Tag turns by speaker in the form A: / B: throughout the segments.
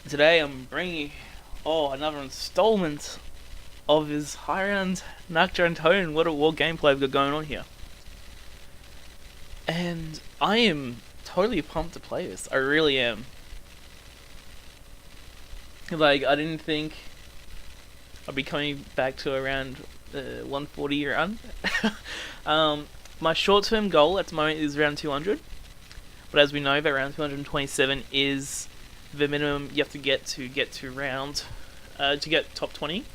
A: Today I'm bringing another installment of his high-end Nacht and Untoten. What gameplay we've got going on here. And I am totally pumped to play this. I really am. Like, I didn't think I'd be coming back to around 140 run. My short-term goal at the moment is around 200. But as we know, that round 227 is the minimum you have to get to round to get top 20.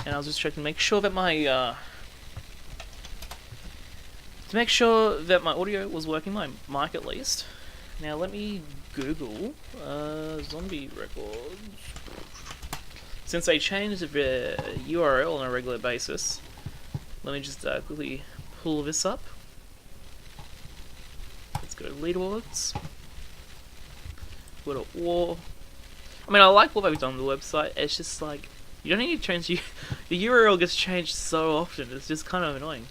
A: And I was just checking to make sure that my audio was working, my mic at least. Now let me Google zombie records. Since they changed the URL on a regular basis, let me just quickly pull this up. Let's go to leaderboards. Go to war. I mean, I like what they've done on the website. It's just like, you don't need to change the URL gets changed so often. It's just kind of annoying.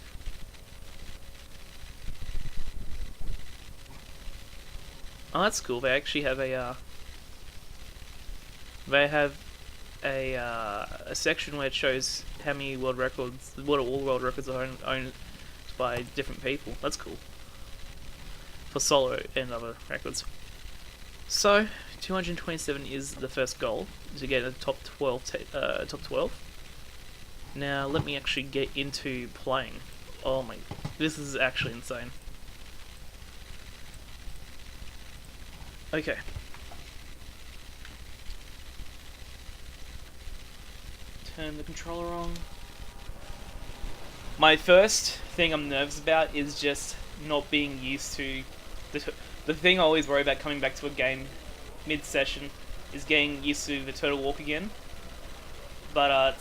A: Oh, that's cool. They actually have a a section where it shows how many world records, what all world records are owned by different people. That's cool. For solo and other records. So 227 is the first goal, to get a top 12. Top 12. Now let me actually get into playing. Oh my, this is actually insane. Okay. Turn the controller on. My first thing I'm nervous about is just not being used to the thing I always worry about coming back to a game mid-session is getting used to the turtle walk again. But I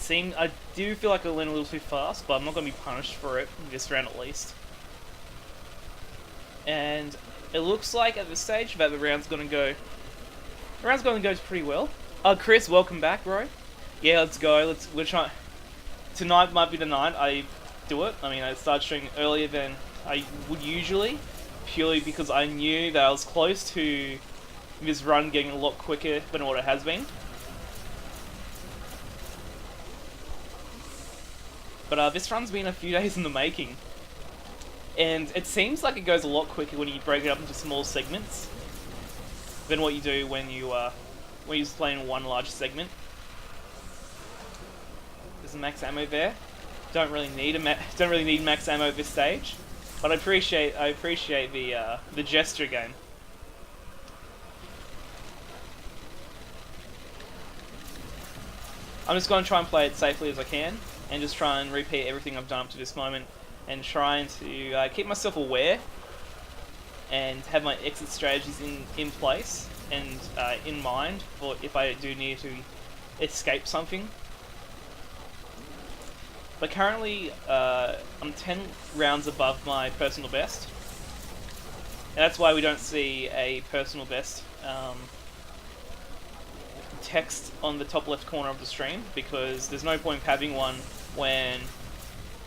A: do feel like I went a little too fast, but I'm not going to be punished for it this round at least. And it looks like at this stage that the round's going to go pretty well. Chris, welcome back, bro. Yeah, let's go. We're trying. Tonight might be the night I do it. I mean, I started streaming earlier than I would usually, purely because I knew that I was close to this run getting a lot quicker than what it has been. But this run's been a few days in the making, and it seems like it goes a lot quicker when you break it up into small segments than what you do when you're just playing one large segment. There's a max ammo there. Don't really need max ammo at this stage, but I appreciate the gesture game. I'm just going to try and play it safely as I can, and just try and repeat everything I've done up to this moment, and trying to keep myself aware, and have my exit strategies in place and in mind for if I do need to escape something. But currently, I'm 10 rounds above my personal best, and that's why we don't see a personal best text on the top left corner of the stream, because there's no point having one when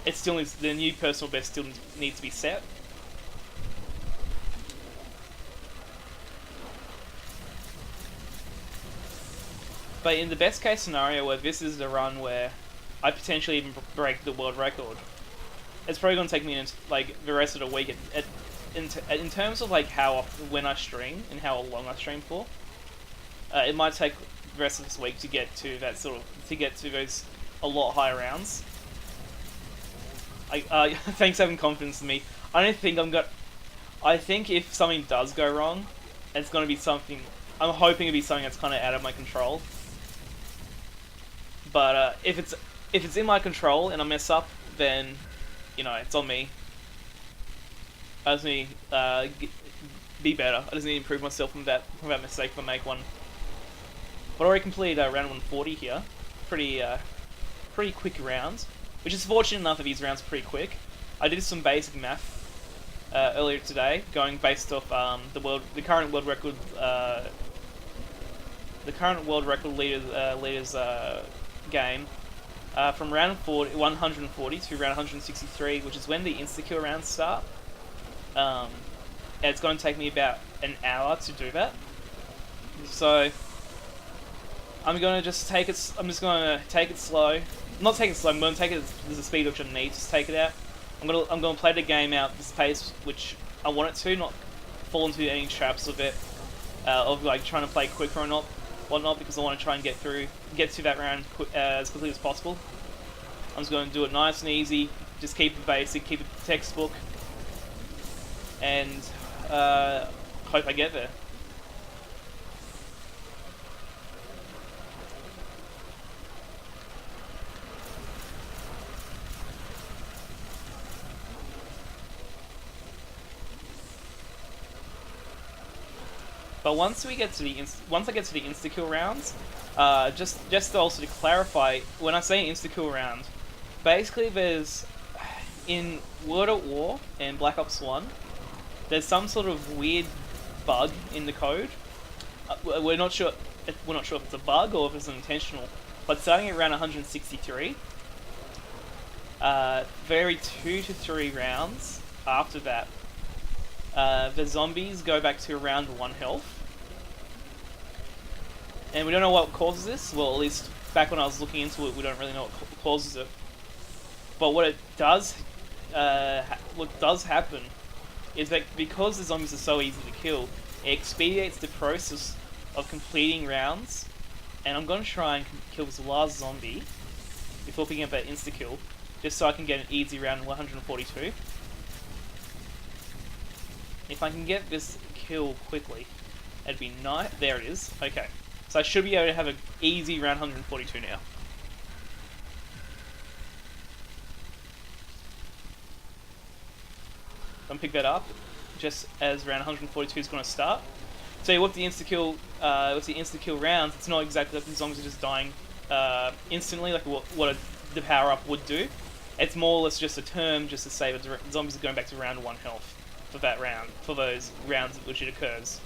A: it still needs, the new personal best still needs to be set. But in the best case scenario, where this is the run where I potentially even break the world record, it's probably going to take me like the rest of the week. In terms of like when I stream and how long I stream for, it might take the rest of this week to get to that those a lot higher rounds. Thanks for having confidence in me. I think if something does go wrong, it's going to be something. I'm hoping it'll be something that's kind of out of my control. But if it's in my control and I mess up, then it's on me. I just need be better. I just need to improve myself from that mistake if I make one. But I already completed round 140 here. Pretty quick rounds, which is fortunate enough that these rounds are pretty quick. I did some basic math earlier today, going based off the current world record leaders game. From round 140 to round 163, which is when the insta-kill rounds start. And it's going to take me about an hour to do that. So I'm gonna just take it. I'm just gonna take it slow. Not take it slow. I'm gonna take it at the speed which I need to take it out. I'm gonna play the game out this pace which I want it to, not fall into any traps of it, of like trying to play quicker or not, whatnot, because I want to try and get to that round as quickly as possible. I'm just going to do it nice and easy. Just keep it basic, keep it textbook, and hope I get there. But once I get to the insta kill rounds, just also to clarify, when I say insta kill round, basically there's in World at War and Black Ops 1, there's some sort of weird bug in the code. We're not sure if it's a bug or if it's intentional. But starting at round 163, every 2 to 3 rounds after that, the zombies go back to around 1 health. And we don't know what causes this. Well, at least back when I was looking into it, we don't really know what causes it. But what does happen is that because the zombies are so easy to kill, it expedites the process of completing rounds. And I'm going to try and kill this last zombie before picking up that insta kill, just so I can get an easy round 142. If I can get this kill quickly, it'd be nice. There it is. Okay. So I should be able to have an easy round 142 now. I'm pick that up just as round 142 is going to start. So with the insta kill rounds, it's not exactly like the zombies are just dying instantly, like what the power up would do. It's more or less just a term just to say that the zombies are going back to round 1 health for that round, for those rounds at which it occurs.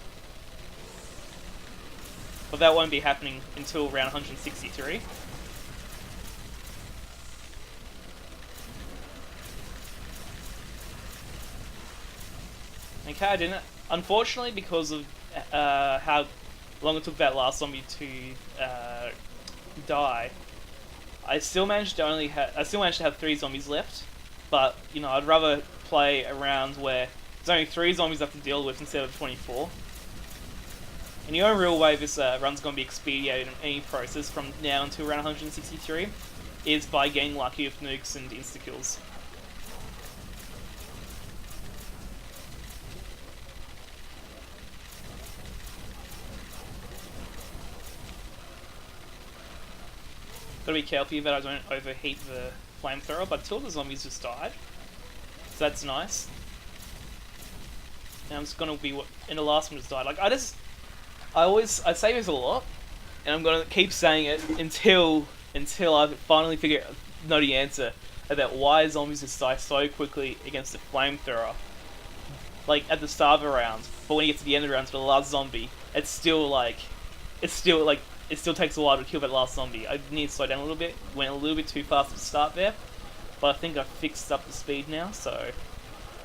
A: But that won't be happening until round 163. Okay, I didn't. Unfortunately, because of how long it took that last zombie to die, I still managed to have 3 zombies left. But you know, I'd rather play a round where there's only 3 zombies I have to deal with instead of 24. And the only real way this run's going to be expedited in any process from now until round 163 is by getting lucky with nukes and insta-kills. Gotta be careful here that I don't overheat the flamethrower, but 2 of the zombies just died. So that's nice. And I'm just gonna be and the last one just died. Like I say this a lot, and I'm gonna keep saying it until I finally know the answer about why zombies just die so quickly against the flamethrower. Like at the start of a round, but when you get to the end of the round to the last zombie, it still takes a while to kill that last zombie. I need to slow down a little bit. Went a little bit too fast to start there, but I think I've fixed up the speed now, so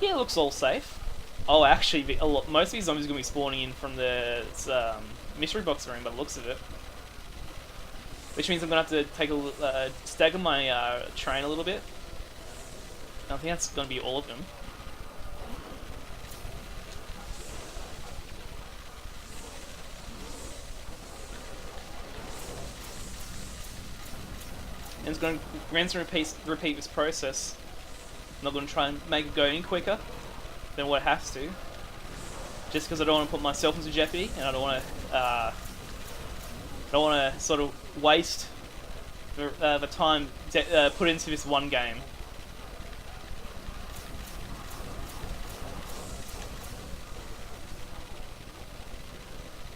A: yeah, it looks all safe. Oh, actually, most of these zombies are going to be spawning in from the mystery box room by the looks of it. Which means I'm going to have to take stagger my train a little bit. And I think that's going to be all of them. And it's going to rinse and repeat this process. I'm not going to try and make it go any quicker than what it has to, just because I don't want to put myself into jeopardy, and I don't want to sort of waste the time put into this one game.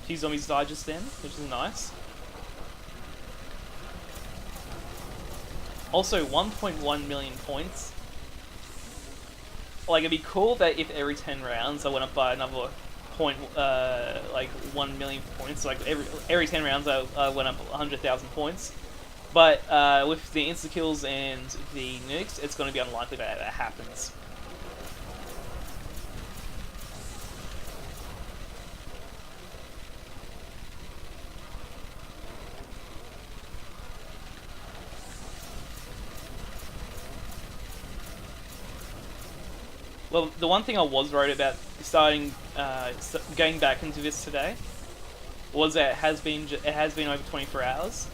A: A few zombies died just then, which is nice. Also, 1.1 million points. Like, it'd be cool that if every 10 rounds I went up by another point, like 1 million points. Like every 10 rounds I went up 100,000 points. But with the insta kills and the nukes, it's going to be unlikely that that happens. Well, the one thing I was worried about going back into this today was that it has been over 24 hours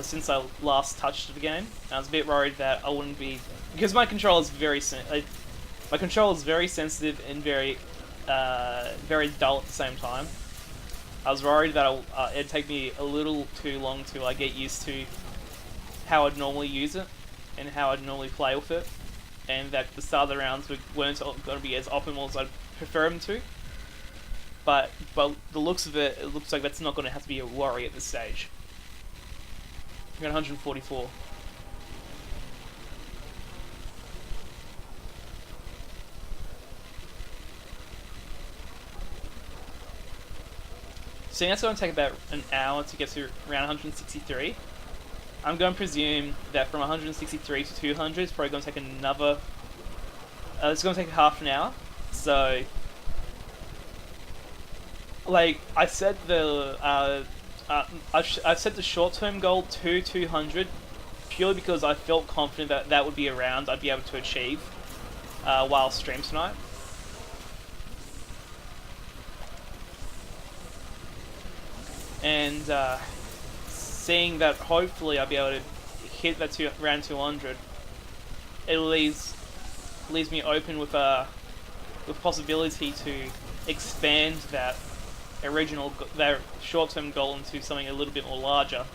A: since I last touched the game. And I was a bit worried that I wouldn't be, because my controller is my controller is very sensitive and very dull at the same time. I was worried that it'd take me a little too long to get used to how I'd normally use it and how I'd normally play with it, and that the start of the rounds weren't going to be as optimal as I'd prefer them to. But the looks of it, it looks like that's not going to have to be a worry at this stage. I got 144. So that's going to take about an hour to get to around 163. I'm going to presume that from 163 to 200 is probably going to take another... it's going to take half an hour. So, like, I set the short-term goal to 200 purely because I felt confident that that would be a round I'd be able to achieve while stream tonight. And seeing that hopefully I'll be able to hit that round 200, it leaves me open with possibility to expand that short-term goal into something a little bit more larger.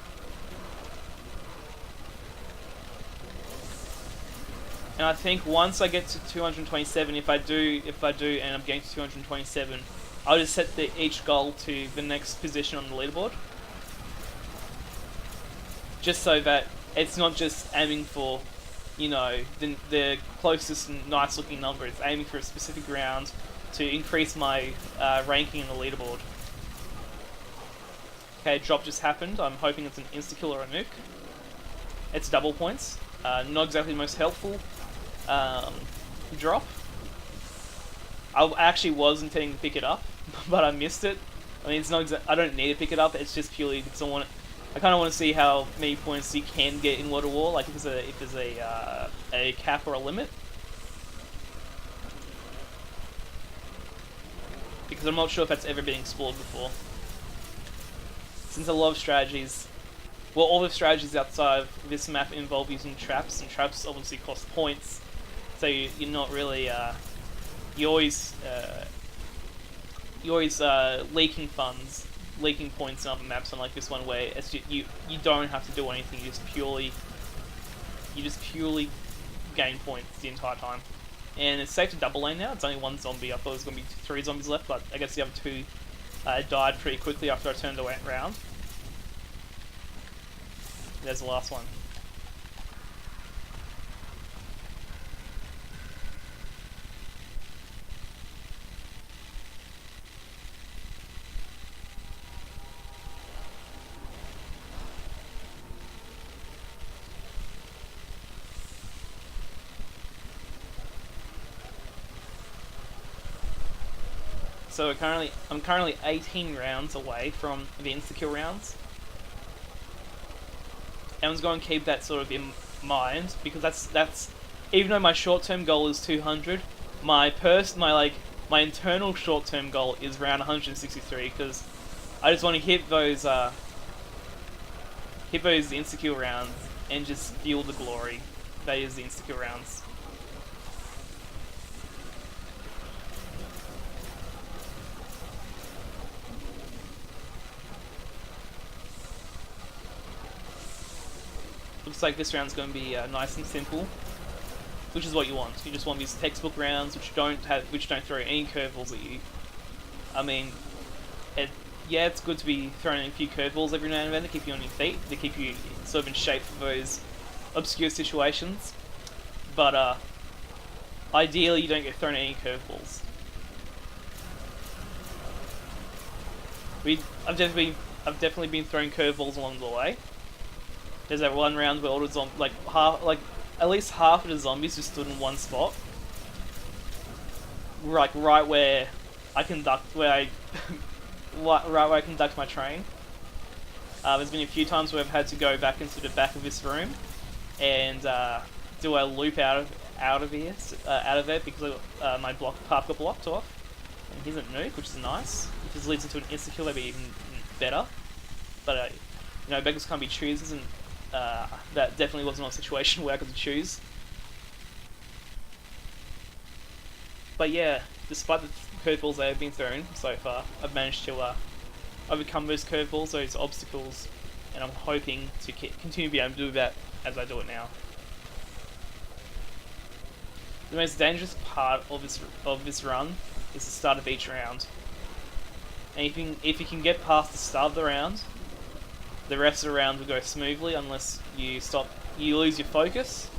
A: And I think once I get to 227, if I do end up getting to 227, I'll just set each goal to the next position on the leaderboard. Just so that it's not just aiming for, the closest nice looking number. It's aiming for a specific round to increase my ranking in the leaderboard. Okay, drop just happened. I'm hoping it's an insta-kill or a nuke. It's double points. Not exactly the most helpful drop. I actually was intending to pick it up, but I missed it. I mean, it's not I don't need to pick it up. It's just purely because I kind of want to see how many points you can get in World of War. Like if there's a cap or a limit. Because I'm not sure if that's ever been explored before. Since a lot of strategies, well, all the strategies outside of this map involve using traps, and traps obviously cost points. So you're not really you're always leaking funds, leaking points in other maps, unlike this one where it's you don't have to do anything. You just purely gain points the entire time. And it's safe to double lane now. It's only one zombie. I thought there was going to be 3 zombies left, but I guess the other 2 died pretty quickly after I turned around. There's the last one. So I'm currently 18 rounds away from the insta-kill rounds. And I was going to keep that sort of in mind because that's even though my short-term goal is 200, my internal short-term goal is around 163 because I just want to hit those insta-kill rounds and just feel the glory that is the insta-kill rounds. Looks like this round's going to be nice and simple, which is what you want. You just want these textbook rounds which don't throw any curveballs at you. I mean, it's good to be throwing a few curveballs every now and then to keep you on your feet, to keep you sort of in shape for those obscure situations. But ideally, you don't get thrown any curveballs. I've definitely been throwing curveballs along the way. There's that one round where all the at least half of the zombies just stood in one spot, right where I conduct my train. There's been a few times where I've had to go back into the back of this room and do a loop out out of here, out of there because my path got blocked off. And here's a nuke, which is nice. If this leads into an insta kill, that'd be even better. But beggars can't be choosers, and that definitely wasn't a situation where I could choose. But yeah, despite the curveballs that have been thrown so far, I've managed to overcome those curveballs, those obstacles, and I'm hoping to continue to be able to do that as I do it now. The most dangerous part of this run is the start of each round. And if you can get past the start of the round, the rest of the round will go smoothly unless you lose your focus,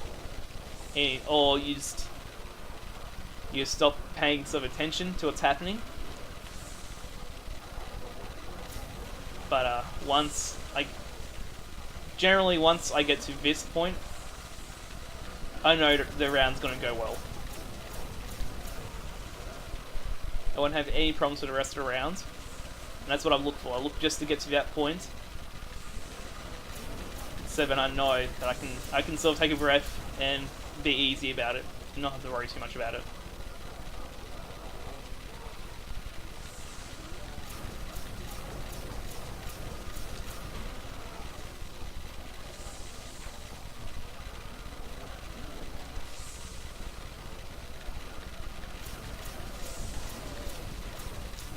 A: or you stop paying some attention to what's happening. But once I get to this point, I know the round's gonna go well. I won't have any problems with the rest of the round, and that's what I look for. I look just to get to that point, so that I know that I can sort of take a breath and be easy about it, and not have to worry too much about it.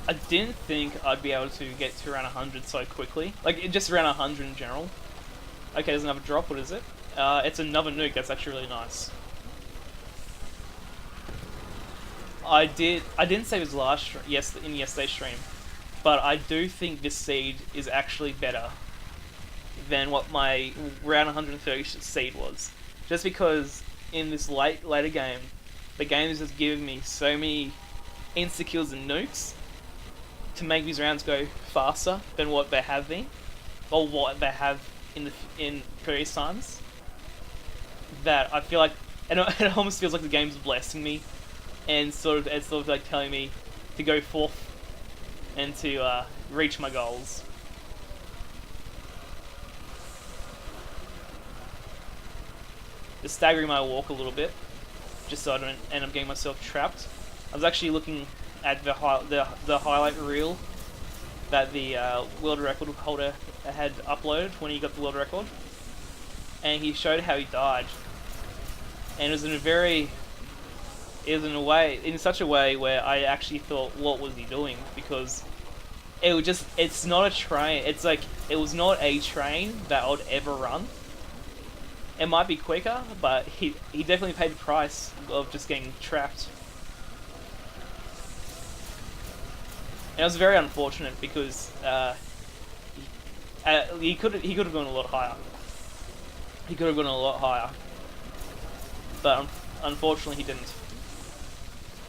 A: I didn't think I'd be able to get to around 100 so quickly. Like, just around 100 in general. Okay, there's another drop. What is it? It's another nuke. That's actually really nice. I didn't say it was in yesterday's stream, but I do think this seed is actually better than what my round 130 seed was. Just because in this later game, the game is just giving me so many insta-kills and nukes to make these rounds go faster than what they have been, or what they have in previous times. That I feel like, and it almost feels like the game's blessing me, and it's sort of like telling me to go forth and to reach my goals. Just staggering my walk a little bit, just so I don't end up getting myself trapped. I was actually looking at the highlight reel that the world record holder had uploaded when he got the world record, and he showed how he died, and it was in such a way where I actually thought, what was he doing? Because it's not a train. It's like, it was not a train that I would ever run. It might be quicker, but he definitely paid the price of just getting trapped. And it was very unfortunate because he could have gone a lot higher. He could have gone a lot higher, but unfortunately he didn't.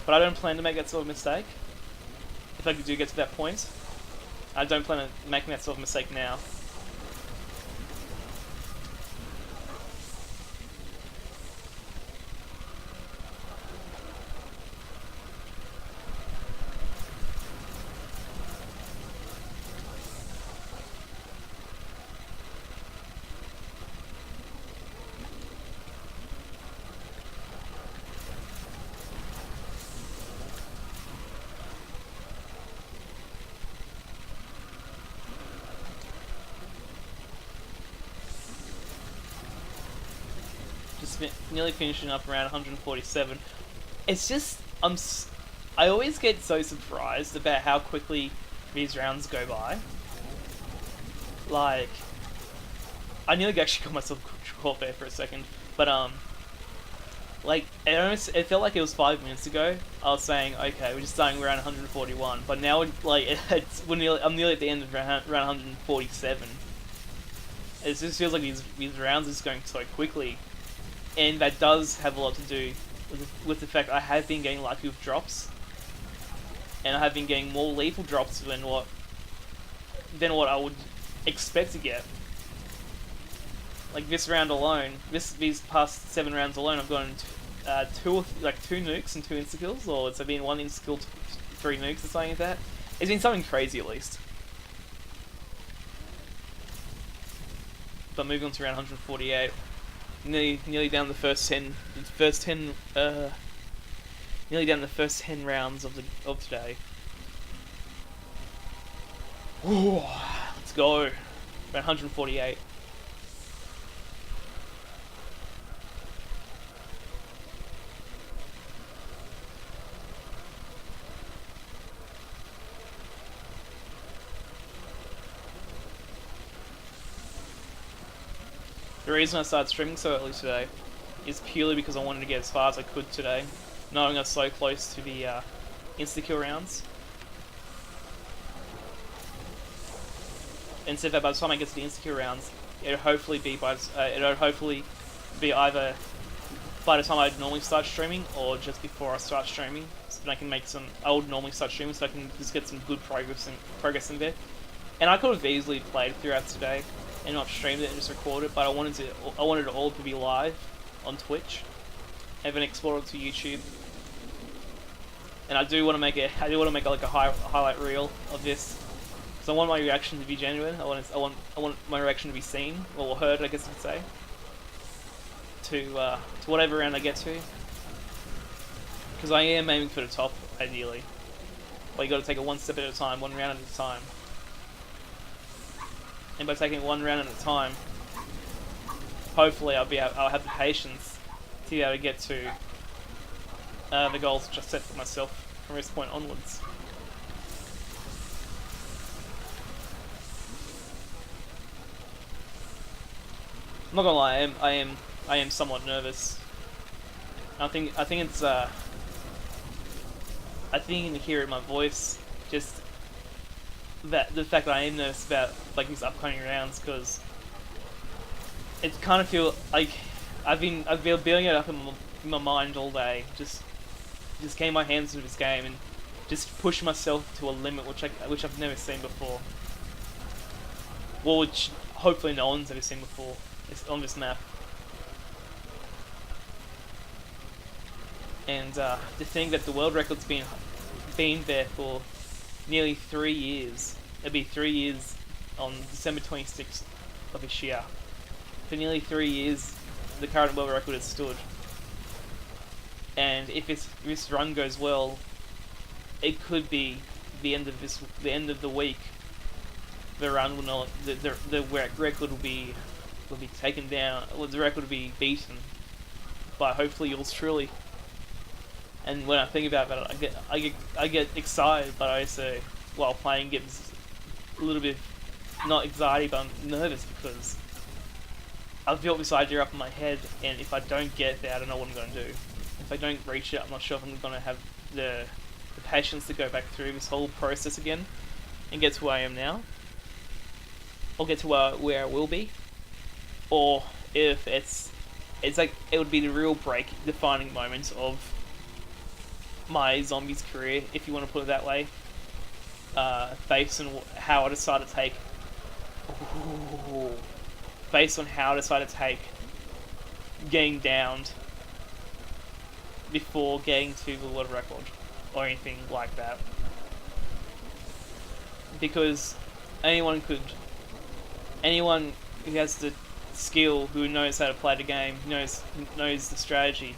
A: But I don't plan to make that sort of mistake. If I do get to that point, I don't plan on making that sort of mistake now. Nearly finishing up around 147. It's just, I always get so surprised about how quickly these rounds go by. Like, I nearly actually got myself caught there for a second, but like, it felt like it was 5 minutes ago. I was saying, okay, we're just starting around 141, but now I'm nearly at the end of round 147. It just feels like these rounds are just going so quickly. And that does have a lot to do with the fact I have been getting lucky with drops, and I have been getting more lethal drops than what I would expect to get. Like this round alone, these past 7 rounds alone, I've gotten two nukes and 2 insta kills, or it's been 1 insta kill, 3 nukes or something like that. It's been something crazy at least. But moving on to round 148. nearly down the first 10, nearly down the first 10 rounds of today. Ooh, let's go. About 148. The reason I started streaming so early today is purely because I wanted to get as far as I could today, knowing I was so close to the insta-kill rounds. And so that by the time I get to the insta-kill rounds, it'll hopefully be either by the time I normally start streaming or just before I start streaming, so that I can make some. I would normally start streaming, so I can just get some good progress in there. And I could have easily played throughout today and not streamed it and just recorded, but I wanted it all to be live on Twitch, and then export it to YouTube. And I do want to make like a highlight reel of this, because I want my reaction to be genuine. I want my reaction to be seen or heard, I guess you could say, to whatever round I get to, because I am aiming for the top ideally. But you got to take it one step at a time, one round at a time. And by taking one round at a time, hopefully I'll have the patience to be able to get to the goals which I set for myself from this point onwards. I'm not gonna lie, I am somewhat nervous. I think it's I think you can hear it in my voice, just that the fact that I am nervous about like these upcoming rounds, because it kind of feel like I've been building it up in my mind all day, just getting my hands into this game and just push myself to a limit which I've never seen before. Well, which hopefully no one's ever seen before. It's on this map. And to think that the world record's been there for nearly 3 years. It'll be 3 years on December 26th of this year. For nearly 3 years, the current world record has stood. And if this run goes well, it could be the end of the week. The run will not, the record will be taken down. Well, the record will be beaten by hopefully yours truly. And when I think about that, I get excited, but I also, while playing, get a little bit, not anxiety, but I'm nervous, because I've built this idea up in my head, and if I don't get there, I don't know what I'm going to do. If I don't reach it, I'm not sure if I'm going to have the patience to go back through this whole process again and get to where I am now, or get to where I will be, or if it's like it would be the real defining moment of my zombies career, if you want to put it that way, based on how I decided to take. Based on how I decided to take getting downed before getting to the world record or anything like that, because anyone who has the skill, who knows how to play the game, knows the strategy.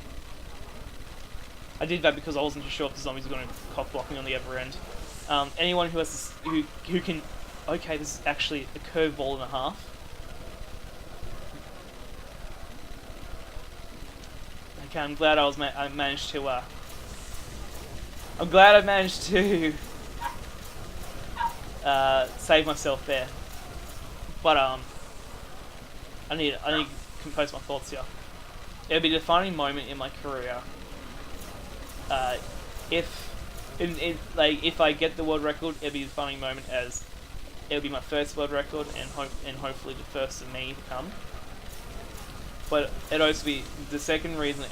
A: I did that because I wasn't too sure if the zombies were going to cock block me on the other end. Anyone who has this, who can, okay, this is actually a curveball and a half. Okay, I'm glad I managed to. I'm glad I managed to save myself there. But I need to compose my thoughts here. It'll be a defining moment in my career. If I get the world record, it'll be a defining moment, as it'll be my first world record, and hopefully the first of many to come. But it'd also be the second reason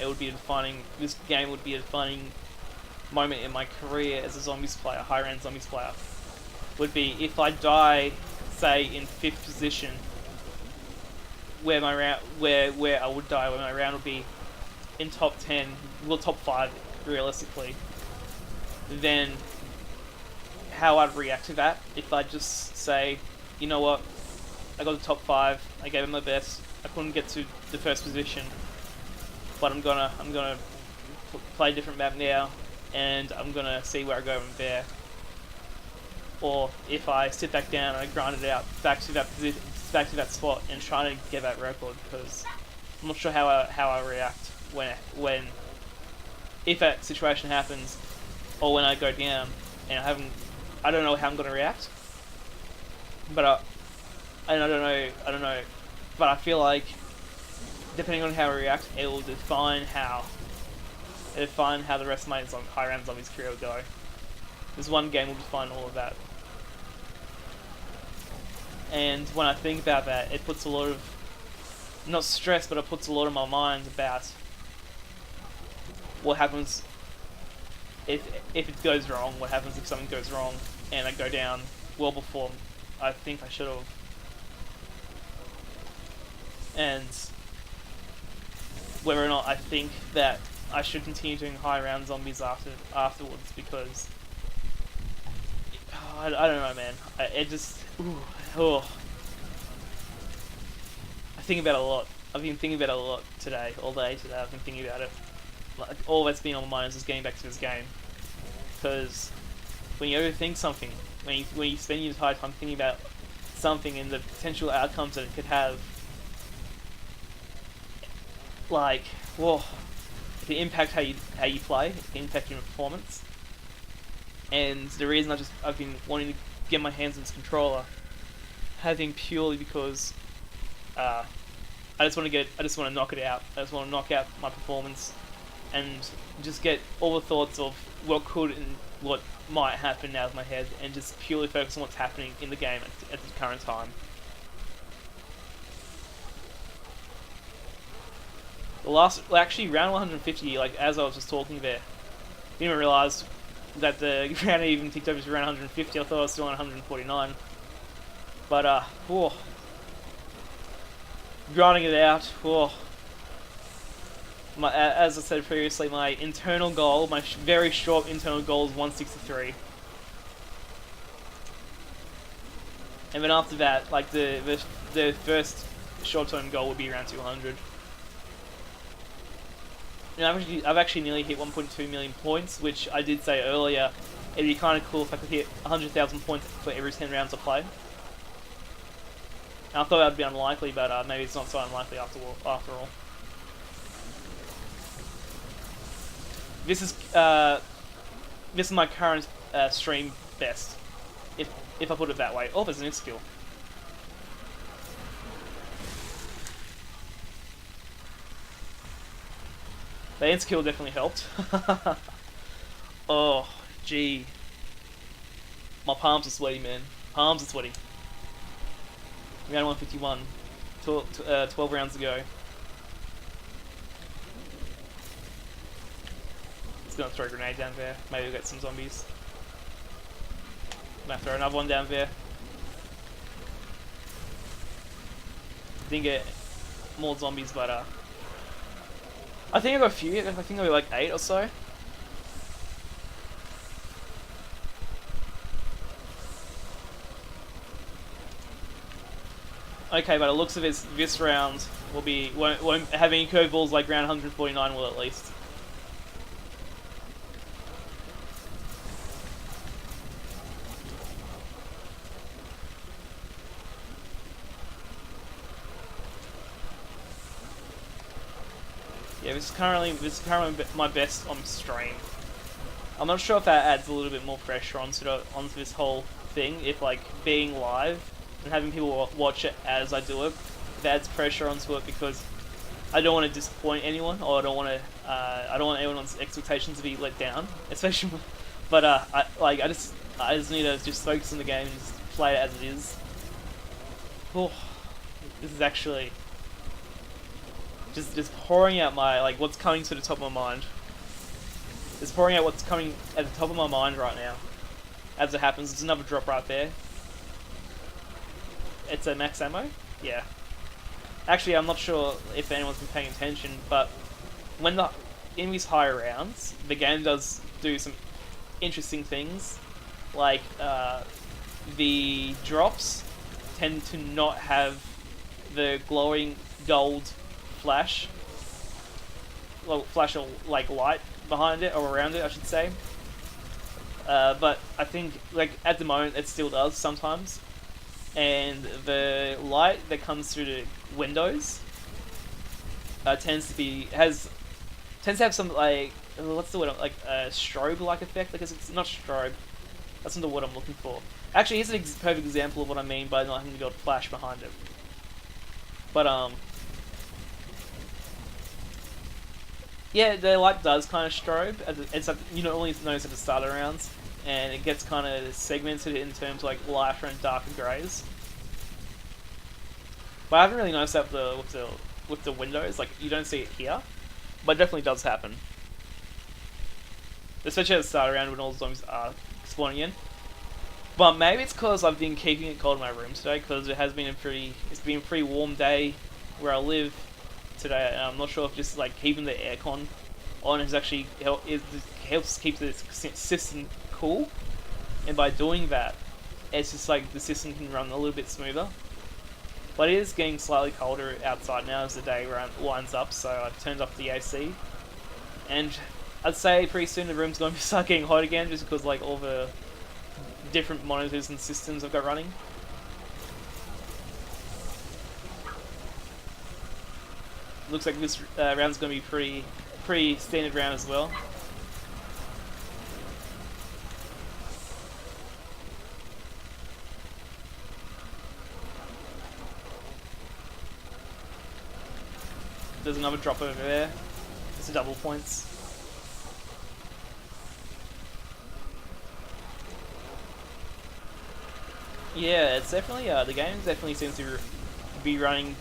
A: this game would be a defining moment in my career as a zombies player, higher end zombies player, would be if I die, say, in 5th position, where my round, where I would die, where my round would be in top 10, well, top 5 realistically. Then how I'd react to that, if I just say, you know what, I got the top 5, I gave it my best, I couldn't get to the first position, but I'm gonna play a different map now, and I'm gonna see where I go from there. Or if I sit back down and I grind it out back to that position, back to that spot, and try to get that record, because I'm not sure how I react when if that situation happens, or when I go down and I don't know how I'm gonna react. But and I don't know, but I feel like depending on how I react, it will define how the rest of my high round zombies career will go. This one game will define all of that. And when I think about that, it puts a lot of, not stress, but it puts a lot on my mind about what happens if it goes wrong, what happens if something goes wrong, and I go down well before I think I should have. And whether or not I think that I should continue doing high round zombies afterwards, because I don't know, man. It just I think about it a lot. I've been thinking about it a lot today, all day today. I've been thinking about it. Like, all that's been on my mind is just getting back to this game, because when you overthink something, when you spend your entire time thinking about something and the potential outcomes that it could have, like, whoa, it can impact how you play, it can impact your performance. And the reason I've been wanting to get my hands on this controller has been purely because I just want to knock it out. I just want to knock out my performance and just get all the thoughts of what could and what might happen out of my head, and just purely focus on what's happening in the game at the current time. Actually, round 150, like as I was just talking there, I didn't even realise that the round I even ticked over to round 150. I thought I was still on 149. But grinding it out. As I said previously, my internal goal, my very short internal goal, is 163. And then after that, like the first short-term goal would be around 200. And I've actually nearly hit 1.2 million points, which I did say earlier. It'd be kind of cool if I could hit 100,000 points for every 10 rounds I play. And I thought that would be unlikely, but maybe it's not so unlikely after all. This is my current stream best, if I put it that way. Oh, there's an skill. The end skill definitely helped. Oh, gee. My palms are sweaty, man. Palms are sweaty. Round 151. 12 rounds ago. Just gonna throw a grenade down there. Maybe we'll get some zombies. Might throw another one down there. Didn't get more zombies, but I think I got a few. I think I got like 8 or so. Okay, but it looks of this round won't have any curveballs like round 149 will, at least. Yeah, this is currently my best on stream. I'm not sure if that adds a little bit more pressure onto this whole thing, if like being live and having people watch it as I do it, if it adds pressure onto it, because I don't want to disappoint anyone, or I don't want anyone's expectations to be let down, especially. But I just need to just focus on the game and just play it as it is. Oh, this is actually just pouring out what's coming to the top of my mind. Just pouring out what's coming at the top of my mind right now. As it happens, there's another drop right there. It's a max ammo? Yeah. Actually, I'm not sure if anyone's been paying attention, but in these higher rounds, the game does do some interesting things. Like, the drops tend to not have the glowing gold flash, well, flash of like light behind it or around it, I should say. But I think like at the moment it still does sometimes, and the light that comes through the windows tends to have some like what's the word, like a strobe like effect. Like it's not strobe. That's not the word I'm looking for. Actually, here's a perfect example of what I mean by not having the gold flash behind it. But yeah, the light does kind of strobe. It's like, you know, only notice at the start of rounds, and it gets kind of segmented in terms of like lighter and darker greys. But I haven't really noticed that with the windows. Like you don't see it here, but it definitely does happen. Especially at the start of round when all the zombies are spawning in. But maybe it's because I've been keeping it cold in my room today, because it's been a pretty warm day where I live today, and I'm not sure if just like keeping the aircon on has actually helps keep the system cool, and by doing that, it's just like the system can run a little bit smoother. But it is getting slightly colder outside now as the day winds up, so I turned up the AC, and I'd say pretty soon the room's going to start getting hot again, just because like all the different monitors and systems I've got running. Looks like this round's going to be pretty standard round as well. There's another drop over there. It's a double points. Yeah, it's definitely the game definitely seems to be running.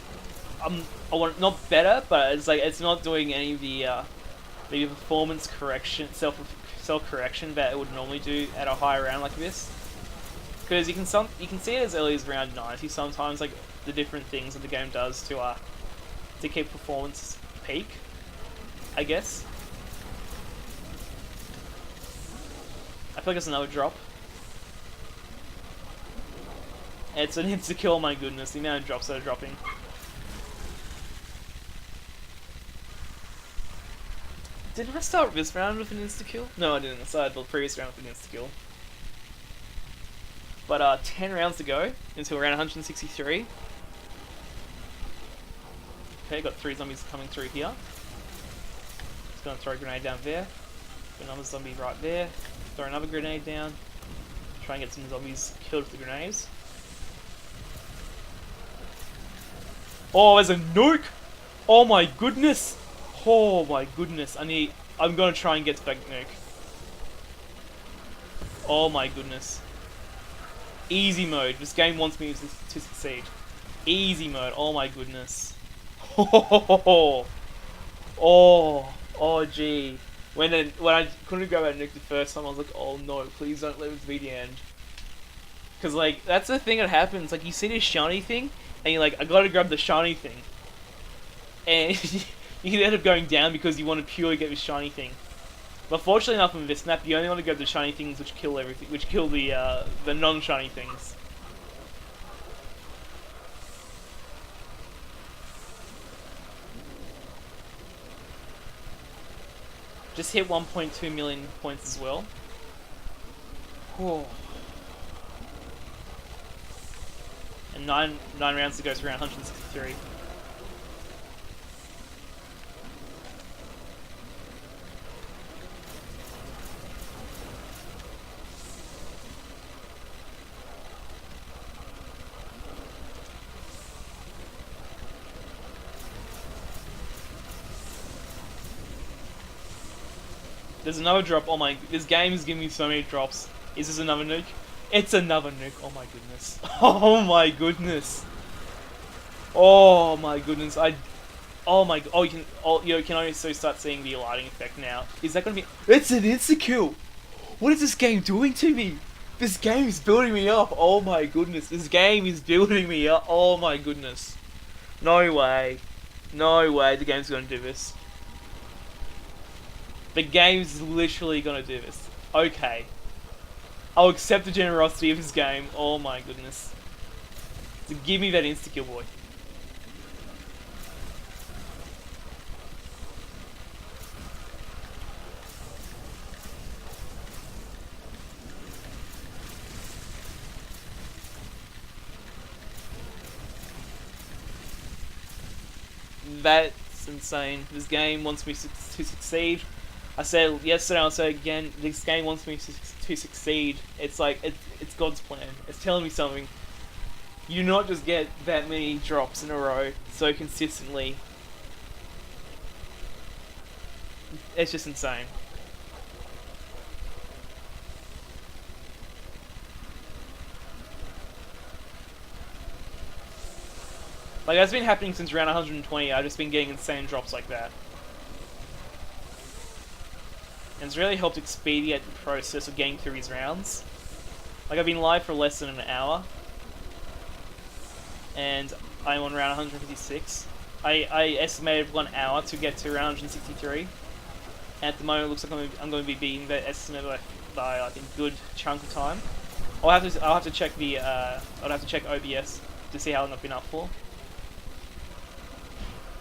A: I want not better, but it's like it's not doing any of the performance correction, self correction that it would normally do at a higher round like this. Because you can see it as early as round 90 sometimes, like the different things that the game does to keep performance peak, I guess. I feel like it's another drop. It's an insta-kill, my goodness, the amount of drops that are dropping. Didn't I start this round with an insta-kill? No, I didn't. I started the previous round with an insta-kill. But 10 rounds to go until round 163. Okay, got 3 zombies coming through here. Just gonna throw a grenade down there. Got another zombie right there. Throw another grenade down. Try and get some zombies killed with the grenades. Oh, there's a nuke! Oh my goodness! Oh my goodness! I'm gonna try and get to that nuke. Oh my goodness! Easy mode. This game wants me to succeed. Easy mode. Oh my goodness! Oh, oh, gee. When I couldn't grab that nuke the first time, I was like, oh no, please don't let it be the end. Cause like that's the thing that happens. Like you see this shiny thing, and you're like, I gotta grab the shiny thing, and you can end up going down because you want to purely get this shiny thing. But fortunately enough in this map, you only want to grab the shiny things which kill everything, which kill the non-shiny things. Just hit 1.2 million points as well. Oh. And 9 rounds to go to round 163. There's another drop. Oh my, this game is giving me so many drops. Is this another nuke? It's another nuke. Oh my goodness. Oh my goodness. Oh my goodness. Oh my. Oh, you can also start seeing the lighting effect now. Is that gonna be? It's an insta kill. What is this game doing to me? This game is building me up. Oh my goodness. This game is building me up. Oh my goodness. No way. No way. The game's gonna do this. The game's literally gonna do this. Okay. I'll accept the generosity of this game. Oh my goodness. So give me that insta-kill, boy. That's insane. This game wants me to succeed. I said yesterday, I'll say again, this game wants me to succeed. It's like, it's God's plan. It's telling me something. You do not just get that many drops in a row so consistently. It's just insane. Like, that's been happening since round 120. I've just been getting insane drops like that. And it's really helped expedite the process of getting through these rounds. Like, I've been live for less than an hour. And I'm on round 156. I estimated 1 hour to get to round 163. And at the moment, it looks like I'm going to be beating that estimate by like a good chunk of time. I'll have to check the I'll have to check OBS to see how long I've been up for.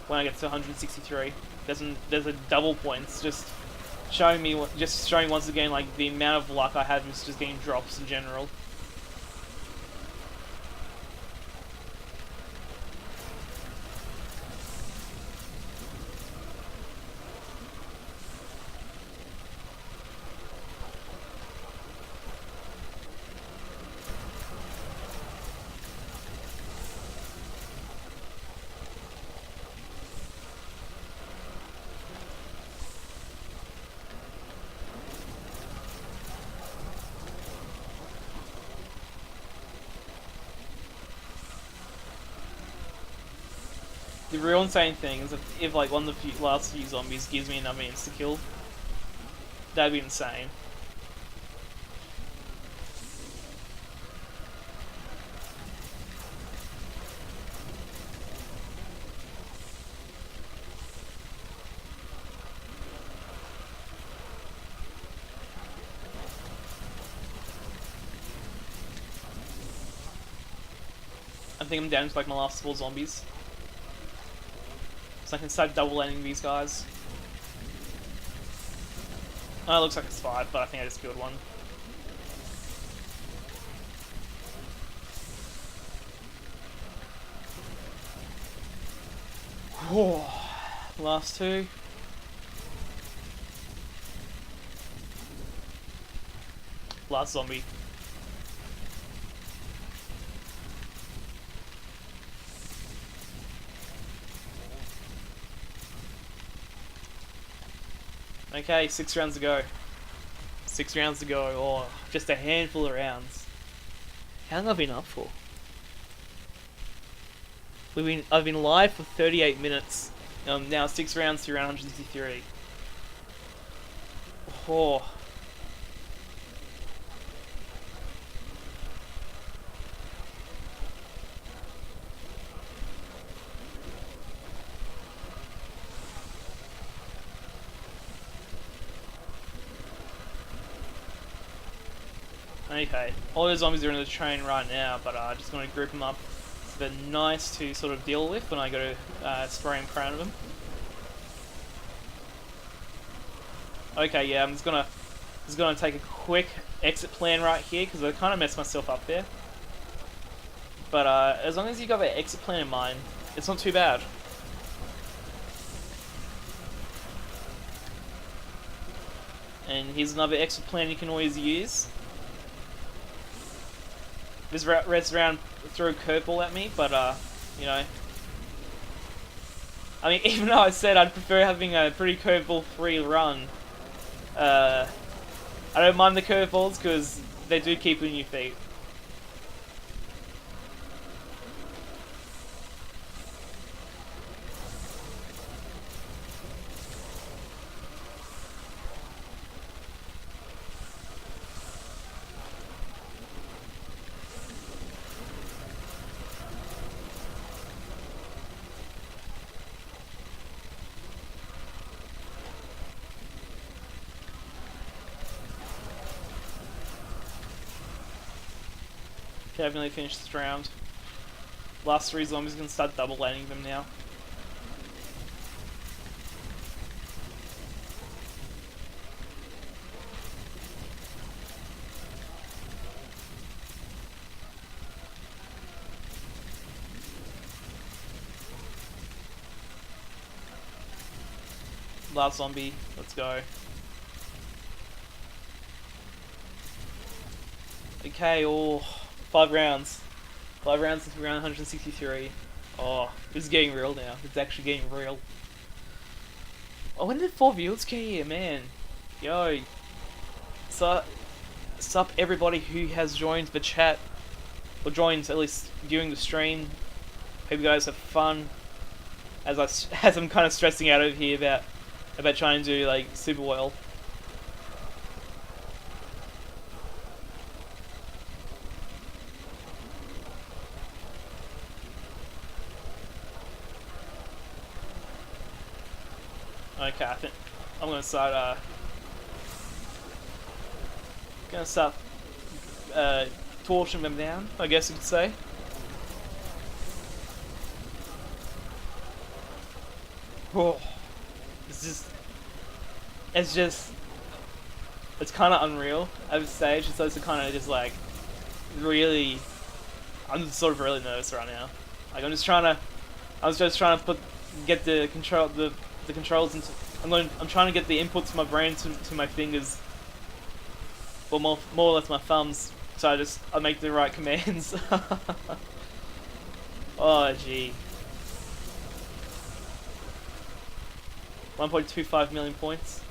A: When I get to 163, there's a double points just showing once again like the amount of luck I have is just getting drops in general. The real insane thing is if like one of the last few zombies gives me another insta-kill, that'd be insane. I think I'm down to like my last 4 zombies. So I can start double landing these guys. Oh, it looks like it's 5, but I think I just killed one. Whoa. Last 2. Last zombie. Okay, 6 rounds to go. 6 rounds to go, or just a handful of rounds. How long have I been up for? I've been live for 38 minutes. Now 6 rounds to round 163. Oh. Okay, all the zombies are in the train right now, but I'm just going to group them up. They're nice to sort of deal with when I go to spray and crown them. Okay, yeah, I'm just gonna take a quick exit plan right here because I kind of messed myself up there. But as long as you got that exit plan in mind, it's not too bad. And here's another exit plan you can always use. This Red's round threw a curveball at me, but you know, I mean, even though I said I'd prefer having a pretty curveball-free run, I don't mind the curveballs because they do keep you on your feet. Okay, I've nearly finished this round. Last 3 zombies can start double landing them now. Last zombie. Let's go. Okay, oh, 5 rounds. 5 rounds into round 163. Oh, this is getting real now. It's actually getting real. Oh, when did 4 viewers get here, man? Yo. Sup everybody who has joined the chat. Or joined, at least, viewing the stream. Hope you guys have fun. As I'm kind of stressing out over here about trying to do, like, super well. Okay, I think I'm gonna start torching them down, I guess you could say. Oh, it's kind of unreal at this stage. It's also kind of just like really, I'm just sort of really nervous right now. Like I was just trying to get the controls into. I'm trying to get the inputs from my brain to my fingers, or more or less my thumbs. So I make the right commands. Oh gee. 1.25 million points.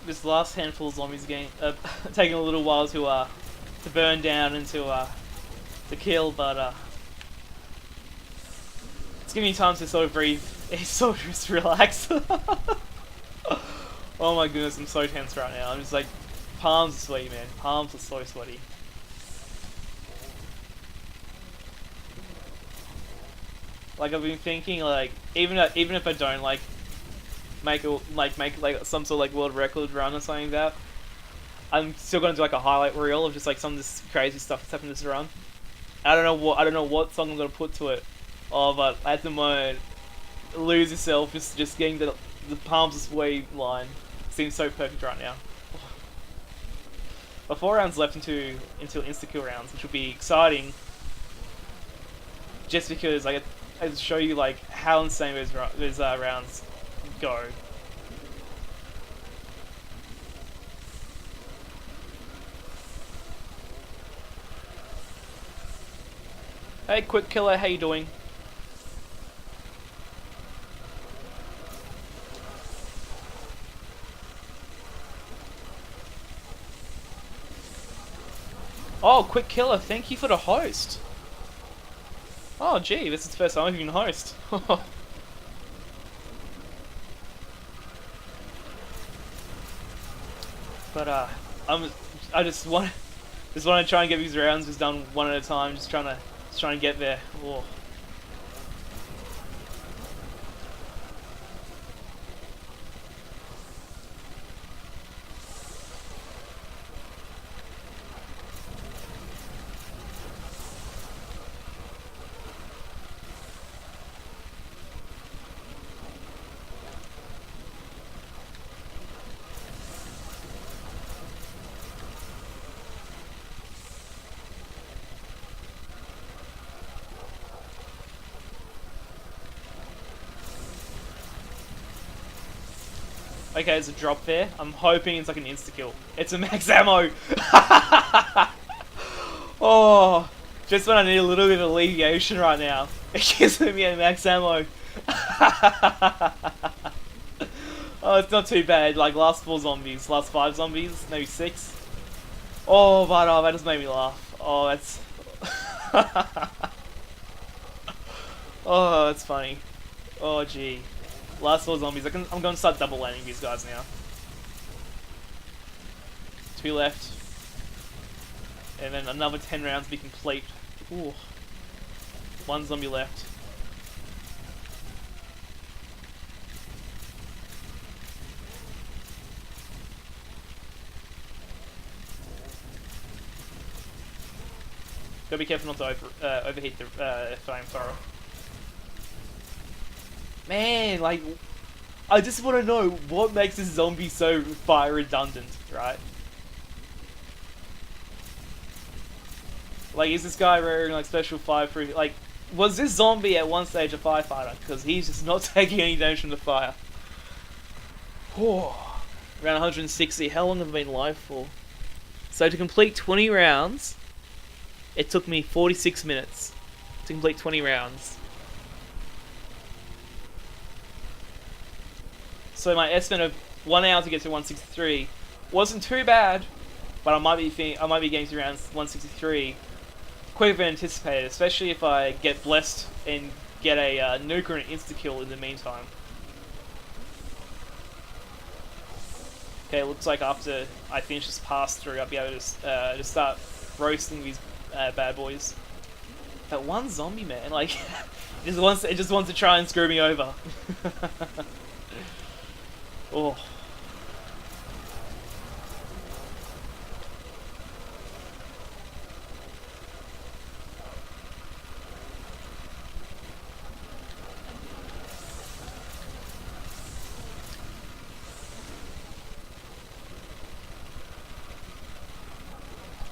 A: This last handful of zombies getting taking a little while to burn down and to kill, but it's giving me time to sort of breathe. It's sort of just relax. Oh my goodness, I'm so tense right now. I'm just like, palms are sweaty, man. Palms are so sweaty. Like I've been thinking, like even if I don't like make some sort of like world record run or something like that, I'm still gonna do like a highlight reel of just like some of this crazy stuff that's happened this run. I don't know what song I'm gonna put to it. Oh, but at the moment, lose yourself just getting the palms are sweaty line seems so perfect right now. But 4 rounds left until insta-kill rounds, which will be exciting. Just because I to show you like how insane those rounds go. Hey, Quick Killer, how you doing? Oh, Quick Killer, thank you for the host. Oh, gee, this is the first time I've even host. But I just want to try and get these rounds just done one at a time. Just trying to get there. Oh. Okay, there's a drop there. I'm hoping it's like an insta-kill. It's a max ammo! Oh, just when I need a little bit of alleviation right now, it gives me a max ammo. Oh, it's not too bad. Like, last 5 zombies, maybe 6. Oh, but oh, that just made me laugh. Oh, that's. Oh, that's funny. Oh, gee. Last four zombies. I'm going to start double landing these guys now. 2 left. And then another 10 rounds to be complete. Ooh. 1 zombie left. Gotta be careful not to overheat the flamethrower. Man, like, I just want to know what makes this zombie so fire redundant, right? Like, is this guy wearing like special fireproof? Like, was this zombie at one stage a firefighter? Because he's just not taking any damage from the fire. Oh, around 160. How long have I been live for? So to complete 20 rounds, it took me 46 minutes to complete 20 rounds. So my estimate of 1 hour to get to 163 wasn't too bad, but I might be getting to around 163 quicker than anticipated, especially if I get blessed and get a nuke or an insta-kill in the meantime. Okay, looks like after I finish this pass-through, I'll be able to start roasting these bad boys. That one zombie, man, like, it just wants to try and screw me over. Oh.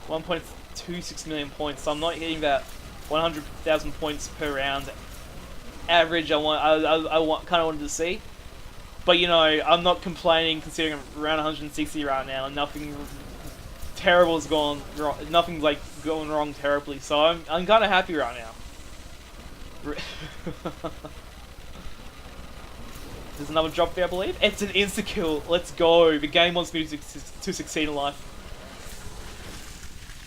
A: $1.26 million points, so I'm not hitting that 100,000 points per round average I kind of wanted to see. But you know, I'm not complaining considering I'm around 160 right now and nothing terrible's gone wrong. Nothing's like going wrong terribly, so I'm kind of happy right now. There's another drop there, I believe. It's an insta kill. Let's go. The game wants me to succeed in life.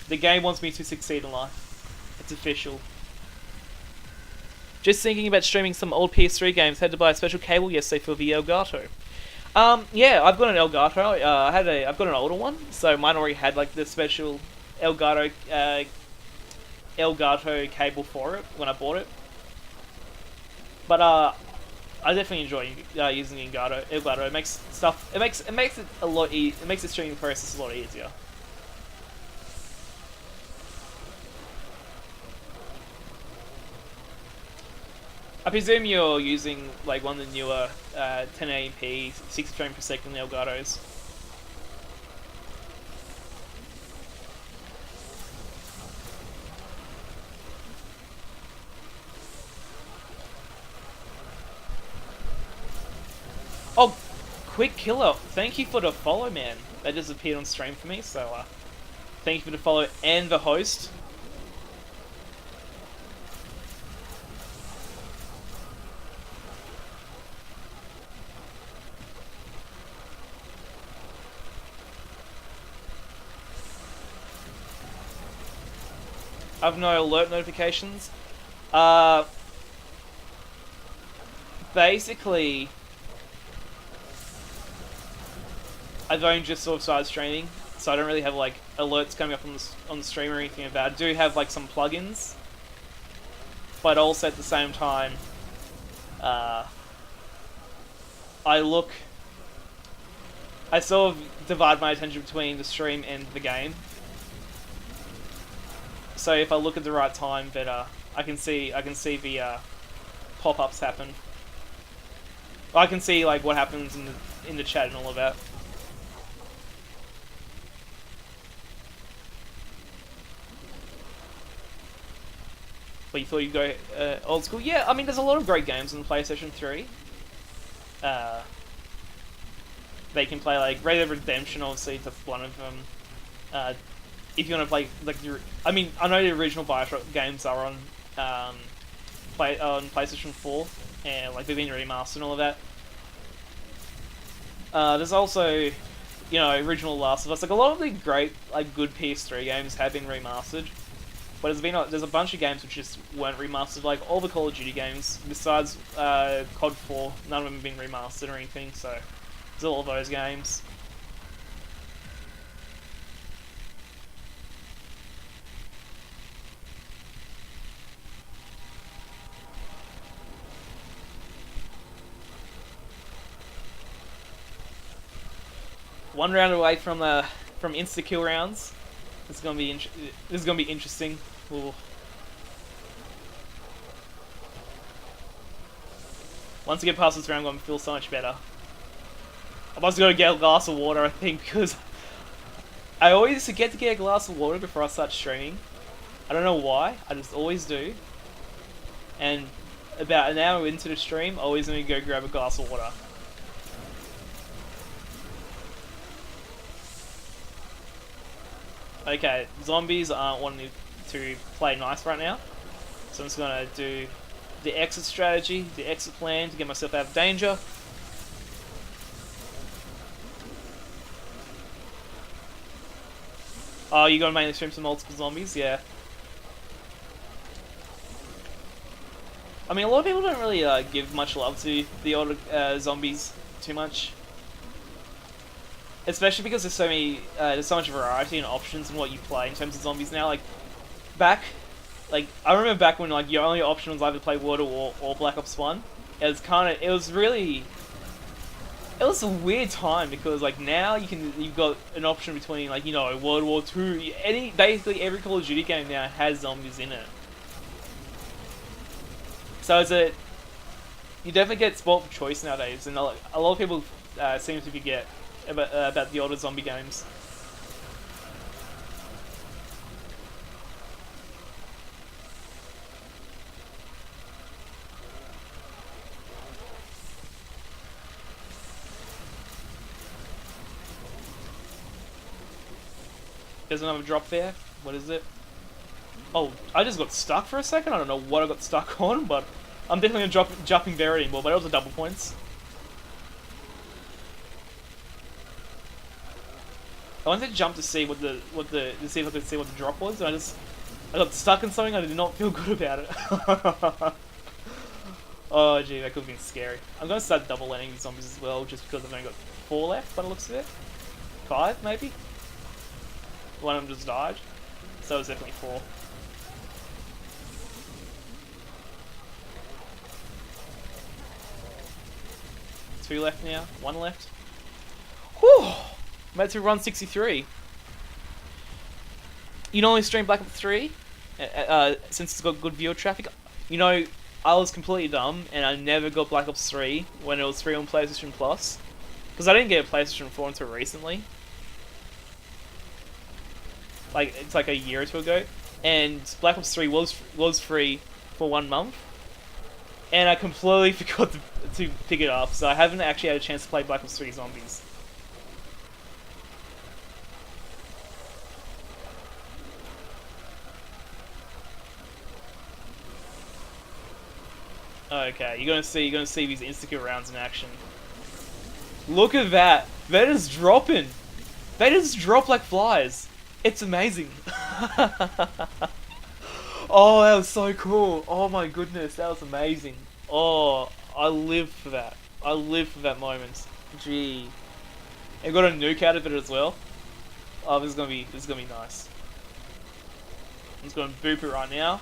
A: The game wants me to succeed in life. It's official. Just thinking about streaming some old PS3 games. Had to buy a special cable yesterday for the Elgato. Yeah, I've got an Elgato. I've got an older one, so mine already had like the special Elgato cable for it when I bought it. But I definitely enjoy using the Elgato. It makes stuff. It makes it a lot. It makes the streaming process a lot easier. I presume you're using like one of the newer 1080p 60 frames per second Elgatos. Oh, Quick Killer, thank you for the follow, man. That just appeared on stream for me, so thank you for the follow and the host. I have no alert notifications. Basically, I've only just sort of started streaming, so I don't really have like alerts coming up on the stream or anything like that. I do have like some plugins, but also at the same time, I sort of divide my attention between the stream and the game. So if I look at the right time, that I can see the pop-ups happen. I can see like what happens in the chat and all of that. But you thought you'd go old school? Yeah, I mean, there's a lot of great games on PlayStation 3. They can play like Red Dead Redemption, obviously, that's one of them. If you want to play like I mean, I know the original Bioshock games are on PlayStation 4, and like they've been remastered and all of that. There's also original Last of Us. Like a lot of the great, like good PS3 games have been remastered, but there's a bunch of games which just weren't remastered. Like all the Call of Duty games, besides COD 4, none of them have been remastered or anything. So there's all of those games. One round away from insta kill rounds. This is gonna be interesting. Ooh. Once I get past this round, I'm gonna feel so much better. I'm also gonna get a glass of water, I think, because I always forget to get a glass of water before I start streaming. I don't know why. I just always do. And about an hour into the stream, I always gonna go grab a glass of water. Okay, zombies aren't wanting to play nice right now, so I'm just gonna do the exit strategy, the exit plan to get myself out of danger. Oh, you gotta mainly stream some multiple zombies, yeah. I mean, a lot of people don't really give much love to the older zombies too much. Especially because there's so much variety and options in what you play in terms of zombies now. Like, I remember back when like your only option was either play World at War or Black Ops 1. It was a weird time because like now you've got an option between like World War 2. Basically every Call of Duty game now has zombies in it. So you definitely get sport for choice nowadays, and a lot of people seem to forget about the older zombie games. There's another drop there. What is it? Oh, I just got stuck for a second. I don't know what I got stuck on, but I'm definitely gonna jumping there anymore. But it was a double points. I wanted to jump to see to see if I could see what the drop was, and I got stuck in something. I did not feel good about it. Oh gee, that could have been scary. I'm gonna start double landing these zombies as well, just because I've only got 4 left by the looks of it. 5 maybe. One of them just died, so it's definitely 4. Two left now. 1 left. Whew! I'm about to run 63. You normally stream Black Ops 3, since it's got good viewer traffic. I was completely dumb, and I never got Black Ops 3 when it was free on PlayStation Plus. Because I didn't get a PlayStation 4 until recently. It's like a year or two ago. And Black Ops 3 was free for 1 month. And I completely forgot to pick it up, so I haven't actually had a chance to play Black Ops 3 Zombies. Okay, you're gonna see these insta-kill rounds in action. Look at that! They just dropping! They just drop like flies! It's amazing! Oh, that was so cool! Oh my goodness, that was amazing! Oh, I live for that. I live for that moment. Gee. And got a nuke out of it as well. Oh, this is gonna be nice. I'm just gonna boop it right now.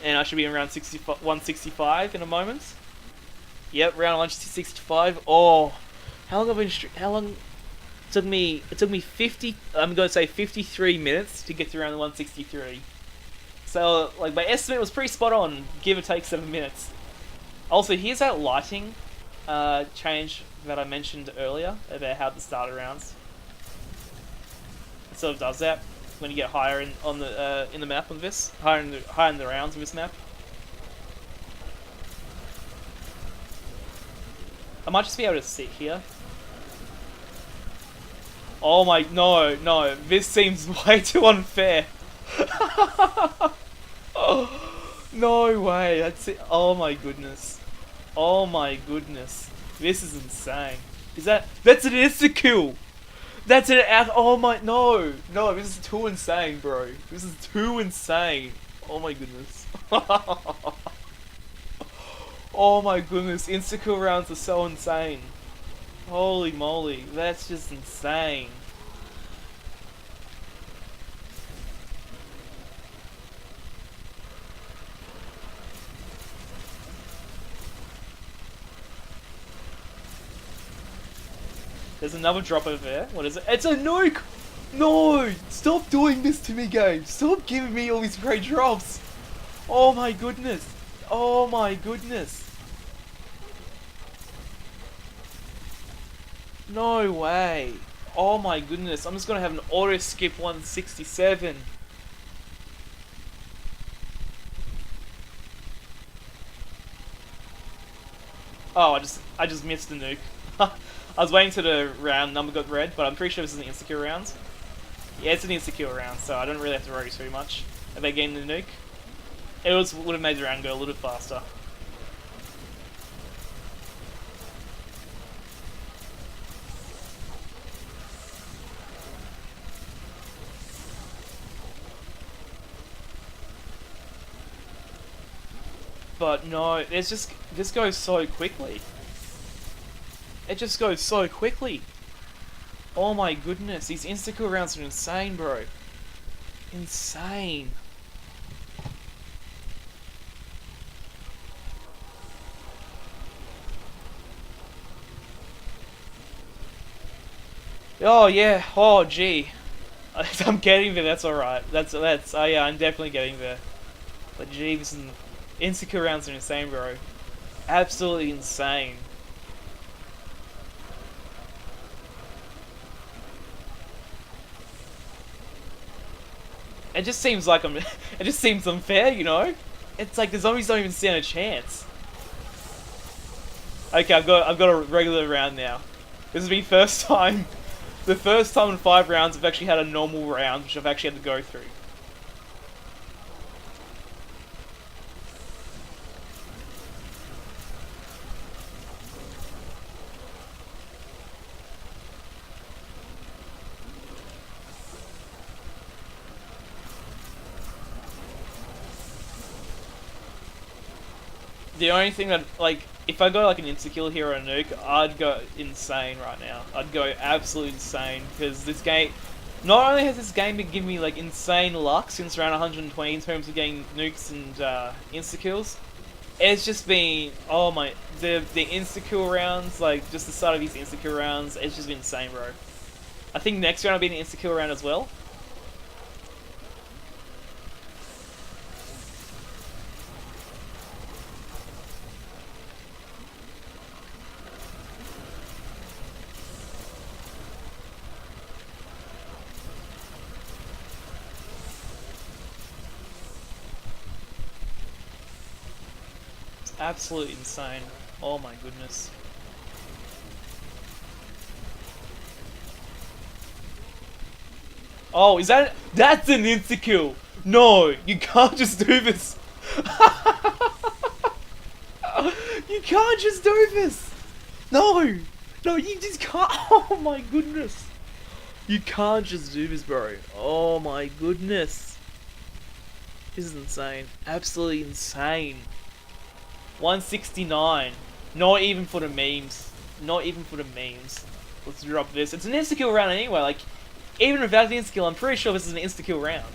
A: And I should be around 165 in a moment. Yep, round 165. Oh, how long have I been? How long? It took me 50. I'm gonna say 53 minutes to get to around the 163. So, like, my estimate was pretty spot on, give or take 7 minutes. Also, here's that lighting change that I mentioned earlier about how the starter rounds. It sort of does that when you get higher in the map of this, higher in the rounds of this map. I might just be able to sit here. Oh my, no, this seems way too unfair. Oh, no way, that's it. Oh my goodness. Oh my goodness. This is insane. That's an insta-kill! That's an out. Oh my. No. No, this is too insane, bro. This is too insane. Oh my goodness. Oh my goodness. Insta-kill rounds are so insane. Holy moly. That's just insane. There's another drop over there. What is it? It's a nuke! No! Stop doing this to me, game! Stop giving me all these great drops! Oh my goodness! Oh my goodness! No way! Oh my goodness! I'm just gonna have an auto skip 167. Oh, I just missed the nuke. I was waiting till the round number got red, but I'm pretty sure this is an insta-kill round. Yeah, it's an insta-kill round, so I don't really have to worry too much about getting the nuke. It would have made the round go a little bit faster. But no, this goes so quickly. It just goes so quickly. Oh my goodness, these insta-kill rounds are insane, bro. Insane. Oh yeah, oh gee. I'm getting there, that's alright. Oh yeah, I'm definitely getting there. But gee, this is insta-kill rounds are insane, bro. Absolutely insane. It just seems like it just seems unfair, you know? It's like the zombies don't even stand a chance. Okay, I've got a regular round now. This is the first time in 5 rounds I've actually had a normal round, which I've actually had to go through. The only thing that, like, if I got like an insta-kill here or a nuke, I'd go insane right now. I'd go absolutely insane, because this game, not only has this game been giving me like insane luck since around 120 in terms of getting nukes and insta-kills, it's just been, oh my, the insta-kill rounds, like just the start of these insta-kill rounds, it's just been insane, bro. I think next round will be an insta-kill round as well. Absolutely insane. Oh my goodness. Oh, that's an insta-kill! No, you can't just do this! You can't just do this! No! No, you just can't! Oh my goodness! You can't just do this, bro. Oh my goodness. This is insane. Absolutely insane. 169. Not even for the memes. Not even for the memes. Let's drop this. It's an insta-kill round anyway. Like, even without the insta-kill, I'm pretty sure this is an insta-kill round.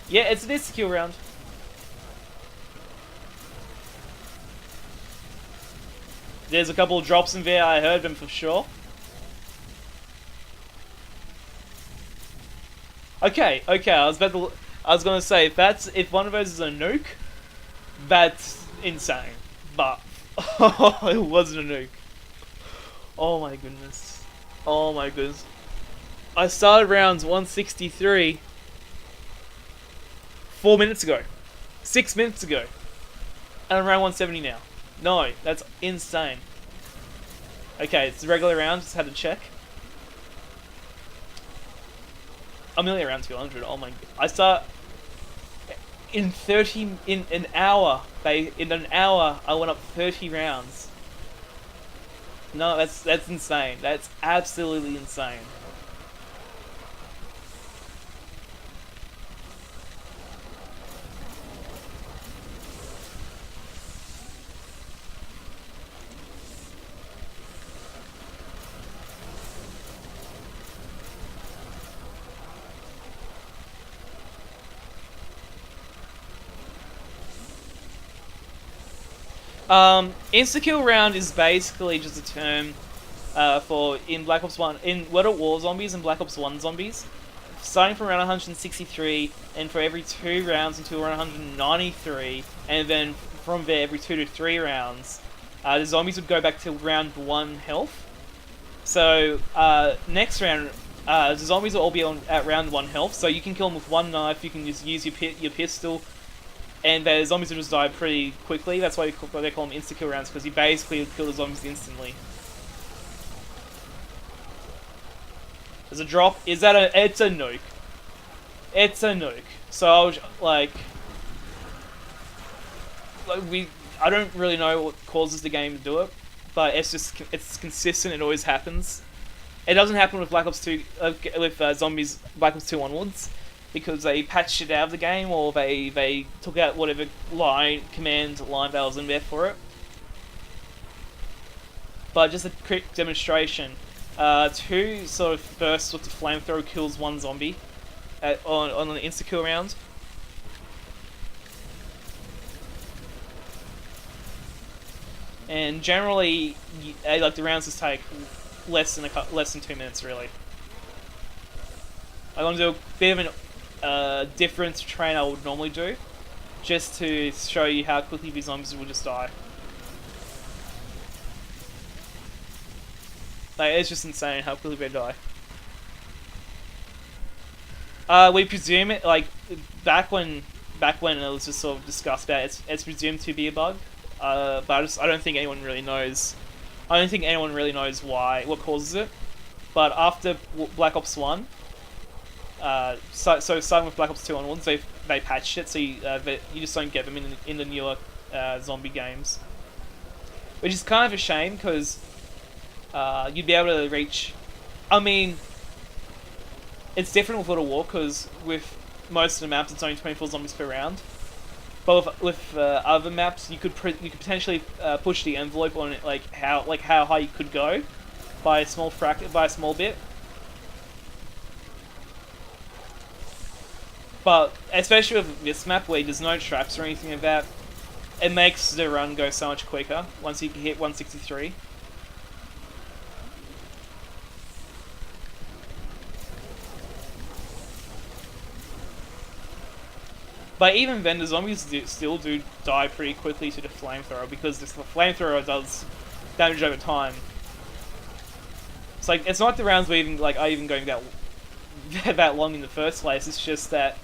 A: Yeah, it's an insta-kill round. There's a couple of drops in there, I heard them for sure. Okay, I was gonna say, if one of those is a nuke, that's insane. But it wasn't a nuke. Oh my goodness. Oh my goodness. I started rounds 163 4 minutes ago. 6 minutes ago. And I'm around 170 now. No, that's insane. Okay, it's a regular round, just had to check. I'm nearly around 200. Oh my! I start in 30 in an hour. In an hour I went up 30 rounds. No, that's insane. That's absolutely insane. Insta kill round is basically just a term for in Black Ops 1, in World at War zombies and Black Ops 1 zombies. Starting from around 163, and for every 2 rounds until around 193, and then from there, every 2 to 3 rounds, the zombies would go back to round 1 health. So, next round, the zombies will all be at round 1 health, so you can kill them with one knife, you can just use your pistol, and the zombies will just die pretty quickly. That's why they call them insta-kill rounds, because you basically kill the zombies instantly. There's a drop. It's a nuke. It's a nuke. So I was I don't really know what causes the game to do it, but it's consistent. It always happens. It doesn't happen with Black Ops 2, with zombies Black Ops 2 onwards, because they patched it out of the game, or they took out whatever command line that was in there for it. But just a quick demonstration. 2 sort of bursts with the flamethrower kills 1 zombie on an insta kill round. And generally, like the rounds just take less than 2 minutes, really. I'm gonna do a bit of a different train I would normally do, just to show you how quickly these zombies will just die. Like, it's just insane how quickly they die. We presume it, like, back when it was just sort of discussed about it, it's presumed to be a bug. But I don't think anyone really knows. I don't think anyone really knows what causes it. But after Black Ops 1, so starting with Black Ops 2 onwards, they patched it, so you just don't get them in the newer zombie games. Which is kind of a shame, because you'd be able to reach... I mean, it's different with World at War, because with most of the maps it's only 24 zombies per round. But with other maps, you could potentially push the envelope on it, like how high you could go by a small bit. But especially with this map, where there's no traps or anything like that, it makes the run go so much quicker once you hit 163. But even then, the zombies still do die pretty quickly to the flamethrower, because the flamethrower does damage over time. It's like, it's not the rounds are even going that long in the first place. It's just that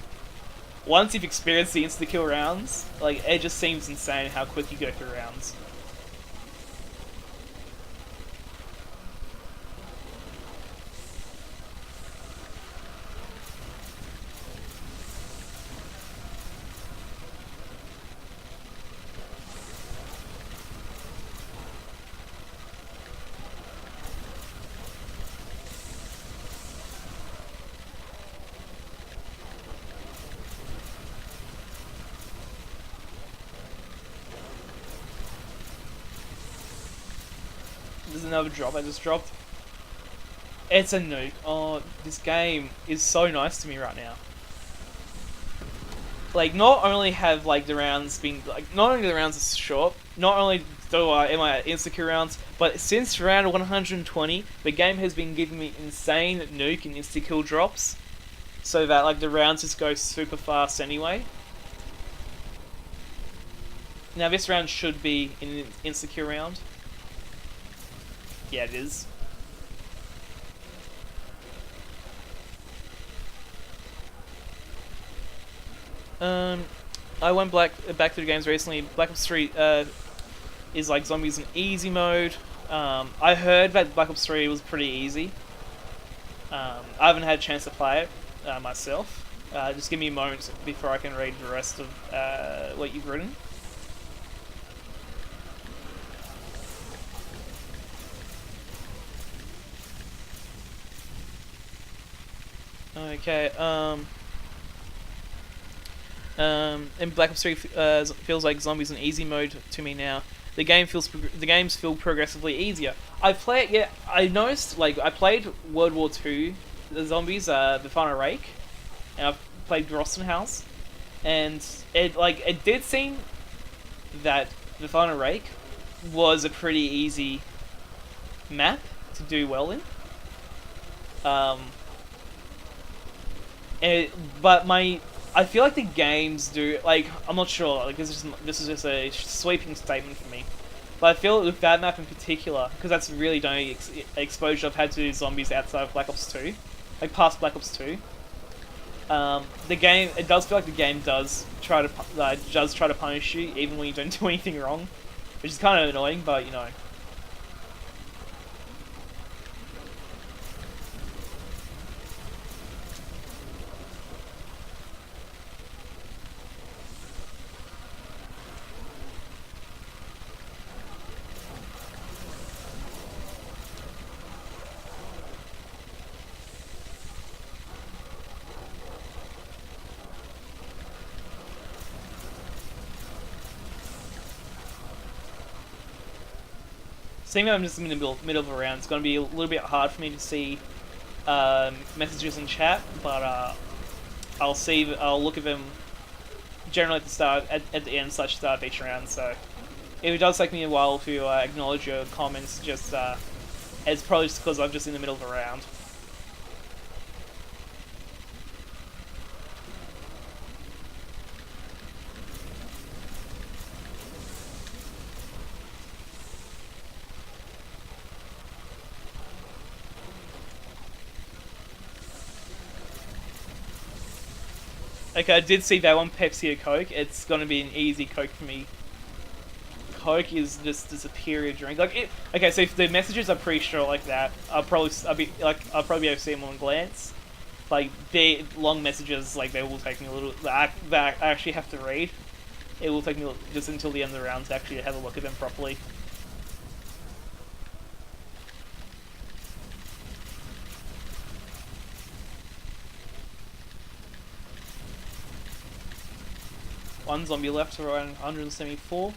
A: once you've experienced the insta-kill rounds, like, it just seems insane how quick you go through rounds. There's another drop I just dropped. It's a nuke. Oh, this game is so nice to me right now. Like, not only have the rounds been not only the rounds are short, not only am I at insta-kill rounds, but since round 120, the game has been giving me insane nuke and insta-kill drops, so that the rounds just go super fast anyway. Now this round should be an insta-kill round. Yeah, it is. I went back to the games recently. Black Ops 3 is like zombies in easy mode. I heard that Black Ops 3 was pretty easy. I haven't had a chance to play it. myself. Just give me a moment before I can read the rest of what you've written. Okay. In Black Ops 3 feels like zombies in easy mode to me now. The games feel progressively easier. I noticed, like, I played World War Two, the zombies, the Final Rake, and I've played Groston House, and it did seem that the Final Rake was a pretty easy map to do well in. Um, and, but I feel like the games do, like, I'm not sure, like, this is just a sweeping statement for me, but I feel with that map in particular, because that's really the only exposure I've had to zombies outside of Black Ops 2, like past Black Ops 2. The game, it does feel like the game does try to punish you even when you don't do anything wrong, which is kind of annoying, but you know. Seeing that I'm just in the middle of a round, it's going to be a little bit hard for me to see messages in chat, but I'll look at them generally at the start, at the end / start of each round. So if it does take me a while to acknowledge your comments, just it's probably just because I'm just in the middle of a round. Okay, I did see that one, Pepsi or Coke. It's gonna be an easy Coke for me. Coke is just a superior drink. Okay, so if the messages are pretty short like that, I'll probably be able to see them on glance. Like the long messages, like they will take me a little. That I actually have to read. It will take me just until the end of the round to actually have a look at them properly. One zombie left around 174.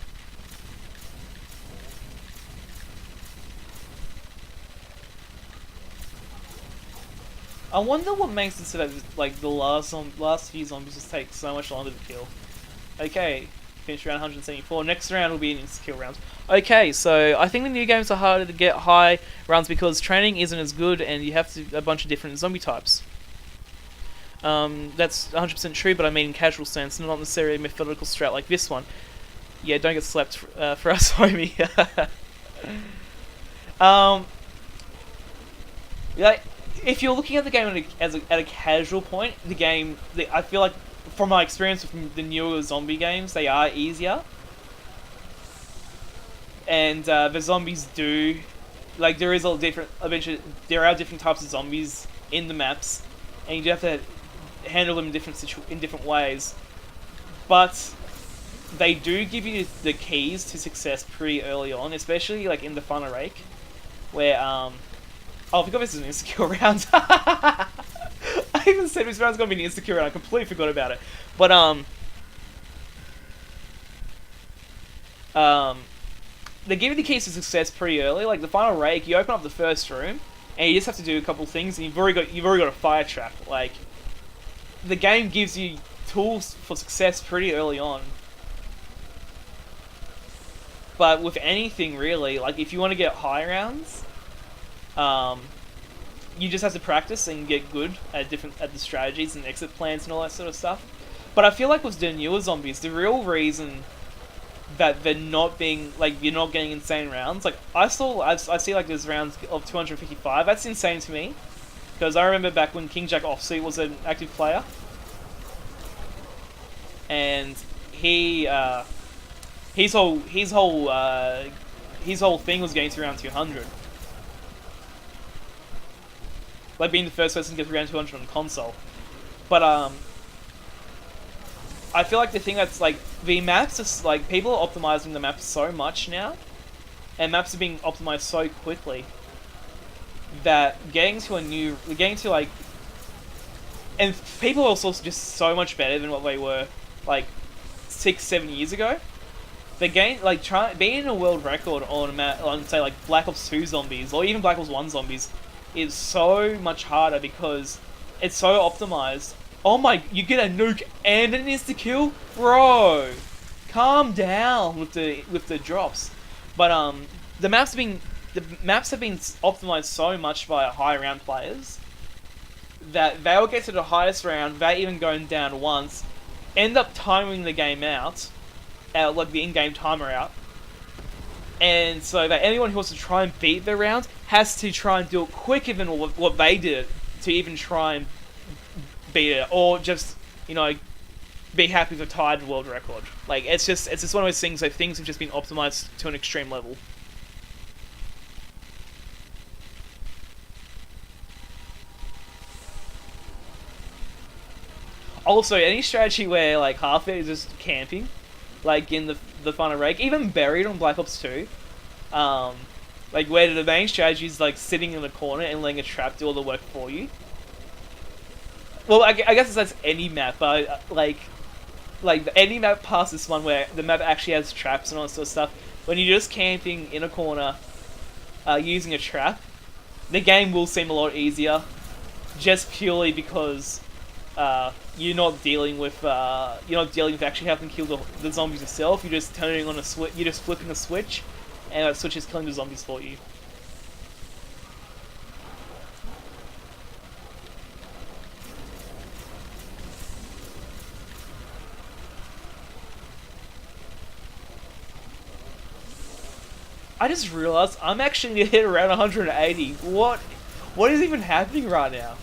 A: I wonder what makes it so that like the last few zombies just take so much longer to kill. Okay, finish round 174. Next round will be an insta-kill round. Okay, so I think the new games are harder to get high rounds because training isn't as good and you have a bunch of different zombie types. That's 100% true, but I mean in casual sense, not necessarily a methodical strat like this one. Yeah, don't get slapped for us, homie. Yeah, if you're looking at the game at a casual point, I feel like, from my experience with the newer zombie games, they are easier. And the zombies do, like, there are different types of zombies in the maps, and you do have to handle them in different ways, but they do give you the keys to success pretty early on, especially like in the Final Rake, where oh, I forgot this is an insecure round. I even said this round's gonna be an insecure round. I completely forgot about it. But they give you the keys to success pretty early. Like the Final Rake, you open up the first room, and you just have to do a couple things, and you've already got a fire trap. Like, the game gives you tools for success pretty early on. But with anything really, like if you want to get high rounds, you just have to practice and get good at the strategies and exit plans and all that sort of stuff. But I feel like with the newer zombies, the real reason that they're not being, like, you're not getting insane rounds, like I see like there's rounds of 255. That's insane to me. Because I remember back when King Jack Offsuit was an active player, and his whole thing was getting to around 200. Like being the first person to get to around 200 on console. But I feel like the thing that's like the maps is like people are optimizing the maps so much now, and maps are being optimized so quickly that getting to like, and people are also just so much better than what they were like 6-7 years ago. The game, like being a world record on a map, on say like Black Ops 2 zombies or even Black Ops 1 zombies, is so much harder because it's so optimized. Oh my! You get a nuke and an insta kill, bro. Calm down with the drops. But the maps have been optimized so much by high round players that they'll get to the highest round without even going down once, end up timing the game out, like the in-game timer out, and so that anyone who wants to try and beat the round has to try and do it quicker than what they did to even try and beat it, or just, you know, be happy with a tied world record. Like, it's just one of those things that things have just been optimized to an extreme level. Also, any strategy where like half it is just camping, like in the final rake, even buried on Black Ops 2, um, like where the main strategy is like sitting in the corner and letting a trap do all the work for you. Well, I guess that's any map, but any map past this one where the map actually has traps and all that sort of stuff. When you're just camping in a corner, using a trap, the game will seem a lot easier, just purely because you're not dealing with actually having to kill the zombies yourself. You're just turning on a switch. You're just flipping a switch, and that switch is killing the zombies for you. I just realized I'm actually gonna hit around 180. What is even happening right now?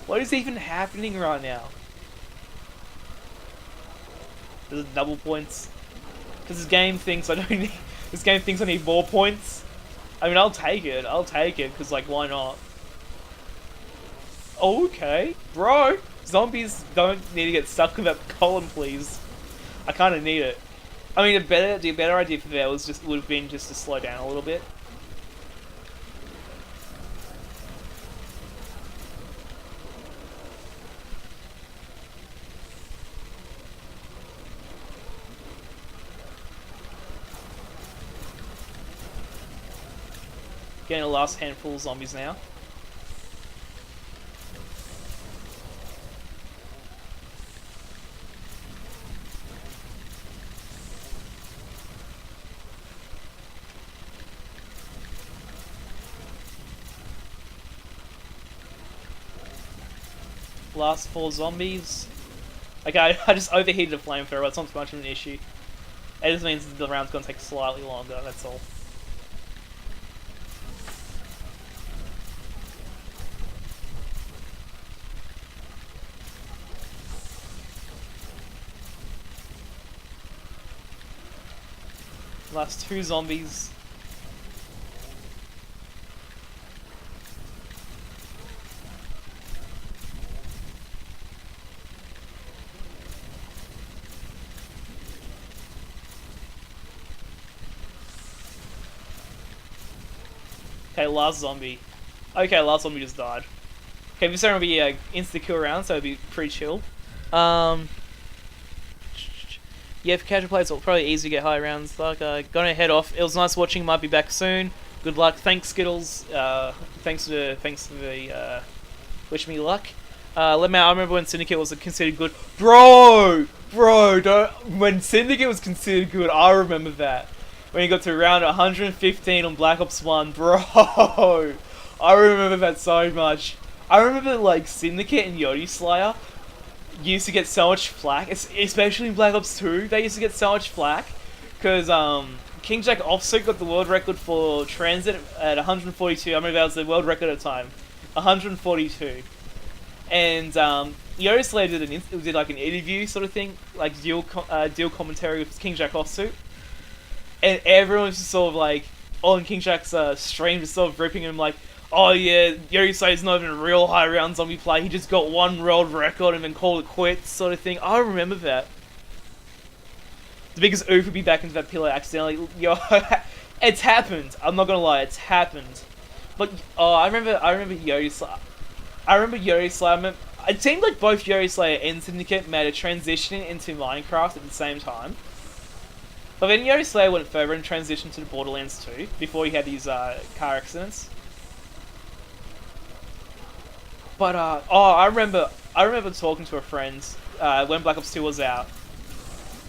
A: What is even happening right now? Is it double points? Because this game thinks I don't need. This game thinks I need more points. I mean, I'll take it. I'll take it because, like, why not? Okay, bro. Zombies don't need to get stuck with that column, please. I kind of need it. I mean, the better idea for that would have been just to slow down a little bit. Getting the last handful of zombies now. Last 4 zombies. Okay, I just overheated a flamethrower. It's not too much of an issue. It just means the round's gonna take slightly longer, that's all. Last 2 zombies. Okay, last zombie. Okay, last zombie just died. Okay, this one will be a insta-kill round, so it'll be pretty chill. Yeah, for casual players, it's probably easy to get high rounds. Like, gonna head off. It was nice watching. Might be back soon. Good luck. Thanks, Skittles. Thanks for the wish me luck. Let me. I remember when Syndicate was considered good, bro. Don't. When Syndicate was considered good, I remember that. When you got to round 115 on Black Ops 1, bro. I remember that so much. I remember like Syndicate and Yodi Slayer used to get so much flack, especially in Black Ops 2. They used to get so much flack because King Jack Offsuit got the world record for transit at 142. I remember that was the world record at the time, 142. And Yodi Slayer did like an interview sort of thing, like dual commentary with King Jack Offsuit, and everyone was just sort of like on King Jack's stream, just sort of ripping him like, oh yeah, Yuri Slay's not even a real high round zombie player. He just got one world record and then called it quits, sort of thing. I remember that. The biggest oof would be back into that pillar accidentally. Yo, it's happened. I'm not gonna lie, it's happened. But oh, I remember Yuri Slay. I remember Yuri Slay. It seemed like both Yuri Slayer and Syndicate made a transition into Minecraft at the same time. But then Yuri Slayer went further and transitioned to the Borderlands 2 before he had these car accidents. But I remember talking to a friend when Black Ops 2 was out,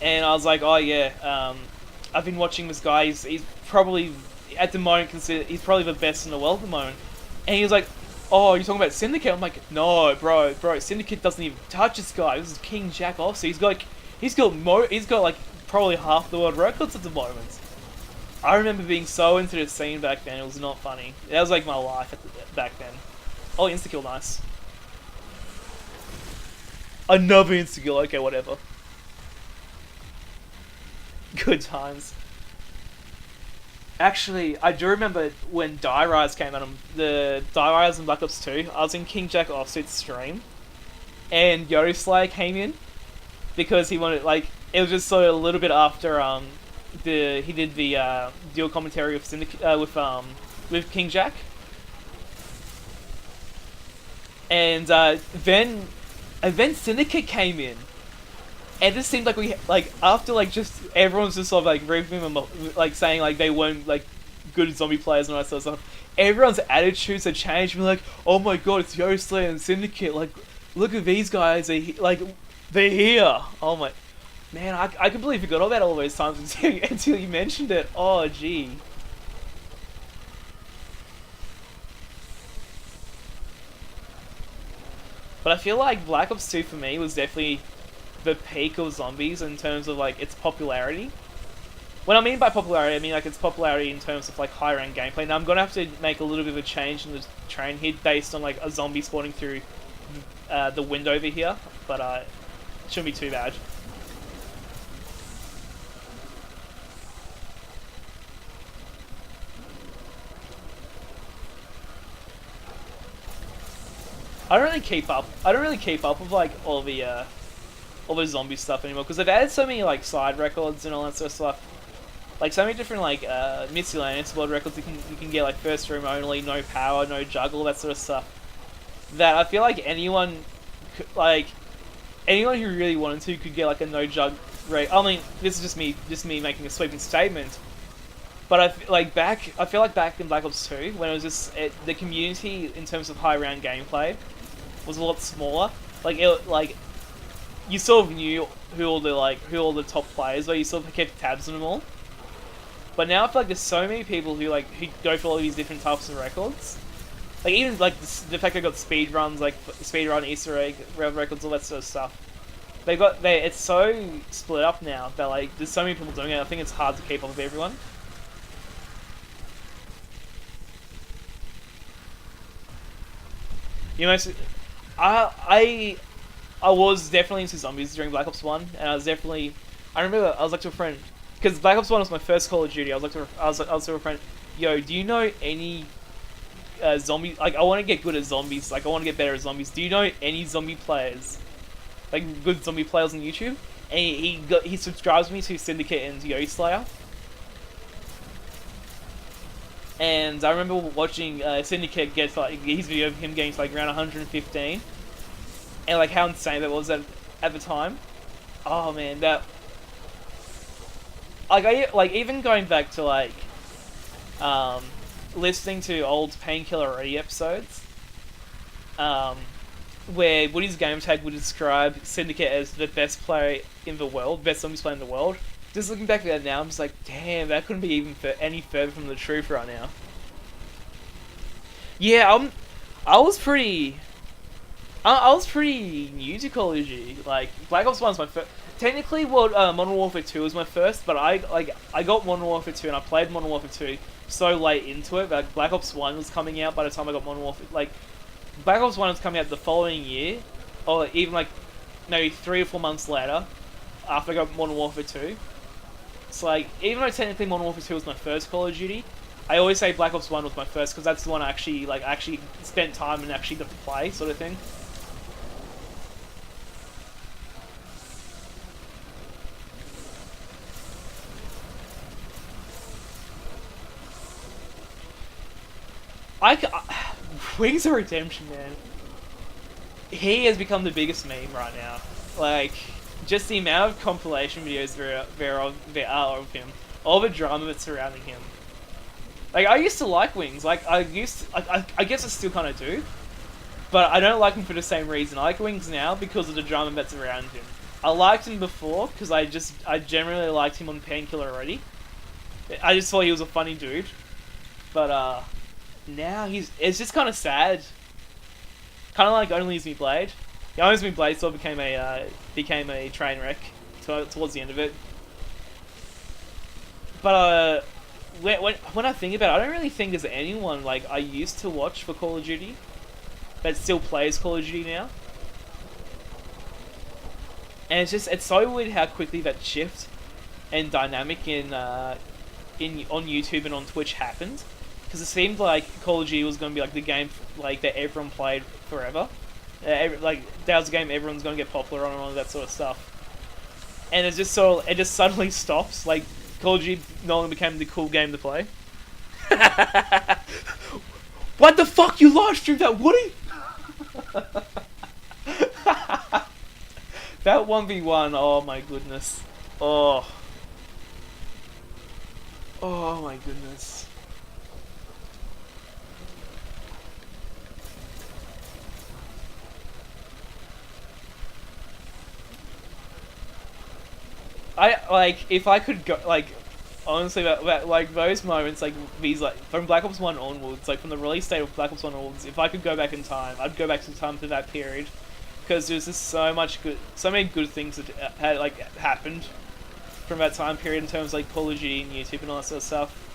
A: and I was like, oh yeah, I've been watching this guy. He's probably at the moment he's probably the best in the world at the moment. And he was like, oh, you're talking about Syndicate? I'm like, no, bro, Syndicate doesn't even touch this guy. This is King Jack Offset. He's got like probably half the world records at the moment. I remember being so into the scene back then. It was not funny. That was like my life back then. Oh, insta-kill, nice. Another insta-kill, okay, whatever. Good times. Actually, I do remember when Die Rise came out, the Die Rise in Black Ops 2, I was in King Jack Offset's stream, and Yuri Slayer came in, because he wanted, like, it was just sort of a little bit after, he did the, dual commentary with with King Jack. And, then Syndicate came in. And it just seemed like after just everyone's just sort of like ripping them, like saying like they weren't like good zombie players and all that sort of stuff. Everyone's attitudes had changed. We're like, oh my god, it's Yuri Slayer and Syndicate. Like, look at these guys. They're here. Oh my, man, I completely forgot about all those times until you mentioned it. Oh gee. But I feel like Black Ops 2 for me was definitely the peak of zombies in terms of like its popularity. What I mean by popularity, I mean like its popularity in terms of like high rank gameplay. Now I'm gonna have to make a little bit of a change in the train here based on like a zombie spawning through the window over here, but it shouldn't be too bad. I don't really keep up. I don't really keep up with like all the zombie stuff anymore because they've added so many like side records and all that sort of stuff. Like so many different like miscellaneous world records you can get like first room only, no power, no juggle, that sort of stuff. That I feel like anyone who really wanted to could get like a no jug rate. I mean, this is just me making a sweeping statement. But I feel like back in Black Ops 2 when it was just the community in terms of high round gameplay was a lot smaller. Like you sort of knew who all the top players were. You sort of kept tabs on them all. But now I feel like there's so many people who go for all these different types of records. Like even like the fact they got speed runs, like speed run Easter egg records, all that sort of stuff. It's so split up now that like there's so many people doing it. I think it's hard to keep up with everyone. You know, I was definitely into zombies during Black Ops 1, and I remember I was like to a friend, because Black Ops 1 was my first Call of Duty. I was to a friend, yo, do you know any zombie? Like, I want to get good at zombies. Like, I want to get better at zombies. Do you know any zombie players? Like, good zombie players on YouTube? And he subscribes me to Syndicate and Yuri Slayer. And I remember watching Syndicate get his video of him getting to like around 115, and like how insane that was at the time. Oh man, that even going back to listening to old Painkiller Ready episodes, where Woody's game tag would describe Syndicate as the best player in the world, best zombies player in the world. Just looking back at that now, I'm just like, damn, that couldn't be even any further from the truth right now. Yeah, I was pretty new to Call of Duty. Like, Black Ops 1 was my first. Technically, Modern Warfare 2 was my first, but I got Modern Warfare 2 and I played Modern Warfare 2 so late into it. Like, Black Ops 1 was coming out by the time I got Modern Warfare. Like, Black Ops 1 was coming out the following year, or even like maybe 3 or 4 months later, after I got Modern Warfare 2. It's like, even though technically Modern Warfare 2 was my first Call of Duty, I always say Black Ops One was my first because that's the one I actually spent time and actually got to play, sort of thing. Wings of Redemption, man. He has become the biggest meme right now. Like, just the amount of compilation videos there are of him, all the drama that's surrounding him. Like, I used to like Wings. Like, I guess I still kind of do, but I don't like him for the same reason. I like Wings now because of the drama that's around him. I liked him before because I generally liked him on Painkiller already. I just thought he was a funny dude, but now it's just kind of sad. Kind of like Only Is Me Blade. The Only Is Me Blade sort of became a train wreck towards the end of it. But when I think about it, I don't really think there's anyone like I used to watch for Call of Duty that still plays Call of Duty now. And it's so weird how quickly that shift and dynamic in on YouTube and on Twitch happened. Because it seemed like Call of Duty was going to be like the game like that everyone played forever. Like that was a game everyone's going to get popular on and all that sort of stuff. And it just suddenly stops. Like Call of Duty no longer became the cool game to play. What the fuck? You live streamed that, Woody? That 1v1, oh my goodness. Oh my goodness. If I could go, like, honestly, that like, those moments, like, these, like, from Black Ops 1 onwards, like, from the release date of Black Ops 1 onwards, if I could go back in time, I'd go back to time to that period, because there's just so many good things that had, like, happened from that time period in terms of, like, Call of Duty and YouTube and all that sort of stuff.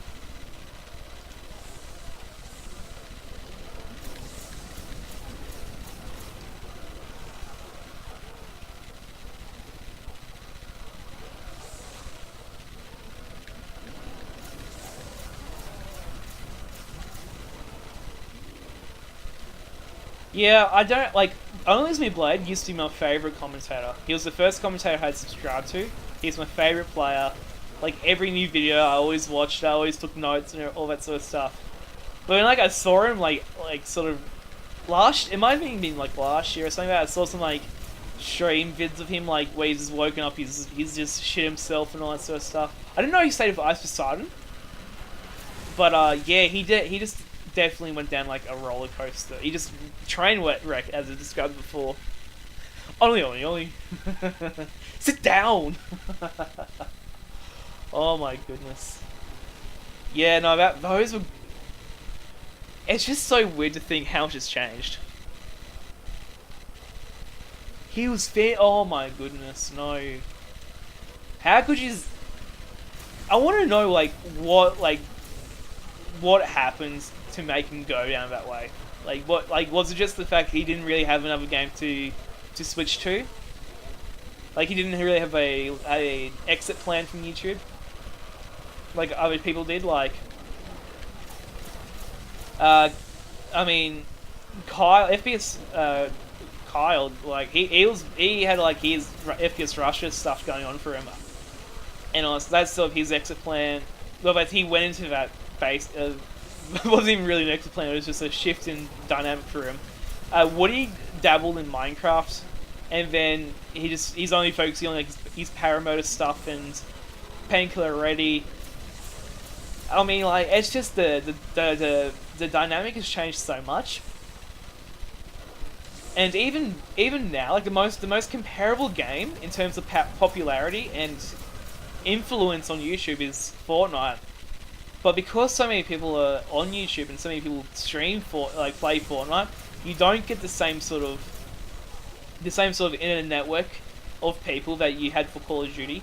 A: Yeah, I don't, like, Only As Me Blade used to be my favourite commentator. He was the first commentator I had subscribed to. He's my favourite player. Like, every new video I always watched, I always took notes and all that sort of stuff. But when, like, I saw him, like sort of, it might have even been, like, last year or something like that, I saw some, like, stream vids of him, like, where he's just woken up, he's just shit himself and all that sort of stuff. I didn't know he stayed with Ice Poseidon. But, yeah, he just definitely went down like a roller coaster. He just train wreck, as I described before. Only. Sit down. Oh my goodness. Yeah, no, those were. It's just so weird to think how much has changed. He was fair. Oh my goodness, no. How could you? I want to know what happens to make him go down that way. Was it just the fact he didn't really have another game to switch to? Like, he didn't really have a exit plan from YouTube, like other people did. Like, I mean, Kyle, like he had like his FPS Russia stuff going on for him, and that's sort of his exit plan. Well, but he went into that base. It wasn't even really an exit plan, it was just a shift in dynamic for him. Woody dabbled in Minecraft, and then he's only focusing on like his paramotor stuff and Painkiller already. I mean, like, it's just the dynamic has changed so much. And even now, like, the most comparable game in terms of popularity and influence on YouTube is Fortnite. But because so many people are on YouTube and so many people play Fortnite, you don't get the same sort of internet network of people that you had for Call of Duty.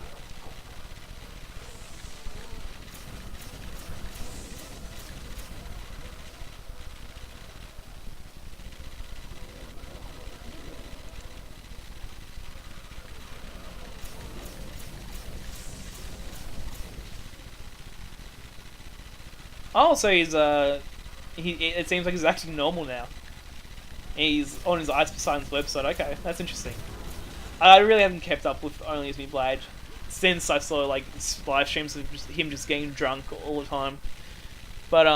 A: Oh, so it seems like he's acting normal now. He's on his Ice Science website. Okay, that's interesting. I really haven't kept up with Only As Me Blade since I saw like live streams of him just getting drunk all the time. But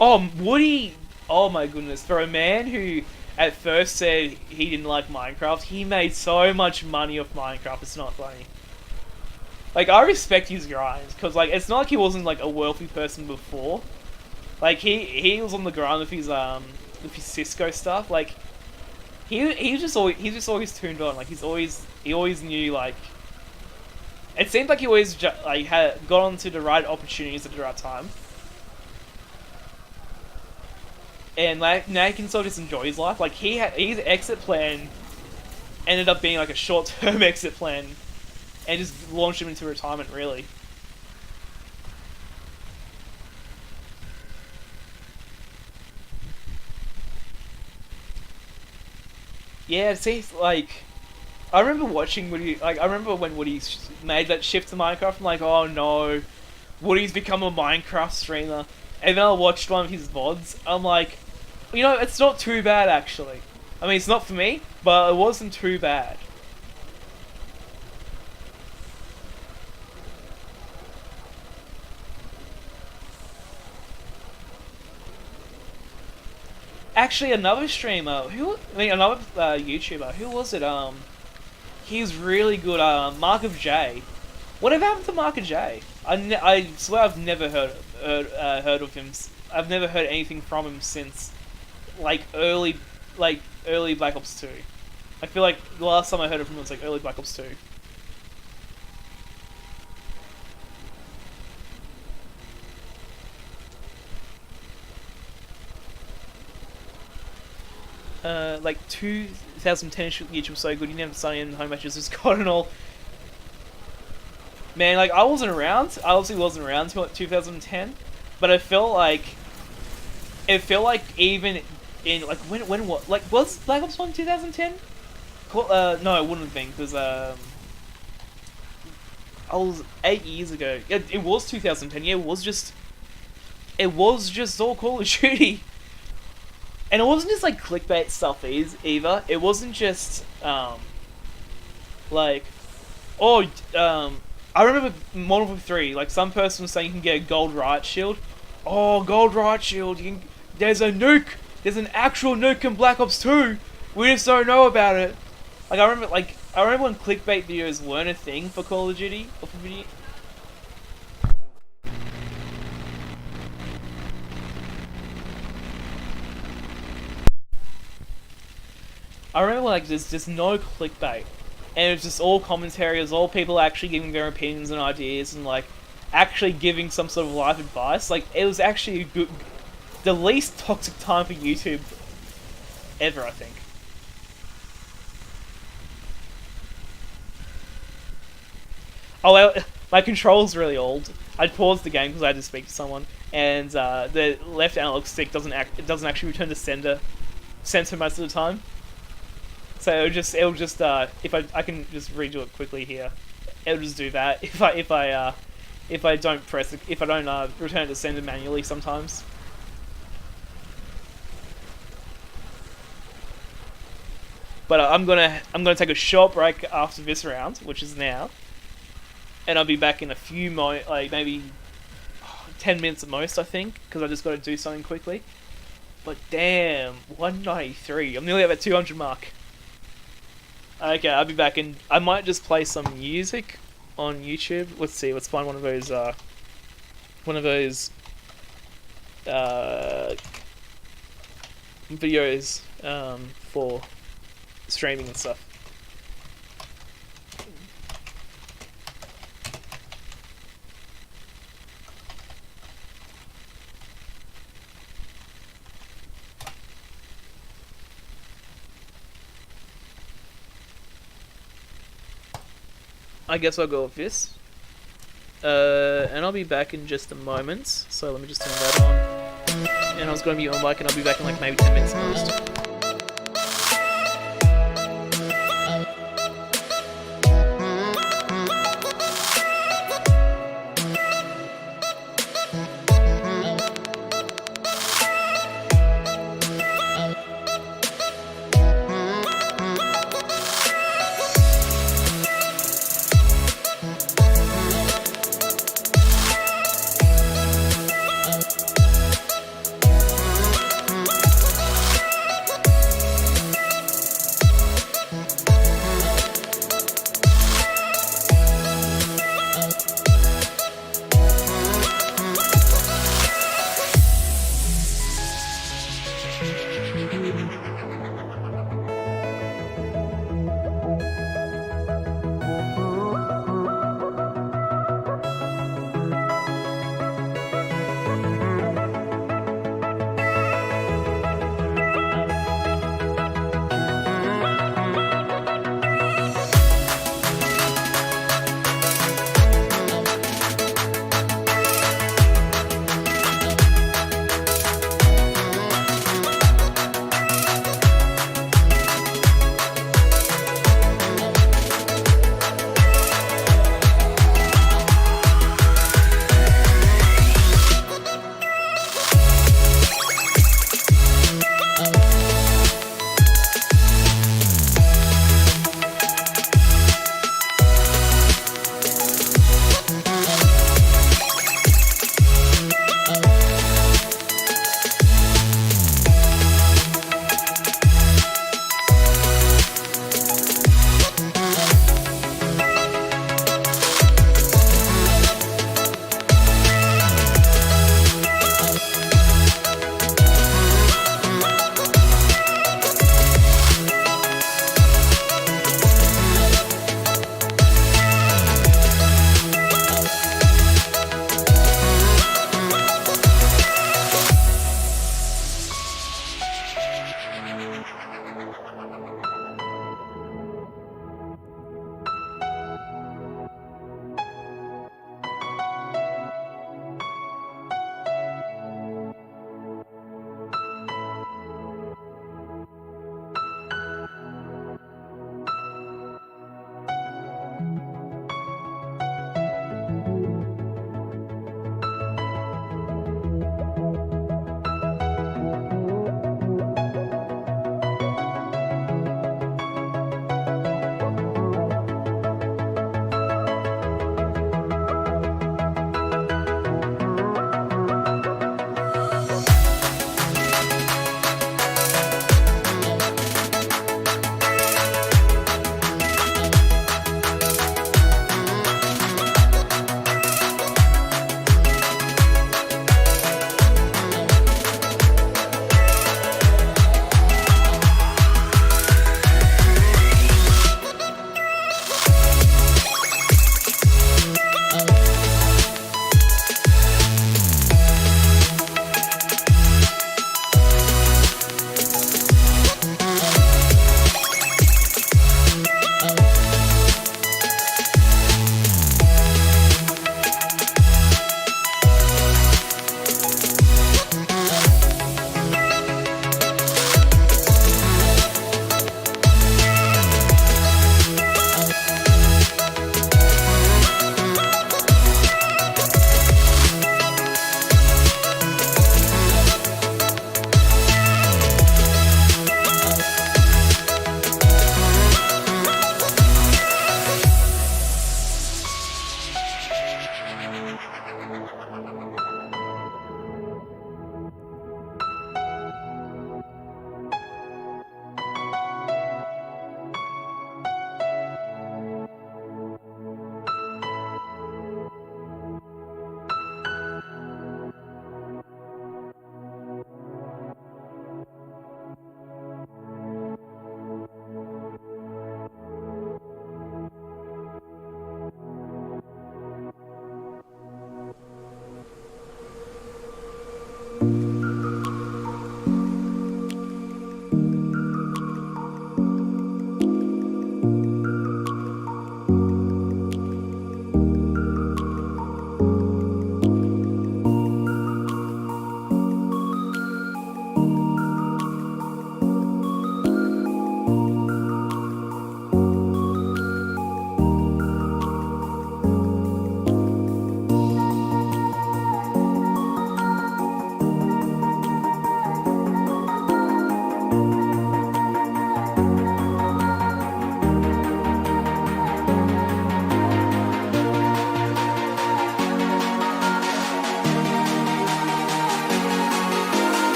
A: oh Woody, oh my goodness, for a man who at first said he didn't like Minecraft, he made so much money off Minecraft. It's not funny. Like I respect his grind because like it's not like he wasn't like a wealthy person before. Like he was on the grind with his Cisco stuff. Like he's just always tuned on. Like he always knew like it seemed like he always like had got onto the right opportunities at the right time. And like now he can sort of just enjoy his life. Like his exit plan ended up being like a short term exit plan, and just launched him into retirement. Really. Yeah, it seems like I remember watching Woody. Like I remember when Woody made that shift to Minecraft. I'm like, oh no, Woody's become a Minecraft streamer. And then I watched one of his VODs. I'm like, you know, it's not too bad actually. I mean, it's not for me, but it wasn't too bad. Actually, another streamer another YouTuber. Who was it? He's really good. Mark of J. Whatever happened to Mark of J? I swear I've never heard of him. I've never heard anything from him since like early Black Ops 2. I feel like the last time I heard of him was like early Black Ops 2. Like 2010 YouTube was so good. You never saw any home matches. Just got and all. Man, like I wasn't around. I obviously wasn't around until 2010, but it felt like even in like when what like was Black Ops 1 2010? No, it wouldn't have been because I was 8 years ago. It was 2010. Yeah, it was just all Call of Duty. And it wasn't just like clickbait stuff either. It wasn't just like oh I remember Modern Warfare 3, like some person was saying you can get a gold riot shield. Oh, gold riot shield, there's a nuke. There's an actual nuke in Black Ops 2. We just don't know about it. I remember when clickbait videos weren't a thing for Call of Duty or for video. I remember like there's just no clickbait, and it's just all commentary. It's all people actually giving their opinions and ideas, and like actually giving some sort of life advice. Like it was actually the least toxic time for YouTube ever, I think. Oh, well, my control's really old. I paused the game because I had to speak to someone, and the left analog stick it doesn't actually return to center most of the time. So it'll just if I can just redo it quickly here, it'll just do that if I don't return it to sender manually sometimes. But I'm gonna take a short break after this round, which is now, and I'll be back in a few more, like maybe 10 minutes at most, I think, because I just got to do something quickly. But damn, 193. I'm nearly at that 200 mark. Okay, I'll be back, and I might just play some music on YouTube. Let's see. Let's find one of those videos for streaming and stuff. I guess I'll go with this. And I'll be back in just a moment. So let me just turn that on. And I was going to mute my mic, and I'll be back in like maybe 10 minutes at most.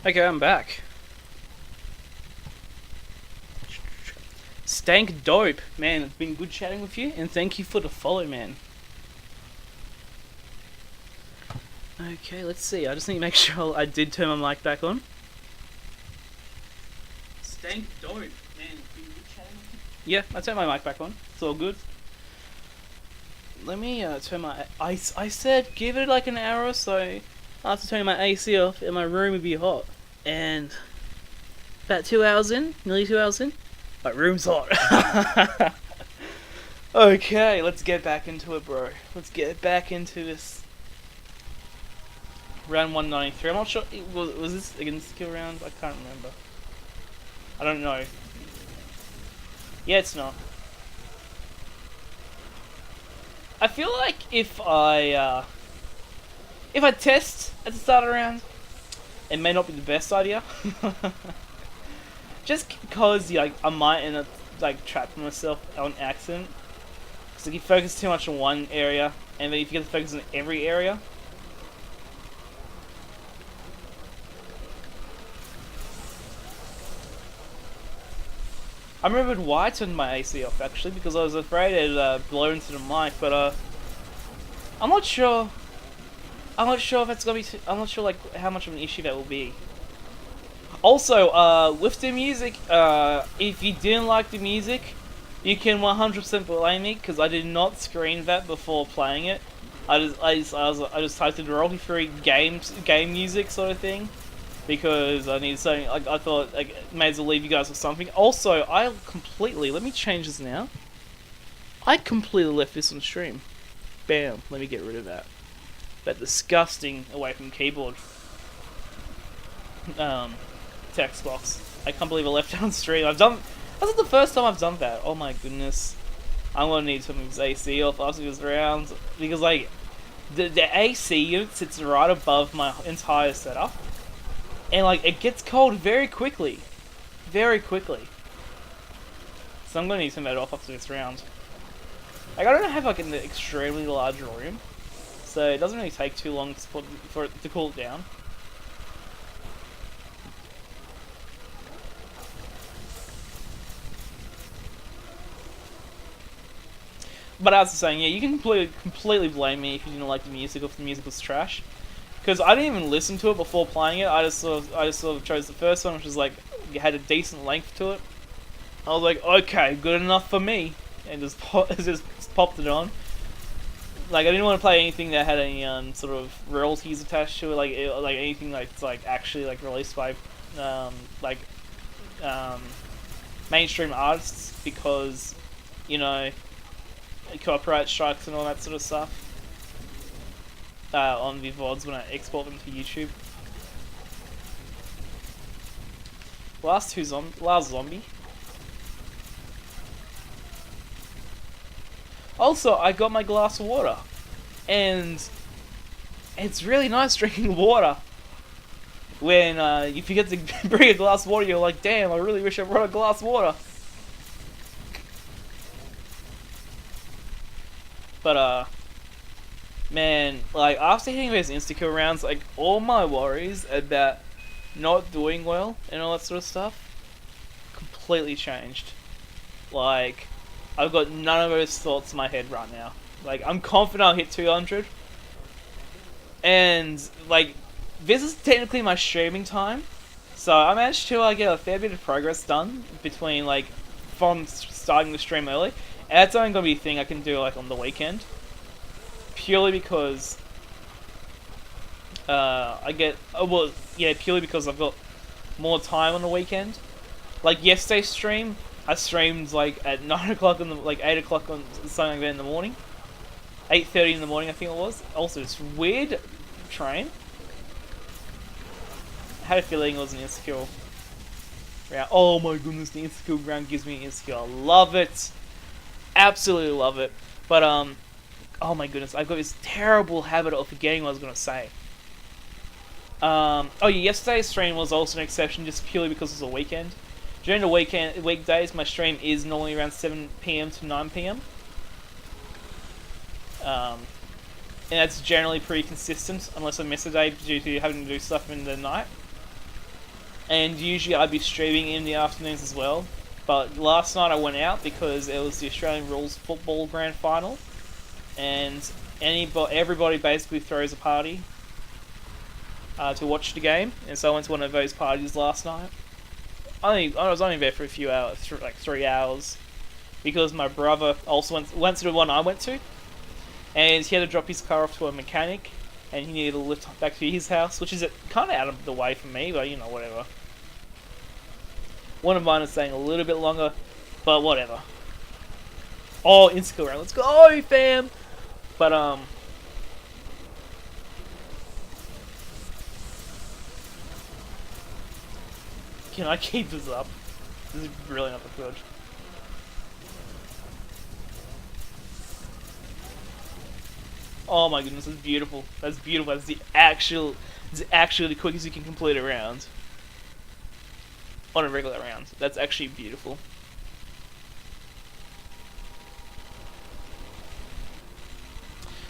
B: Okay, I'm back. Stank dope. Man, it's been good chatting with you, and thank you for the follow, man. Okay, let's see. I just need to make sure I did turn my mic back on. Stank dope. Man, it's been good chatting with you. Yeah, I turned my mic back on. It's all good. Let me turn my... I said give it like an hour or so after turning my AC off, and my room would be hot. And about 2 hours in, nearly 2 hours in, my room's hot. Okay, let's get back into it, bro. Let's get back into this. Round 193. I'm not sure. Was this against skill round? I can't remember. I don't know. Yeah, it's not. I feel like if I test at the start of the round, it may not be the best idea. Just because I might end up trapped myself on accident. Because if you focus too much on one area, and then if you get to focus on every area. I remembered why I turned my AC off actually, because I was afraid it'd blow into the mic, but I'm not sure. I'm not sure if it's gonna be. I'm not sure how much of an issue that will be. Also, with the music, if you didn't like the music, you can 100% blame me because I did not screen that before playing it. I just typed in royalty free game music sort of thing. Because I needed something, I thought, may as well leave you guys with something. Also, let me change this now. I completely left this on stream. Bam, let me get rid of that. That disgusting away from keyboard. Text box. I can't believe I left it on stream. That's not the first time I've done that. Oh my goodness. I'm gonna need to move AC off after this round. Because, the AC unit sits right above my entire setup. And it gets cold very quickly. Very quickly. So I'm gonna need to turn that off after this round. I don't have an extremely large room. So it doesn't really take too long for it to cool it down. But as I was saying, yeah, you can completely blame me if you didn't like the music or if the music was trash. Because I didn't even listen to it before playing it. I just sort of chose the first one, which was had a decent length to it. I was like, okay, good enough for me, and just popped it on. I didn't want to play anything that had any sort of royalties attached to it, anything that's actually released by mainstream artists, because copyright strikes and all that sort of stuff. On the VODs when I export them to YouTube. Last zombie. Also, I got my glass of water, and it's really nice drinking water. When if you get to bring a glass of water, you're like, damn, I really wish I brought a glass of water. But man, after hitting those insta-kill rounds, all my worries about not doing well and all that sort of stuff completely changed. I've got none of those thoughts in my head right now. I'm confident I'll hit 200. And, this is technically my streaming time. So I managed to get a fair bit of progress done between, from starting the stream early. And that's only going to be a thing I can do, on the weekend. Purely because purely because I've got more time on the weekend. Yesterday's stream, I streamed at 9 o'clock 8 o'clock on something like that in the morning. 8:30 in the morning, I think it was. Also, it's weird train. I had a feeling it was an insta-kill round. Oh my goodness, the insta-kill round gives me an insta-kill. I love it. Absolutely love it. But oh my goodness, I've got this terrible habit of forgetting what I was going to say. Yesterday's stream was also an exception just purely because it was a weekend. During the weekdays, my stream is normally around 7 PM to 9 PM. And that's generally pretty consistent, unless I miss a day due to having to do stuff in the night. and usually I'd be streaming in the afternoons as well. But last night I went out because it was the Australian Rules Football Grand Final, and everybody basically throws a party to watch the game, and so I went to one of those parties last night. I was only there for a few hours, like 3 hours, because my brother also went to the one I went to, and he had to drop his car off to a mechanic, and he needed to lift back to his house, which is kind of out of the way for me, but whatever. One of mine is staying a little bit longer, but whatever. Oh, Insta round, let's go, fam! But can I keep this up? This is really not that good. Oh my goodness, that's beautiful. That's beautiful. That's actually the quickest you can complete a round. On a regular round. That's actually beautiful.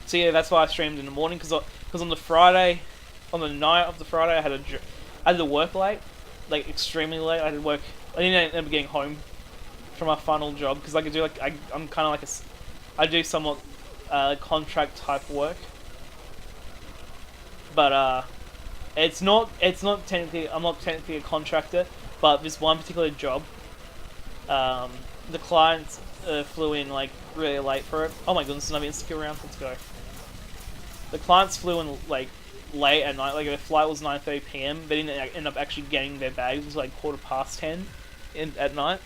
B: So yeah, that's why I streamed in the morning, because on the Friday, on the night of the Friday, I had to work late, like extremely late. I didn't end up getting home from my final job, because I could do I'm kind of like I do somewhat contract type work, but it's not technically, I'm not technically a contractor, but this one particular job, the clients flew in like really late for it. Oh my goodness, another insecure round. Let's go. The clients flew in like late at night. Like their flight was 9:30 p.m. They didn't end up actually getting their bags. It was like 10:15 at night.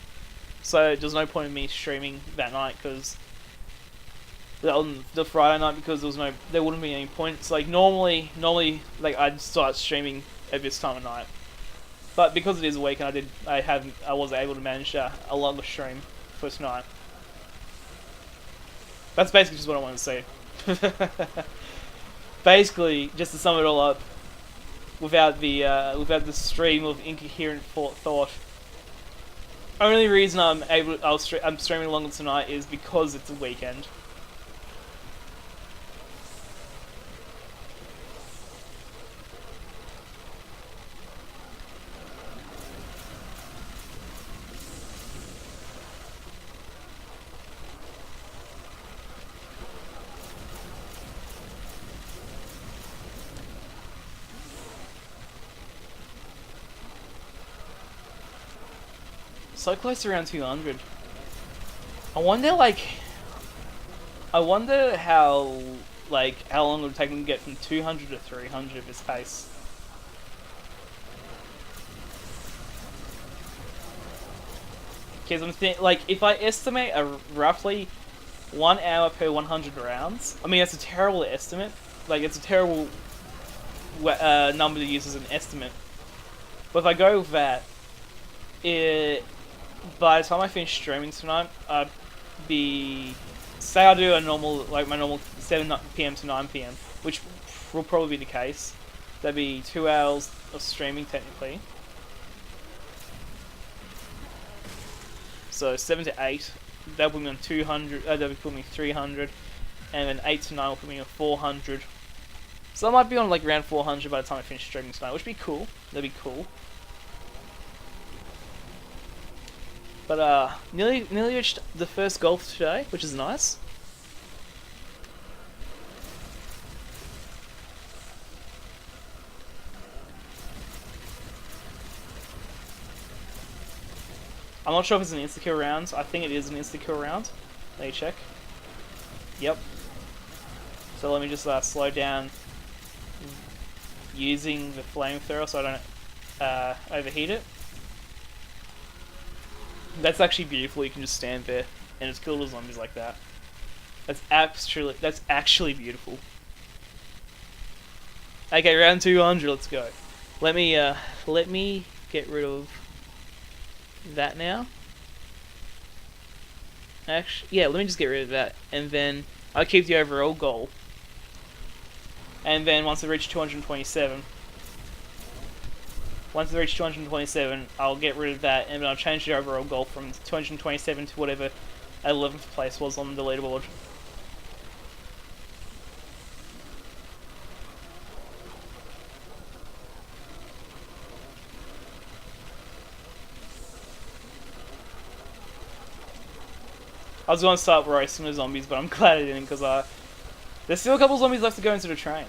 B: So there's no point in me streaming that night, because on the Friday night, because there wouldn't be any points. Like normally like I'd start streaming at this time of night, but because it is a weekend, I was able to manage a longer stream for tonight. That's basically just what I want to say. Basically, just to sum it all up, without the stream of incoherent thought. Only reason I'm streaming longer tonight is because it's a weekend. So close to around 200. I wonder how long it would take me to get from 200 to 300 at this pace. Because I'm thinking, like, if I estimate a roughly 1 hour per 100 rounds, I mean, that's a terrible estimate. Like, it's a terrible number to use as an estimate. But if I go with that, by the time I finish streaming tonight, I'd be... Say I do my normal 7 p.m. to 9 p.m, which will probably be the case. That'd be 2 hours of streaming, technically. So 7 to 8, that'll put me on 200, that'll put me 300, and then 8 to 9 will put me on 400. So I might be on like around 400 by the time I finish streaming tonight, which would be cool. That'd be cool. But nearly reached the first goal for today, which is nice. I'm not sure if it's an insta-kill round. I think it is an insta-kill round. Let me check. Yep. So let me just slow down using the flamethrower so I don't overheat it. That's actually beautiful. You can just stand there and just kill the zombies like that. That's actually beautiful. Okay, round 200. Let's go. Let me get rid of that now. Actually, yeah. Let me just get rid of that, and then I'll keep the overall goal. And then once I reach 227. Once I reach 227, I'll get rid of that, and then I'll change the overall goal from 227 to whatever 11th place was on the leaderboard. I was going to start roasting the zombies, but I'm glad I didn't, because there's still a couple zombies left to go into the train.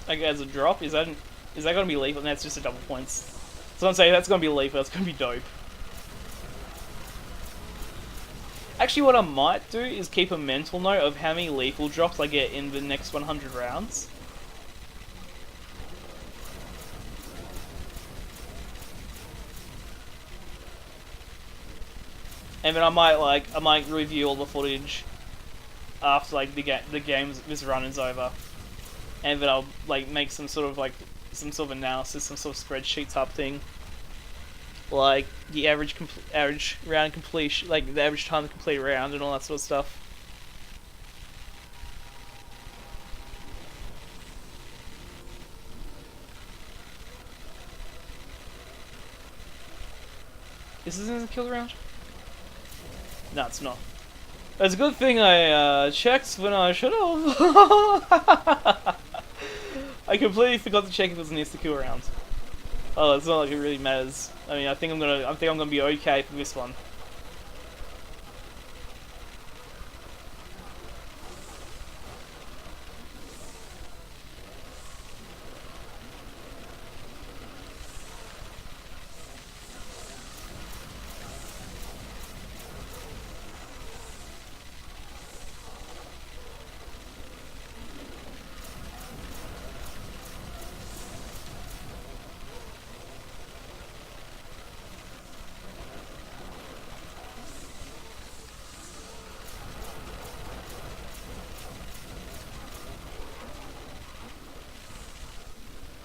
B: Okay, as a drop, is that gonna be lethal? And that's just a double points. So I'm saying that's gonna be lethal. That's gonna be dope. Actually, what I might do is keep a mental note of how many lethal drops I get in the next 100 rounds. And then I might review all the footage after like the game's this run is over, and then I'll like make some sort of analysis, some sort of spreadsheet type thing, like the average round completion, like the average time to complete a round and all that sort of stuff. This isn't a kill round? No, it's not. It's a good thing I checked when I should have. I completely forgot to check if it was an insta kill round. Oh, it's not like it really matters. I mean, I think I'm gonna be okay for this one.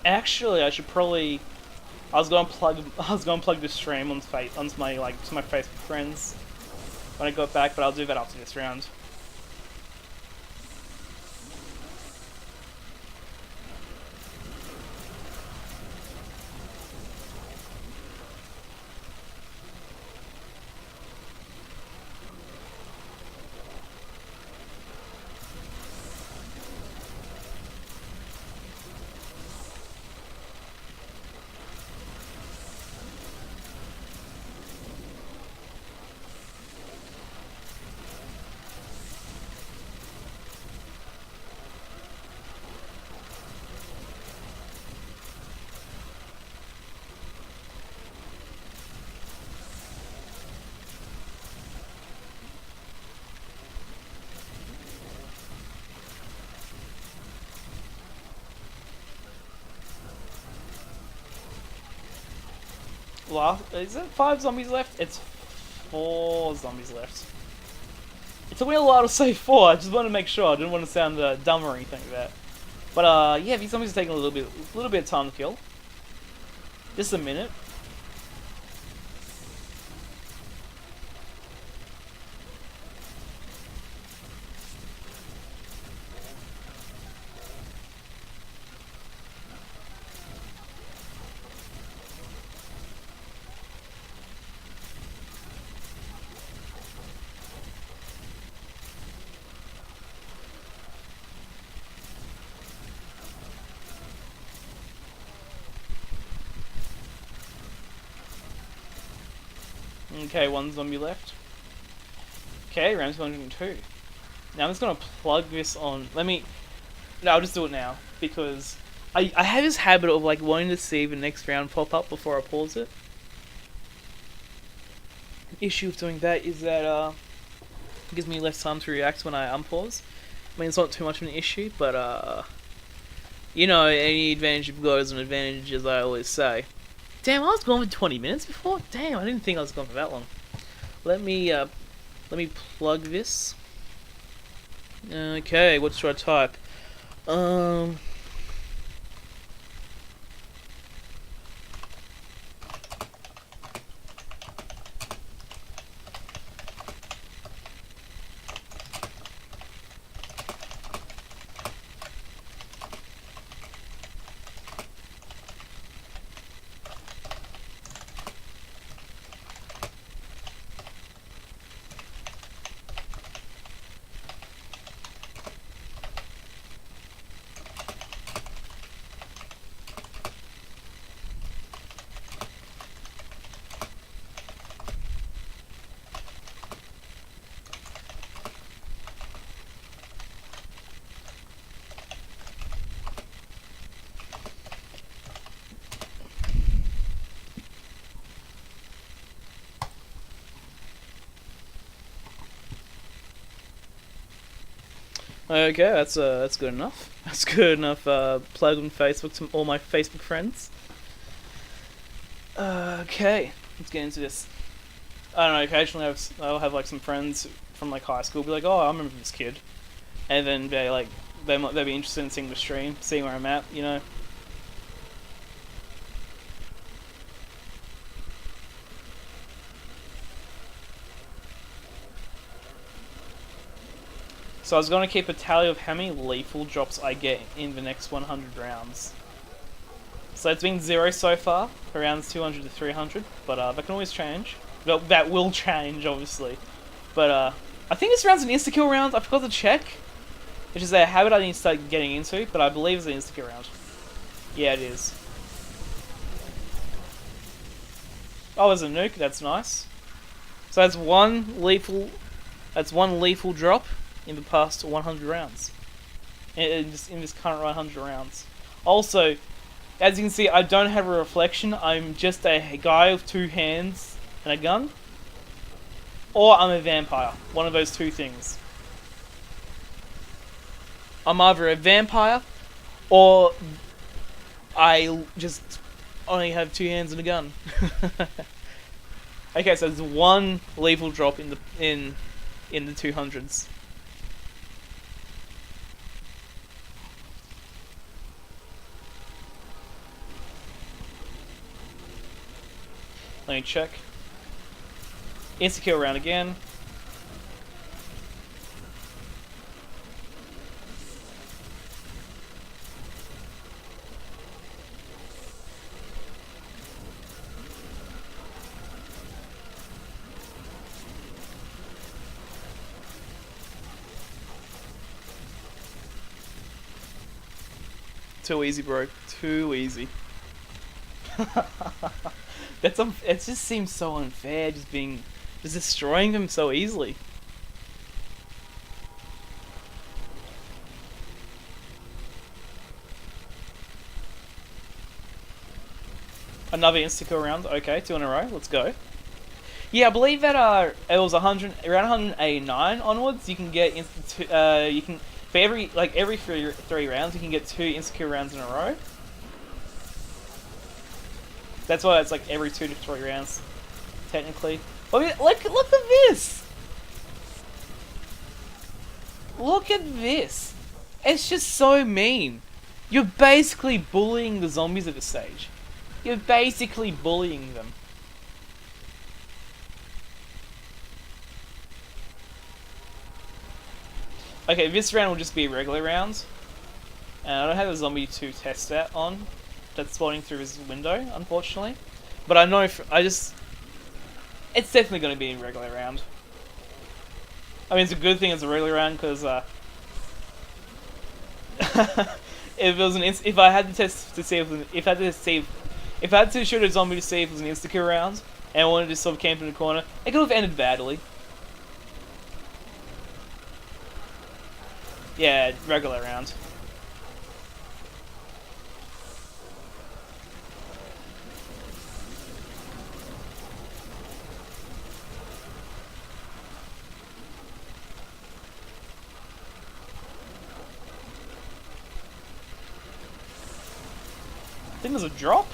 B: Actually, I should probably. I was going to plug the stream onto my to my Facebook friends when I got back, but I'll do that after this round. Is it 5 zombies left? It's 4 zombies left. It took me a while to say 4. I just wanted to make sure. I didn't want to sound dumb or anything like that. But yeah, these zombies are taking a little bit of time to kill. Just a minute. Okay, 1 zombie left. Okay, round 202. Now I'm just gonna plug this on. No, I'll just do it now because I have this habit of like wanting to see the next round pop up before I pause it. The issue of doing that is that It gives me less time to react when I unpause. I mean, it's not too much of an issue, but you know, any advantage you've got is an advantage, as I always say. Damn, I was gone for 20 minutes before. Damn, I didn't think I was gone for that long. Let me plug this. Okay, what should I type? Um. Okay, that's good enough. That's good enough. Plug on Facebook to all my Facebook friends. Okay, let's get into this. I don't know. Occasionally, I'll have like some friends from like high school be like, "Oh, I remember this kid," and then they'll be interested in seeing the stream, seeing where I'm at, you know. So I was going to keep a tally of how many lethal drops I get in the next 100 rounds. So it's been 0 so far, for rounds 200 to 300, but that can always change. Well, that will change, obviously. But I think this round's an insta-kill round. I forgot to check, which is a habit I need to start getting into, but I believe it's an insta-kill round. Yeah, it is. Oh, there's a nuke. That's nice. So that's one lethal drop in the past 100 rounds. In this current 100 rounds. Also, as you can see, I don't have a reflection. I'm just a guy with 2 hands and a gun. Or I'm a vampire. One of those 2 things. I'm either a vampire, or I just only have 2 hands and a gun. Okay, so there's one lethal drop in the 200s. Let me check. Insta-kill round again. Too easy, bro. Too easy. It just seems so unfair, just destroying them so easily. Another insta-kill round. Okay, 2 in a row. Let's go. Yeah, I believe that it was around 189 onwards. You can get you can for every 3 rounds, you can get 2 insta-kill rounds in a row. That's why it's like every 2 to 3 rounds, technically. Look at this! Look at this! It's just so mean. You're basically bullying the zombies at this stage. You're basically bullying them. Okay, this round will just be a regular round. And I don't have a zombie to test that on. That's spawning through his window, unfortunately. But I know it's definitely going to be a regular round. I mean, it's a good thing it's a regular round because if I had to test to see if I had to shoot a zombie to see if it was an insta-kill round and I wanted to sort of camp in the corner, it could have ended badly. Yeah, regular round. think there's a drop.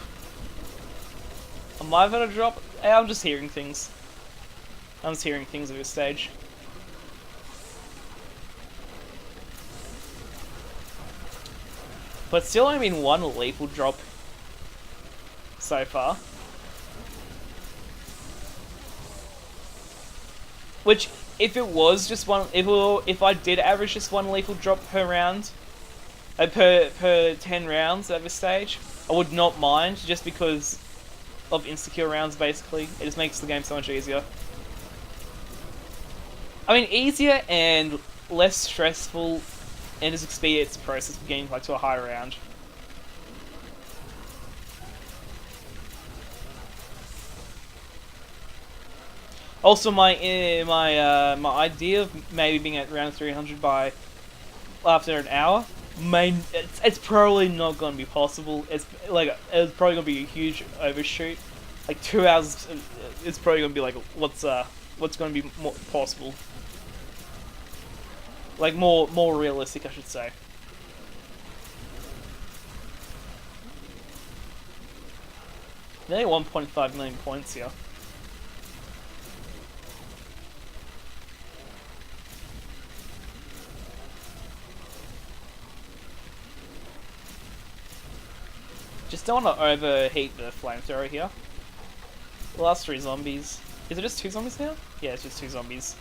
B: Am I gonna drop? I'm just hearing things. I'm just hearing things at this stage. But still only been one lethal drop so far. Which, if it was just one, if I did average just one lethal drop per round, per 10 rounds at this stage, I would not mind, just because of insta-kill rounds, basically. It just makes the game so much easier. I mean, easier and less stressful, and just expedites the process of getting like to a high round. Also, my idea of maybe being at round 300 by after an hour, it's probably not going to be possible. It's probably going to be a huge overshoot. Like 2 hours, it's probably going to be like what's going to be more possible. Like more realistic, I should say. Nearly 1.5 million points here. Just don't want to overheat the flamethrower here. The last 3 zombies. Is it just 2 zombies now? Yeah, it's just 2 zombies.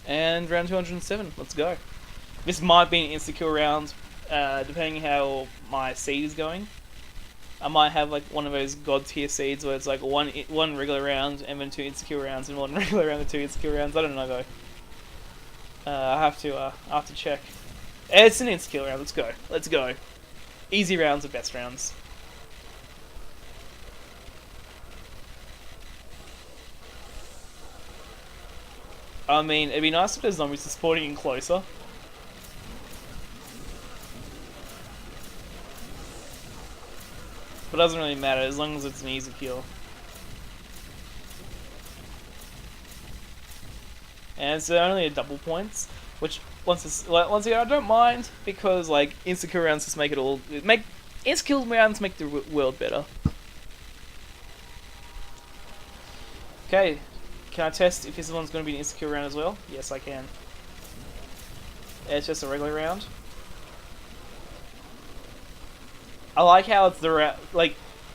B: And round 207, let's go. This might be an insta-kill round, depending how my seed is going. I might have like one of those god tier seeds where it's like one regular round and then 2 insta-kill rounds and 1 regular round and 2 insta-kill rounds. I don't know though. I have to check. It's an insta-kill round. Let's go. Let's go. Easy rounds are best rounds. I mean, it'd be nice if the zombies are spawning in closer. But it doesn't really matter as long as it's an easy kill. And it's only a double points, which once again I don't mind because like insta-kill rounds just make insta-kill rounds make the world better. Okay, can I test if this one's going to be an insta-kill round as well? Yes, I can. It's just a regular round. I like how it's like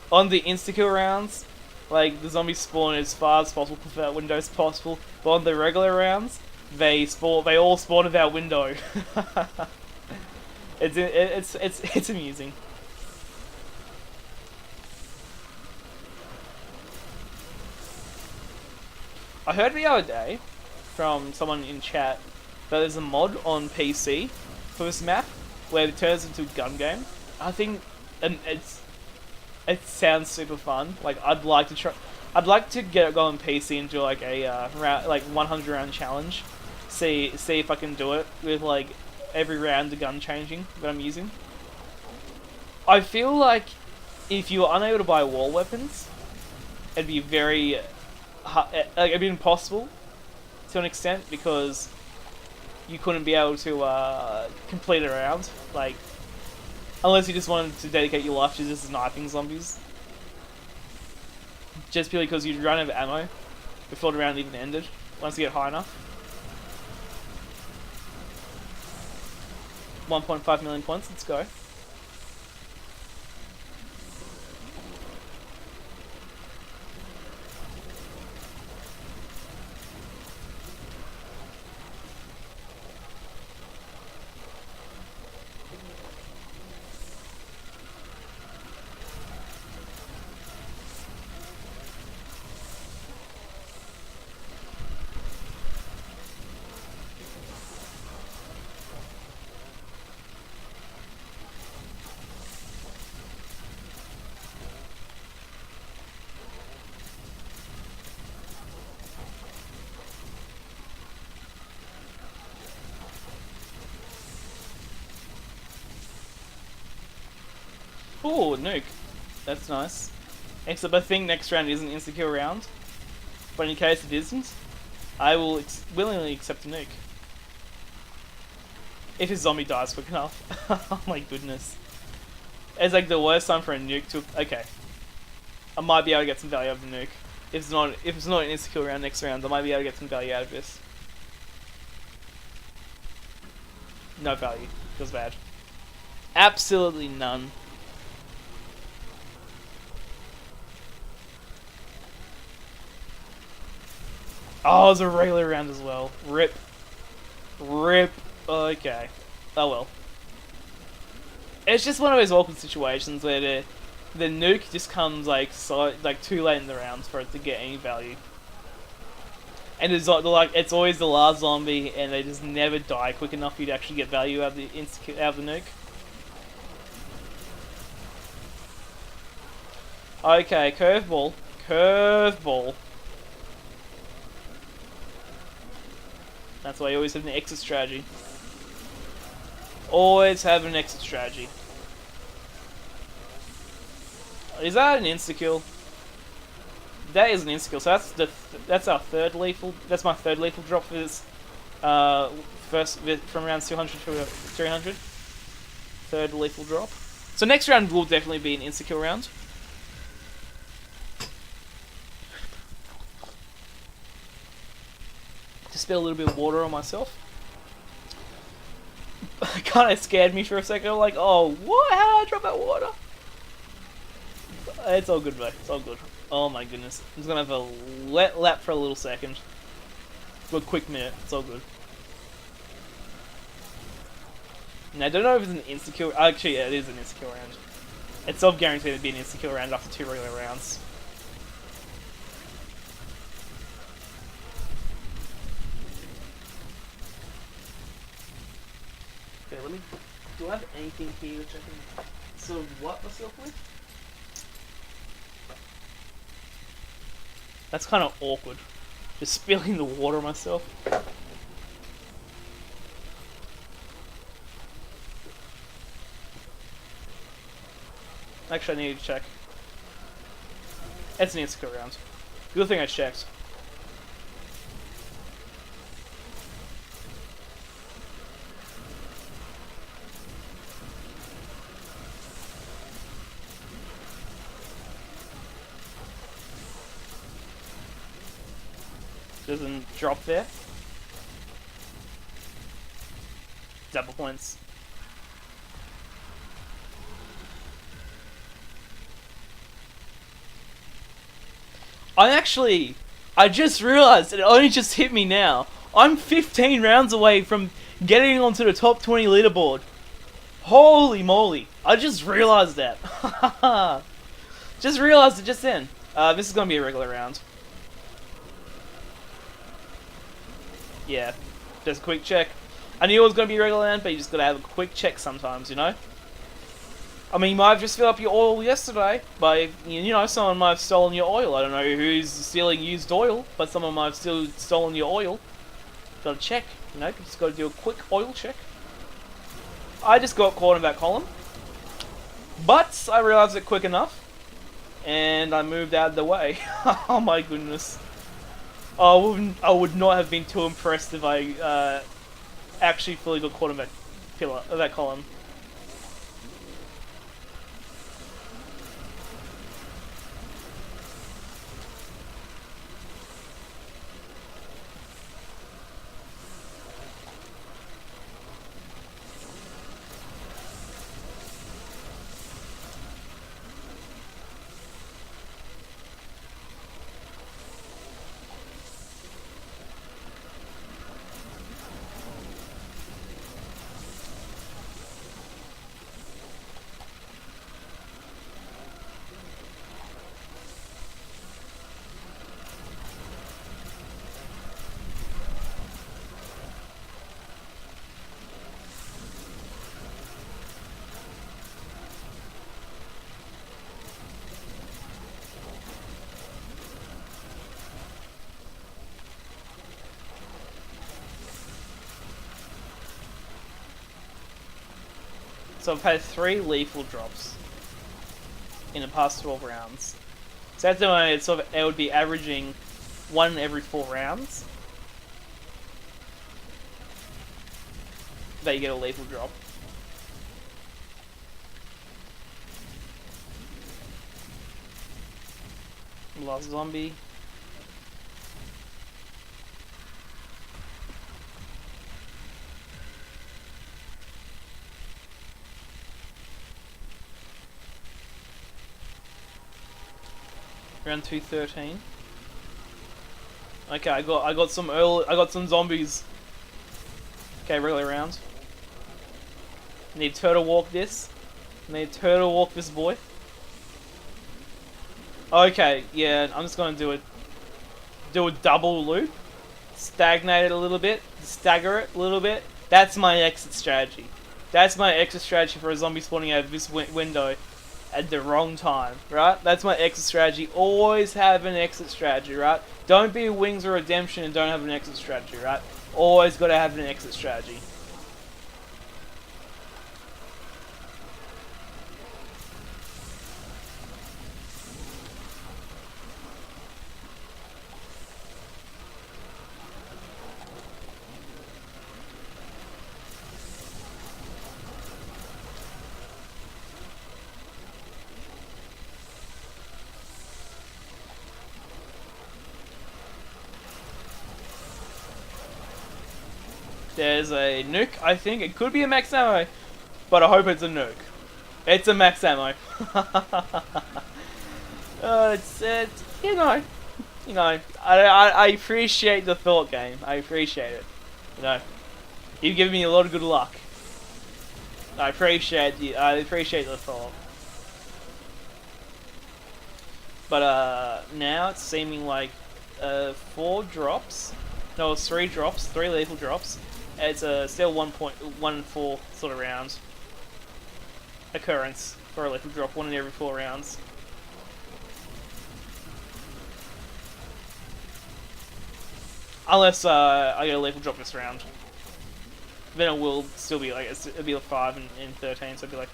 B: on the insta-kill rounds, like the zombies spawn as far as possible with that window as possible. But on the regular rounds, they all spawn without window. it's amusing. I heard the other day from someone in chat that there's a mod on PC for this map where it turns into a gun game. I think. And it sounds super fun. Like I'd like to get it going on PC and do like a 100 round challenge. See if I can do it with like every round the gun changing that I'm using. I feel like if you were unable to buy wall weapons, it'd be very it'd be impossible to an extent because you couldn't be able to complete a round like. Unless you just wanted to dedicate your life to just sniping zombies. Just purely because you'd run out of ammo before the round even ended, once you get high enough. 1.5 million points, let's go. Ooh, nuke. That's nice. Except I think next round is an insta-kill round. But in case it isn't, I will willingly accept a nuke. If his zombie dies quick enough. Oh my goodness. It's like the worst time for a nuke to... Okay. I might be able to get some value out of the nuke. If it's not an insta-kill round next round, I might be able to get some value out of this. No value. Feels bad. Absolutely none. Oh, it was a regular round as well. Rip. Rip. Okay. Oh well. It's just one of those awkward situations where the nuke just comes like too late in the rounds for it to get any value. And it's it's always the last zombie, and they just never die quick enough for you to actually get value out of the nuke. Okay, curveball. Curveball. That's why you always have an exit strategy. Always have an exit strategy. Is that an insta-kill? That is an insta-kill. So that's our third lethal. That's my third lethal drop for this. First from rounds 200 to 300. Third lethal drop. So next round will definitely be an insta-kill round. Just spill a little bit of water on myself. Kind of scared me for a second. I'm like, oh, what? How did I drop that water? It's all good, mate. It's all good. Oh my goodness. I'm just gonna have a wet lap for a little second. For a quick minute. It's all good. Now, I don't know if it's an insta-kill. Actually, yeah, it is an insta-kill round. It's self-guaranteed to be an insta-kill round after 2 regular rounds. Okay, let me... Do I have anything here which I can sort of wipe myself with? That's kind of awkward. Just spilling the water on myself. Actually, I need to check. It's an insta-kill round. Good thing I checked. Doesn't drop there. Double points. I just realized, it only just hit me now. I'm 15 rounds away from getting onto the top 20 leaderboard. Holy moly. I just realized that. Just realized it just then. This is going to be a regular round. Yeah, just a quick check. I knew it was going to be a regular round, but you just got to have a quick check sometimes, you know? I mean, you might have just filled up your oil yesterday, but, you know, someone might have stolen your oil. I don't know who's stealing used oil, but someone might have still stolen your oil. Got to check, you know, just got to do a quick oil check. I just got caught in that column, but I realized it quick enough, and I moved out of the way. Oh my goodness. I would not have been too impressed if I actually fully got caught in that column. So I've had 3 lethal drops in the past 12 rounds. So that's the way it would be averaging 1 in every 4 rounds that you get a lethal drop. Last zombie. Round 213. Okay, I got some zombies. Okay, regular round. Need turtle walk this. Need turtle walk this boy. Okay, yeah, I'm just gonna do a double loop. Stagnate it a little bit, stagger it a little bit. That's my exit strategy. That's my exit strategy for a zombie spawning out of this window at the wrong time, right? That's my exit strategy. Always have an exit strategy, right? Don't be Wings of Redemption and don't have an exit strategy, right? Always gotta have an exit strategy. There's a nuke, I think. It could be a max ammo, but I hope it's a nuke. It's a max ammo. It's I appreciate the thought game. I appreciate it. You know, you've given me a lot of good luck. I appreciate you. I appreciate the thought. But now it's seeming like 4 drops. No, it's 3 drops, 3 lethal drops. It's still 1.14 sort of round occurrence for a lethal drop, 1 in every 4 rounds. Unless I get a lethal drop this round, then it will still be like it'll be like 5 in 13, so it'll be like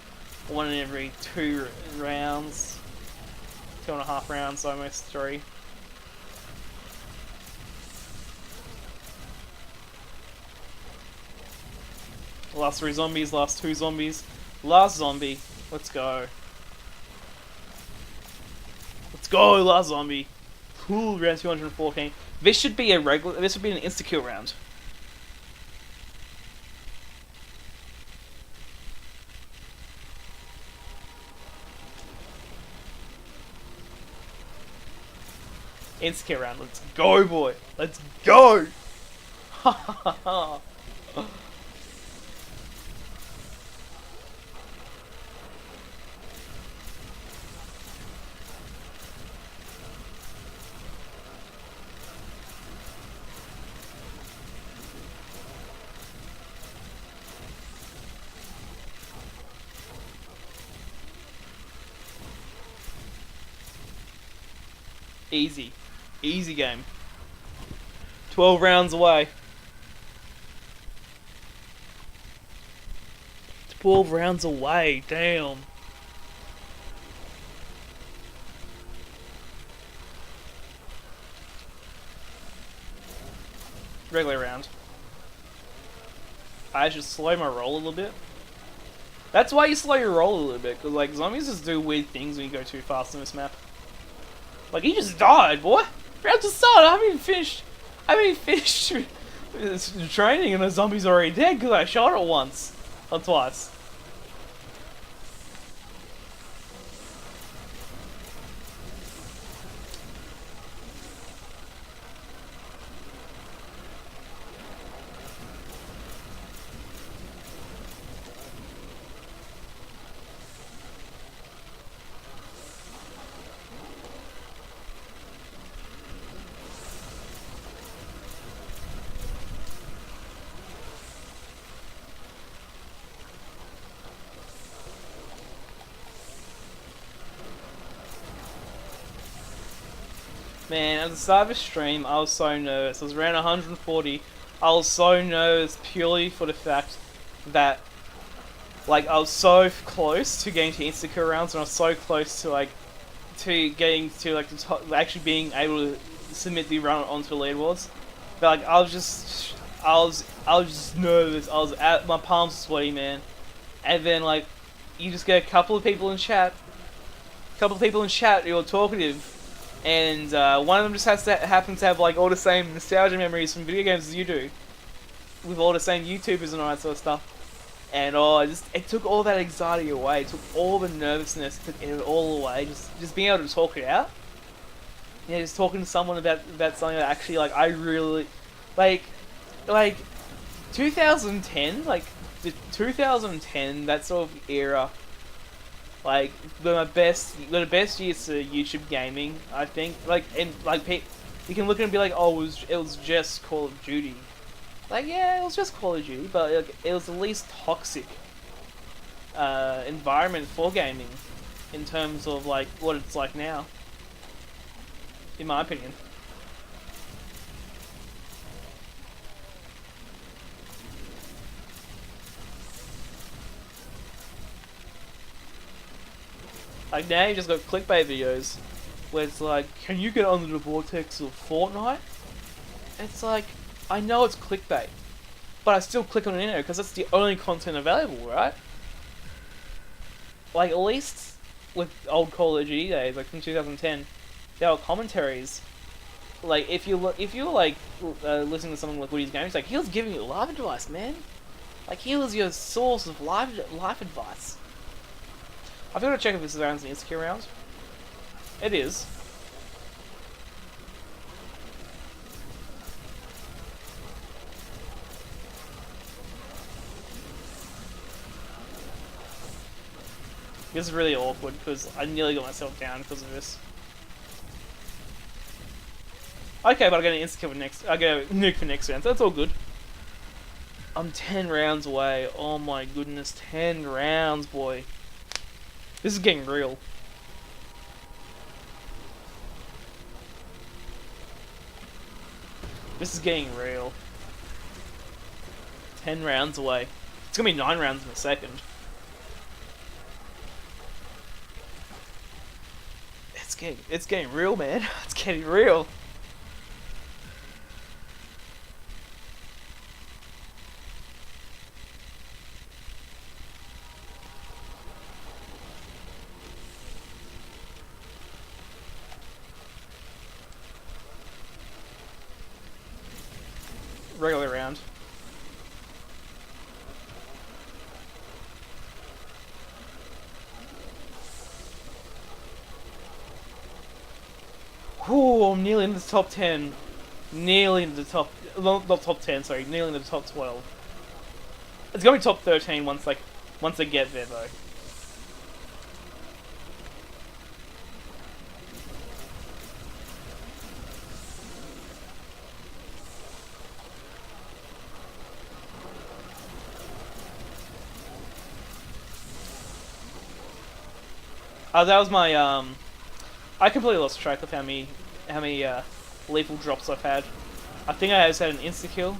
B: 1 in every 2 rounds, 2.5 rounds, so almost 3. Last 3 zombies, last 2 zombies, last zombie. Let's go. Let's go, last zombie. Cool, round 214. This should be a regular. This would be an insta kill round. Insta kill round. Let's go, boy. Let's go. Ha ha ha. Easy. Easy game. 12 rounds away. 12 rounds away, damn. Regular round. I should slow my roll a little bit. That's why you slow your roll a little bit, because like zombies just do weird things when you go too fast on this map. Like, he just died, boy. Round just started. I haven't even finished training and the zombie's already dead because I shot it once. Or twice. Man, at the start of the stream, I was so nervous. I was around 140. I was so nervous purely for the fact that, like, I was so close to getting to insta-kill rounds, and I was so close to, like, to getting to, like, actually being able submit the run onto leaderboards. But like I was just nervous. My palms were sweaty, man. And then like you just get a couple of people in chat, who are talkative, and one of them just happens to have like all the same nostalgia memories from video games as you do, with all the same YouTubers and all that sort of stuff. And it took all that anxiety away. It took all the nervousness. It took it all away. Just being able to talk it out. Yeah, just talking to someone about something that actually like I really like 2010, like the 2010, that sort of era, like were the best years for YouTube gaming, I think. Like, and like you can look at it and be like, oh, it was just Call of Duty. Like, yeah, it was just Call of Duty, but like, it was the least toxic environment for gaming in terms of like what it's like now, in my opinion. Like now you just got clickbait videos where it's like, can you get under the vortex of Fortnite? It's like, I know it's clickbait, but I still click on it anyway because that's the only content available, right? Like, at least with old Call of Duty days, like from 2010, there were commentaries. Like, if you were like listening to someone like Woody's Games, like he was giving you life advice, man. Like he was your source of life advice. I've got to check if this round's an insecure round. It is. This is really awkward because I nearly got myself down because of this. Okay, but I get an insta kill for next. I get a nuke for next round, so that's all good. I'm 10 rounds away. Oh my goodness, 10 rounds, boy. This is getting real. This is getting real. 10 rounds away. It's gonna be 9 rounds in a second. It's getting real, man. It's getting real. Regular round. Ooh, I'm nearly in the top 10. Nearly in the top... Not top 10, sorry. Nearly in the top 12. It's gonna be top 13 once I get there, though. That was my, I completely lost track of how many lethal drops I've had. I think I just had an insta-kill.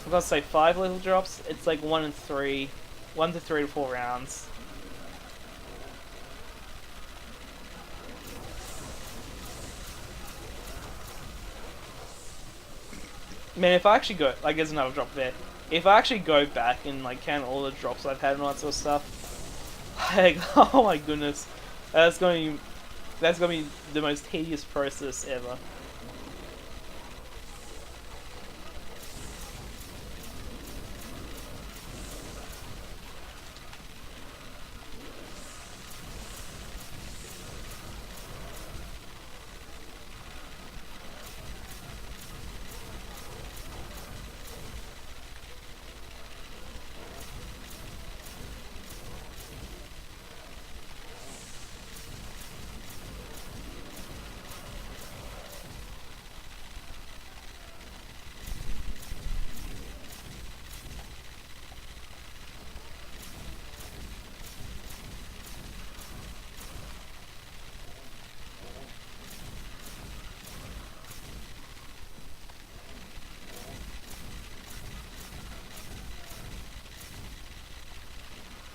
B: I've got to say 5 lethal drops. It's like 1 to 3 to 4 rounds. Man, if I actually go, like, there's another drop there. If I actually go back and like count all the drops I've had and all that sort of stuff, like, oh my goodness, that's gonna be the most tedious process ever.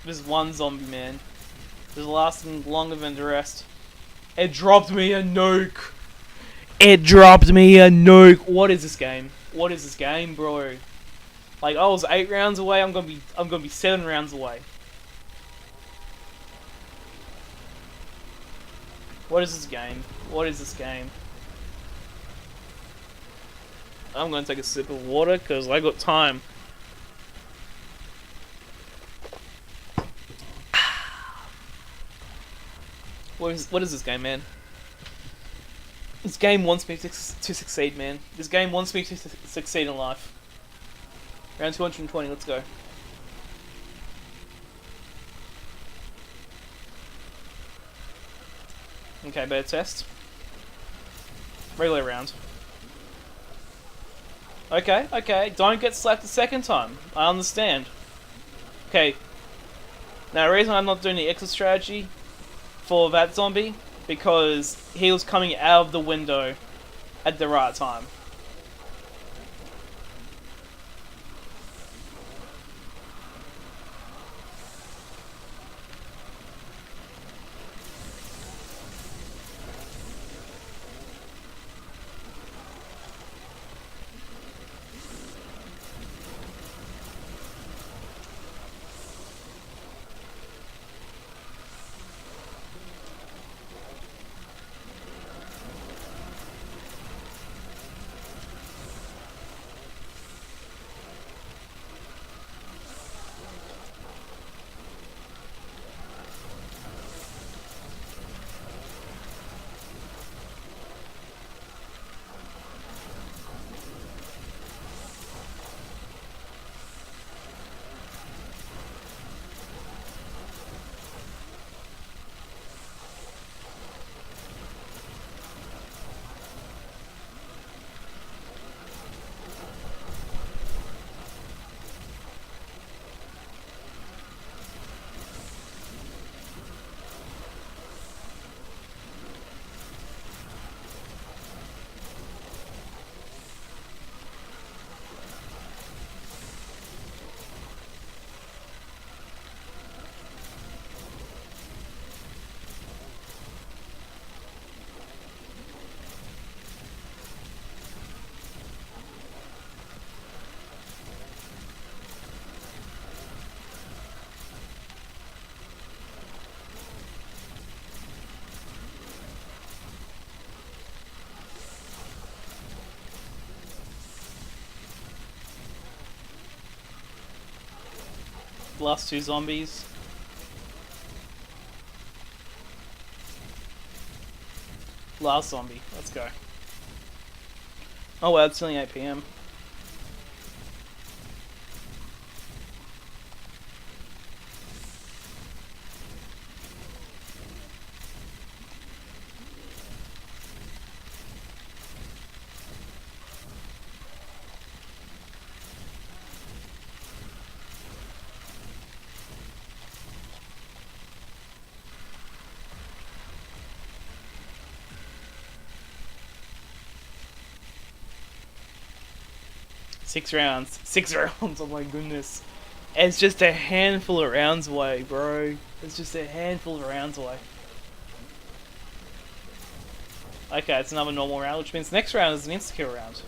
B: There's one zombie, man. It's lasting longer than the rest. It dropped me a nuke. It dropped me a nuke. What is this game? What is this game, bro? Like, I was 8 rounds away. I'm gonna be 7 rounds away. What is this game? What is this game? I'm gonna take a sip of water because I got time. What is this game, man? This game wants me to succeed, man. This game wants me to succeed in life. Round 220, let's go. Okay, better test. Regular round. Okay, okay, don't get slapped the second time. I understand. Okay. Now, the reason I'm not doing the exit strategy for that zombie, because he was coming out of the window at the right time. Last 2 zombies. Last zombie. Let's go. Oh wow, it's only 8 PM. Six rounds. 6 rounds, oh my goodness. It's just a handful of rounds away, bro. It's just a handful of rounds away. Okay, it's another normal round, which means next round is an insta-kill round.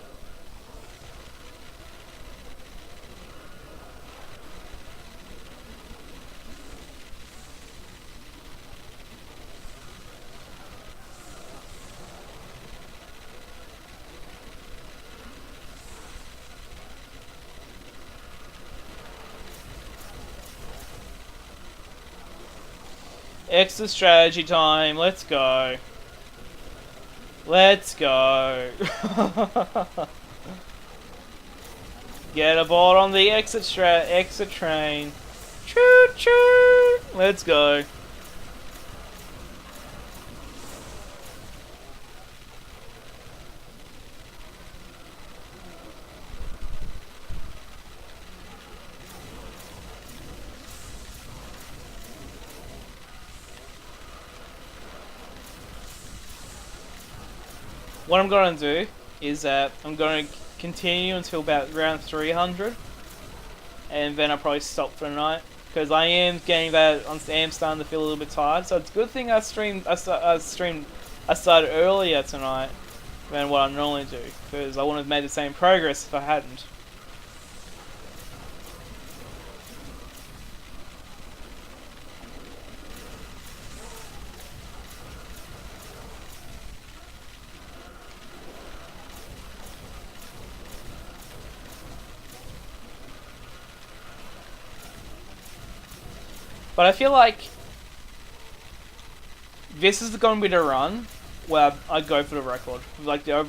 B: Exit strategy time, let's go. Let's go. Get aboard on the exit train. Choo choo. Let's go. What I'm going to do is that I'm going to continue until about round 300, and then I'll probably stop for the night, because I am getting that. I am starting to feel a little bit tired. So it's a good thing I started earlier tonight, than what I normally do, because I wouldn't have made the same progress if I hadn't. But I feel like this is going to be the run where I go for the record, like the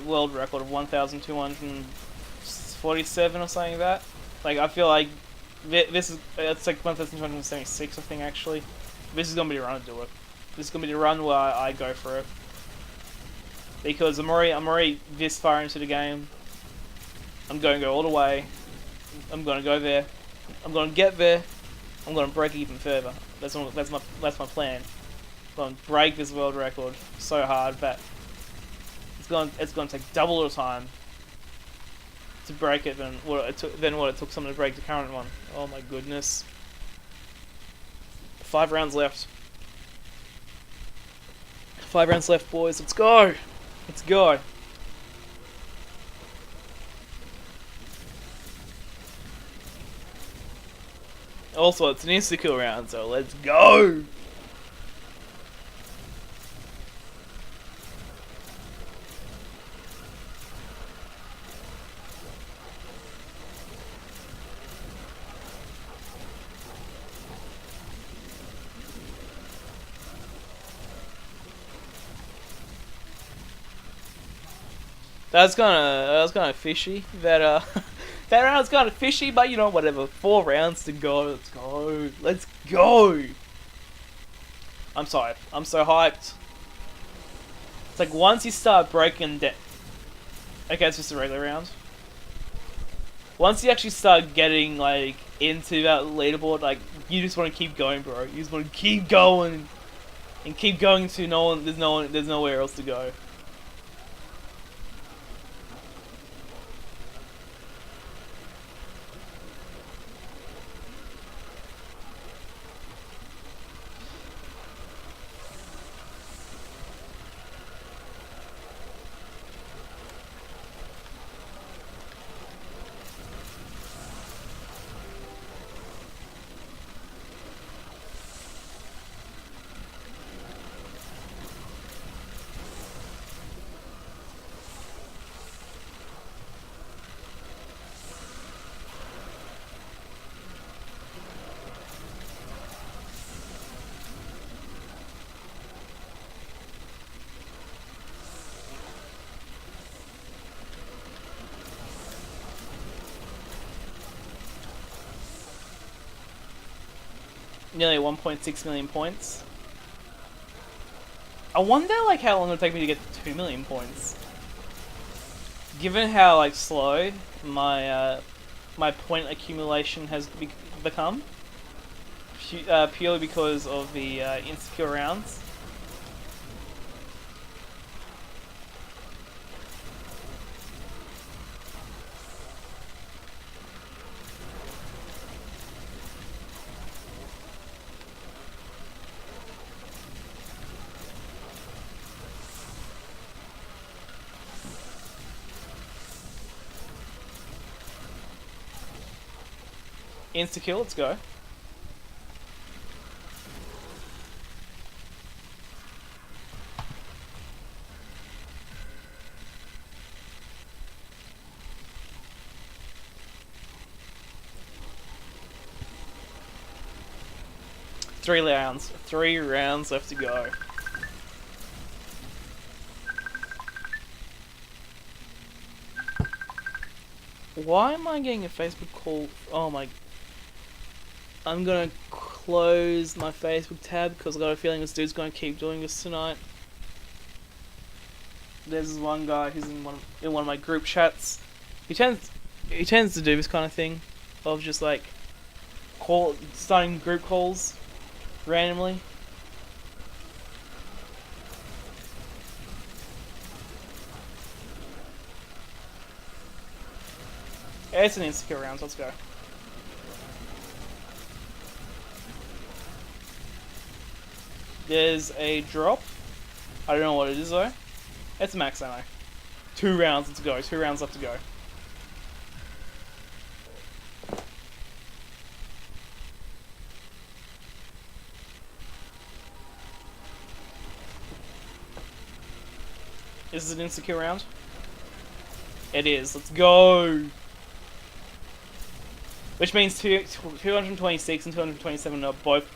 B: world record of 1,247 or something like that. Like I feel like this is it's like 1,276 I think actually. This is going to be the run to do it. This is going to be the run where I go for it because I'm already this far into the game. I'm going to go all the way. I'm going to go there. I'm going to get there. I'm going to break even further. That's my plan. I'm going to break this world record so hard that it's going to take double the time to break it than what it took someone to break the current one. Oh my goodness. 5 rounds left. 5 rounds left, boys. Let's go. Let's go. Also, it's an insta-kill round, so let's go! That was kind of fishy. That that round was kind of fishy, but you know whatever. 4 rounds to go. Let's go. Let's go. I'm sorry. I'm so hyped. It's like once you start breaking down. Okay, it's just a regular round. Once you actually start getting like into that leaderboard, like you just want to keep going, bro. You just want to keep going and keep going to no one. There's nowhere else to go. Nearly 1.6 million points. I wonder like how long it'll take me to get to 2 million points. Given how like slow my my point accumulation has become, purely because of the insecure rounds. Insta-kill, let's go. Three rounds left to go. Why am I getting a Facebook call? Oh my... I'm gonna close my Facebook tab because I got a feeling this dude's gonna keep doing this tonight. There's this one guy who's in one of my group chats. He tends to do this kind of thing, of just like starting group calls randomly. Yeah, it's an insecure round, so let's go. There's a drop. I don't know what it is though. It's max ammo. 2 rounds to go. 2 rounds left to go. Is this an insecure round? It is. Let's go. Which means 226 and 227 are both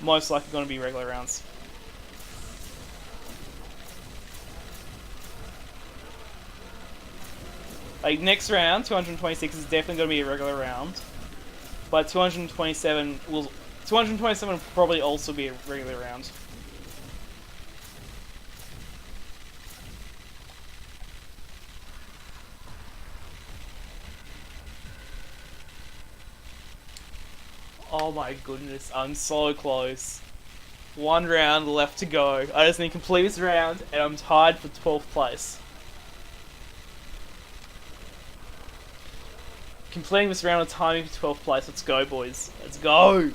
B: most likely going to be regular rounds. Like, next round, 226 is definitely going to be a regular round. But 227 will probably also be a regular round. Oh my goodness, I'm so close. 1 round left to go. I just need to complete this round, and I'm tied for 12th place. Completing this round of timing for 12th place. Let's go, boys. Let's go!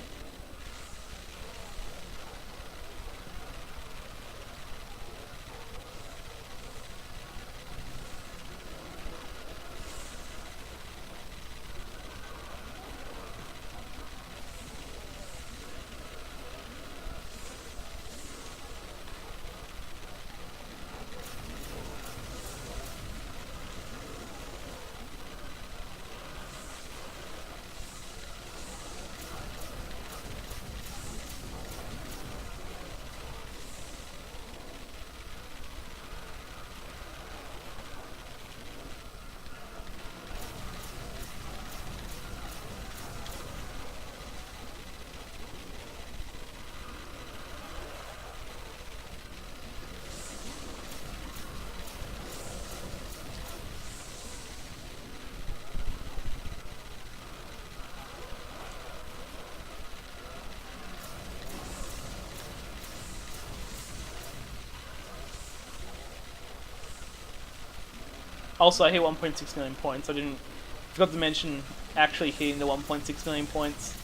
B: Also, I hit 1.6 million points. Forgot to mention actually hitting the 1.6 million points.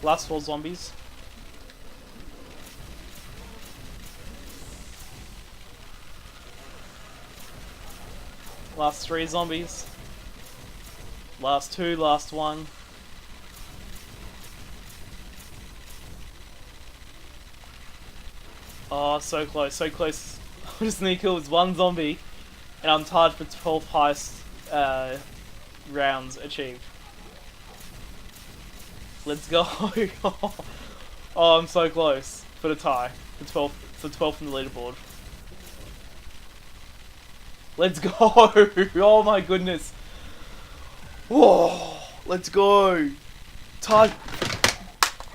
B: Last 4 zombies. Last 3 zombies. Last 2, last 1. Oh, so close, so close. I just need to kill this 1 zombie, and I'm tied for 12th highest rounds achieved. Let's go. Oh, I'm so close for the tie. For 12th in the leaderboard. Let's go. Oh my goodness. Whoa. Let's go. Tie.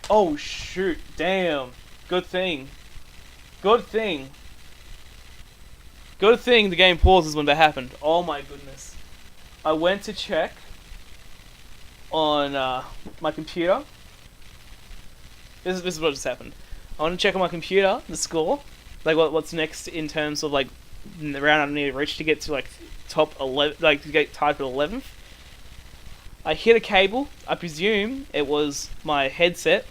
B: Oh shoot. Damn. Good thing. Good thing. Good thing the game pauses when that happened. Oh my goodness. I went to check on my computer. This is what just happened. I want to check on my computer the score, like what's next in terms of like the round I need to reach to get to like top 11, like to get tied for 11th. I hit a cable. I presume it was my headset,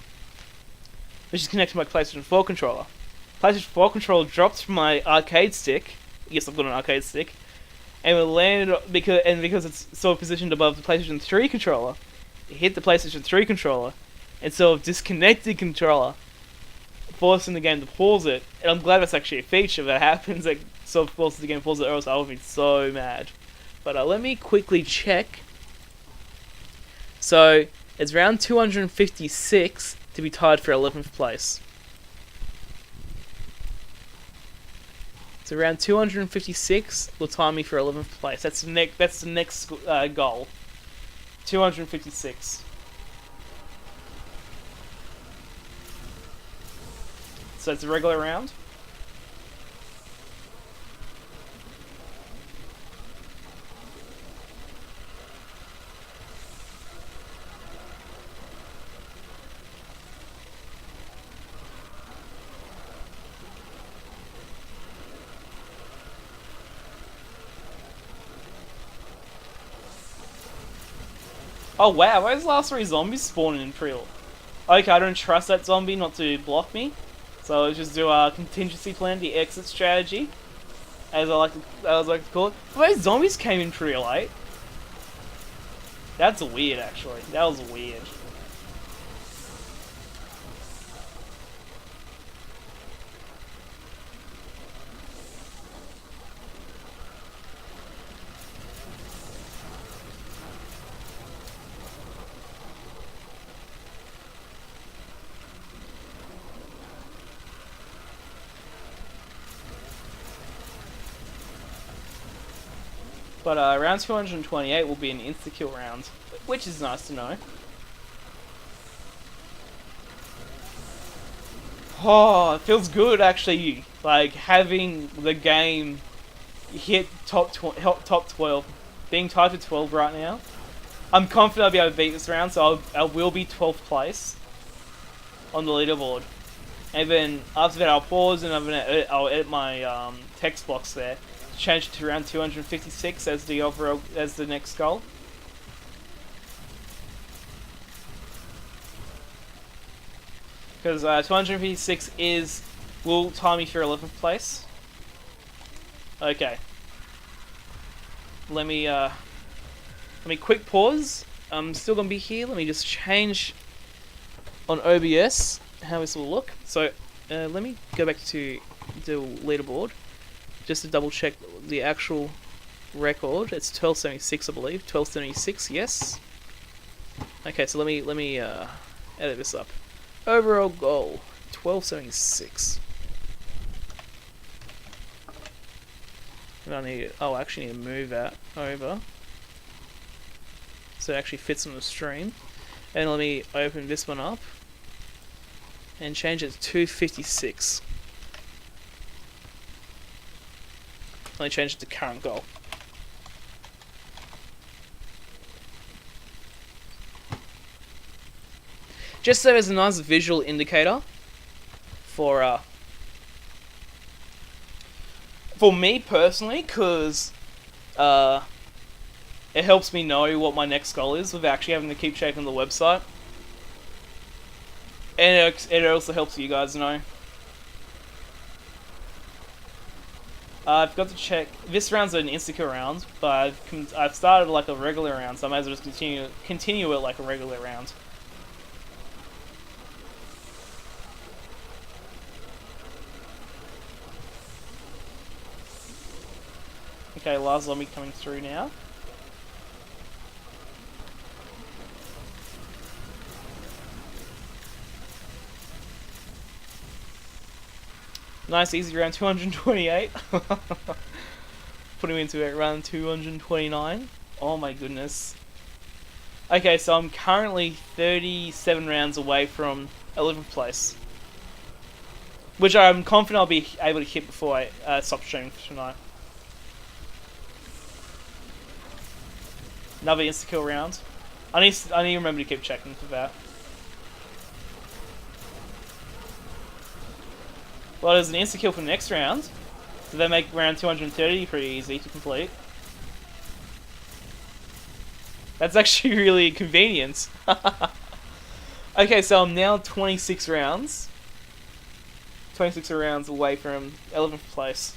B: which is connected to my PlayStation 4 controller. PlayStation 4 controller dropped from my arcade stick. Yes, I've got an arcade stick, and it landed because it's sort of positioned above the PlayStation 3 controller. It hit the PlayStation 3 controller, and sort of disconnected controller, forcing the game to pause it. And I'm glad that's actually a feature that happens. Like, sort of forces the game to pause it, or else I would be so mad. But let me quickly check. So it's round 256 to be tied for 11th place. So round 256 will tie me for 11th place. That's the next goal. 256. So it's a regular round. Oh wow, where's the last 3 zombies spawning in Prill? Okay, I don't trust that zombie not to block me. So let's just do a contingency plan, the exit strategy. As I like to call it. But those zombies came in pretty late. That's weird actually. That was weird. But round 228 will be an insta-kill round, which is nice to know. Oh, it feels good actually, like having the game hit top 12. Being tied for 12 right now. I'm confident I'll be able to beat this round, so I will be 12th place on the leaderboard. And then after that I'll pause and I'll edit my text box there. Change it to around 256 as the next goal. Because 256 will tie me for 11th place. Okay. Let me quick pause. I'm still gonna be here. Let me just change on OBS how this will look. So let me go back to the leaderboard just to double check the actual record. It's 1276, I believe. 1276, yes. Okay, so let me edit this up. Overall goal 1276. I actually need to move that over so it actually fits on the stream. And let me open this one up and change it to 256. Let me change it to current goal. Just so there's a nice visual indicator for me personally, because it helps me know what my next goal is without actually having to keep checking the website. And it also helps you guys know. I've got to check. This round's an insta-kill round, but I've started like a regular round, so I might as well just continue it like a regular round. Okay, last zombie coming through now. Nice easy round 228. Putting me into round 229. Oh my goodness. Okay, so I'm currently 37 rounds away from 11th place. Which I'm confident I'll be able to hit before I stop streaming for tonight. Another insta-kill round. I need to remember to keep checking for that. Well, there's an insta-kill for the next round. So they make round 230 pretty easy to complete. That's actually really convenient. Okay, so I'm now 26 rounds. 26 rounds away from 11th place.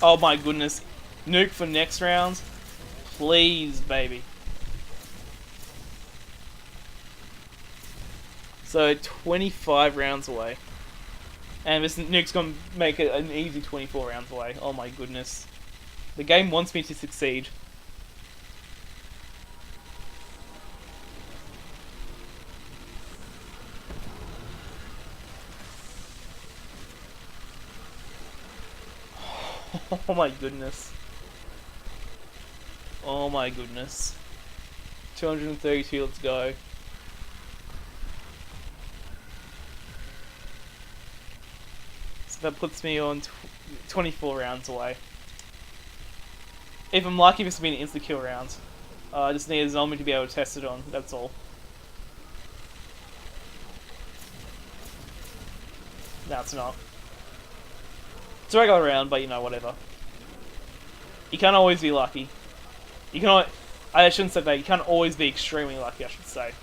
B: Oh my goodness. Nuke for next round. Please, baby. So 25 rounds away. And this nuke's gonna make it an easy 24 rounds away. Oh my goodness. The game wants me to succeed. Oh my goodness. Oh my goodness. 232, let's go. That puts me on 24 rounds away. If I'm lucky, this will be an insta-kill round. I just need a zombie to be able to test it on, that's all. No, it's not. It's a regular round, but you know, whatever. You can't always be lucky. You can. I shouldn't say that. You can't always be extremely lucky, I should say.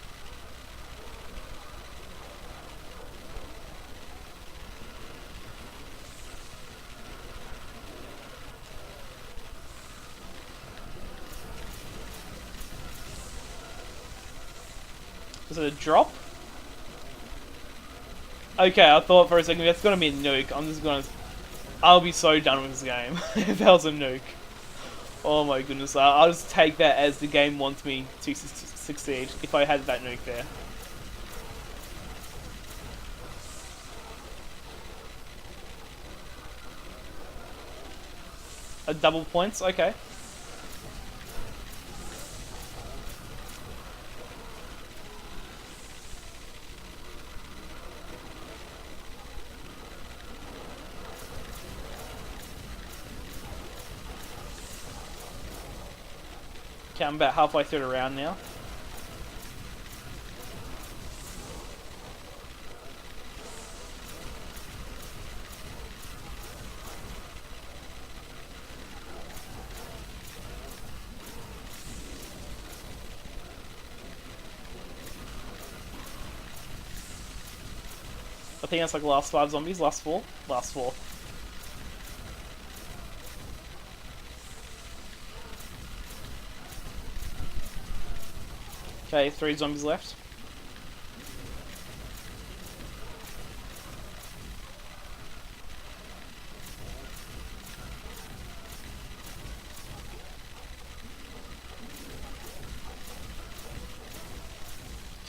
B: Is it a drop? Okay, I thought for a second that's gonna be a nuke. I'll be so done with this game if that was a nuke. Oh my goodness, I'll just take that as the game wants me to succeed if I had that nuke there. A double points, okay. Okay, I'm about halfway through the round now. I think that's like the last 5 zombies, last 4? Last 4. Okay, 3 zombies left.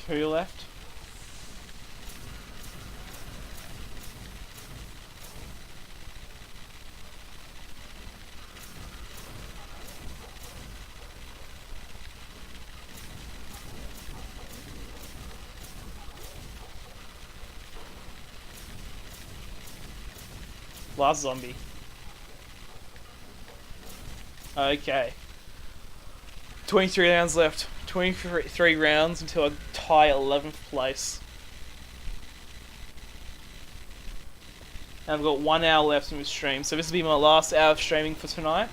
B: Two left. Last zombie. Okay. 23 rounds left. 23 rounds until I tie 11th place. And I've got 1 hour left in the stream, so this will be my last hour of streaming for tonight.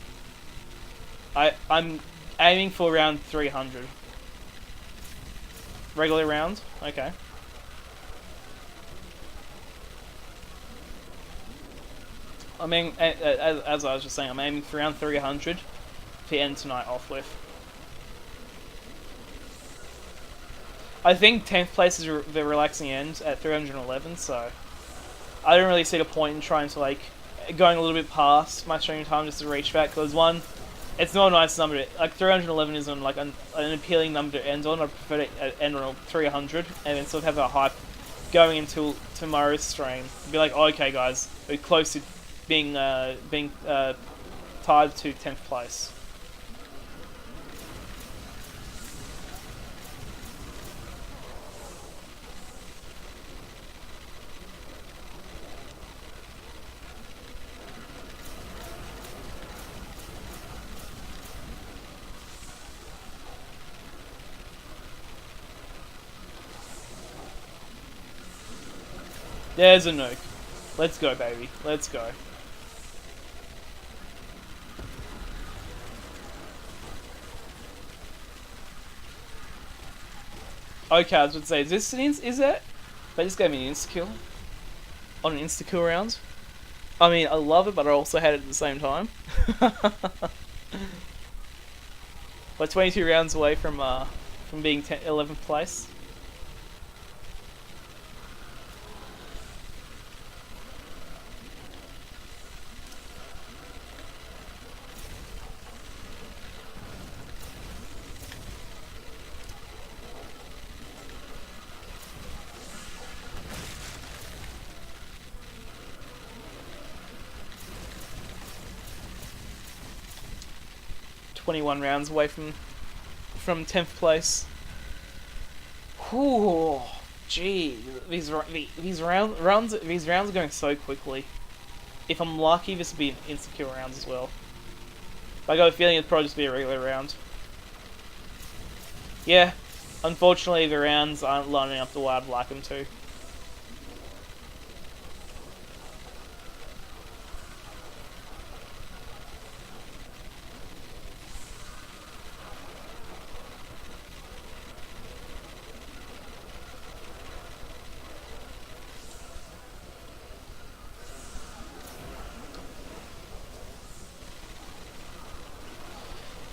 B: I'm aiming for around 300. Regular round? Okay. I mean, as I was just saying, I'm aiming for around 300 to end tonight off with. I think 10th place is the relaxing end at 311, so I don't really see the point in trying to, like, going a little bit past my streaming time just to reach back, because one, it's not a nice number. Like, 311 isn't, like, an appealing number to end on. I prefer to end on 300, and then sort of have a hype going into tomorrow's stream. Be like, oh, okay, guys, we're close to being tied to 10th place. There's a nuke. Let's go, baby. Let's go. Okay, I was about to say, is this is that? They just gave me an insta-kill. On an insta-kill round. I mean, I love it, but I also had it at the same time. We're 22 rounds away from being 11th place. .21 rounds away from 10th place. Whew, gee, these rounds are going so quickly. If I'm lucky, this will be an insecure rounds as well. But I got a feeling it'll probably just be a regular round. Yeah, unfortunately the rounds aren't lining up the way I'd like them to.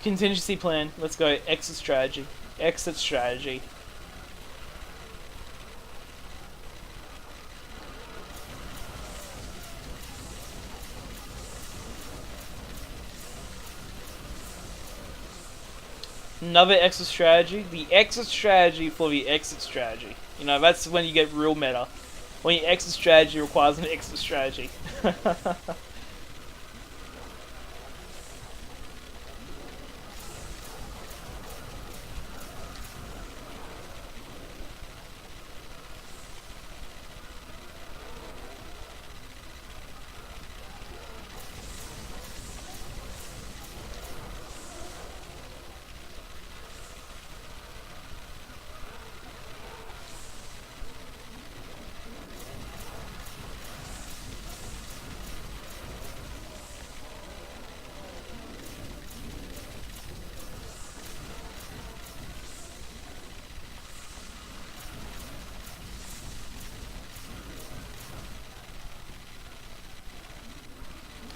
B: Contingency plan. Let's go. Exit strategy. Exit strategy. Another exit strategy. The exit strategy for the exit strategy. You know, that's when you get real meta. When your exit strategy requires an exit strategy.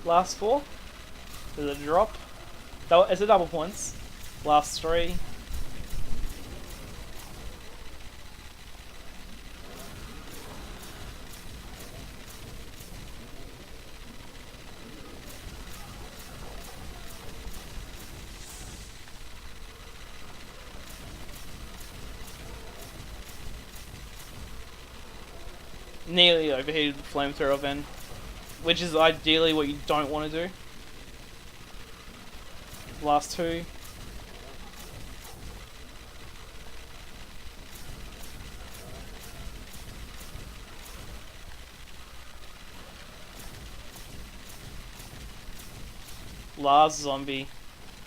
B: Last four. There's a drop. It's a double points. Last three. Nearly overheated flamethrower then, which is ideally what you don't want to do. Last two. Last zombie.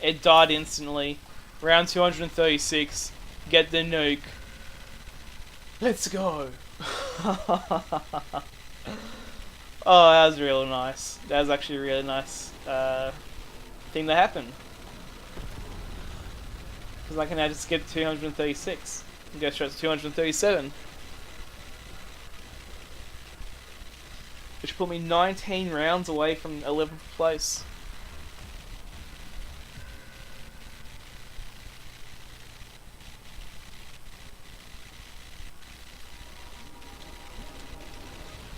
B: It died instantly. Round 236. Get the nuke. Let's go. Oh, that was really nice. That was actually a really nice thing that happened. Because I can now just get 236 and go straight to 237. Which put me 19 rounds away from 11th place.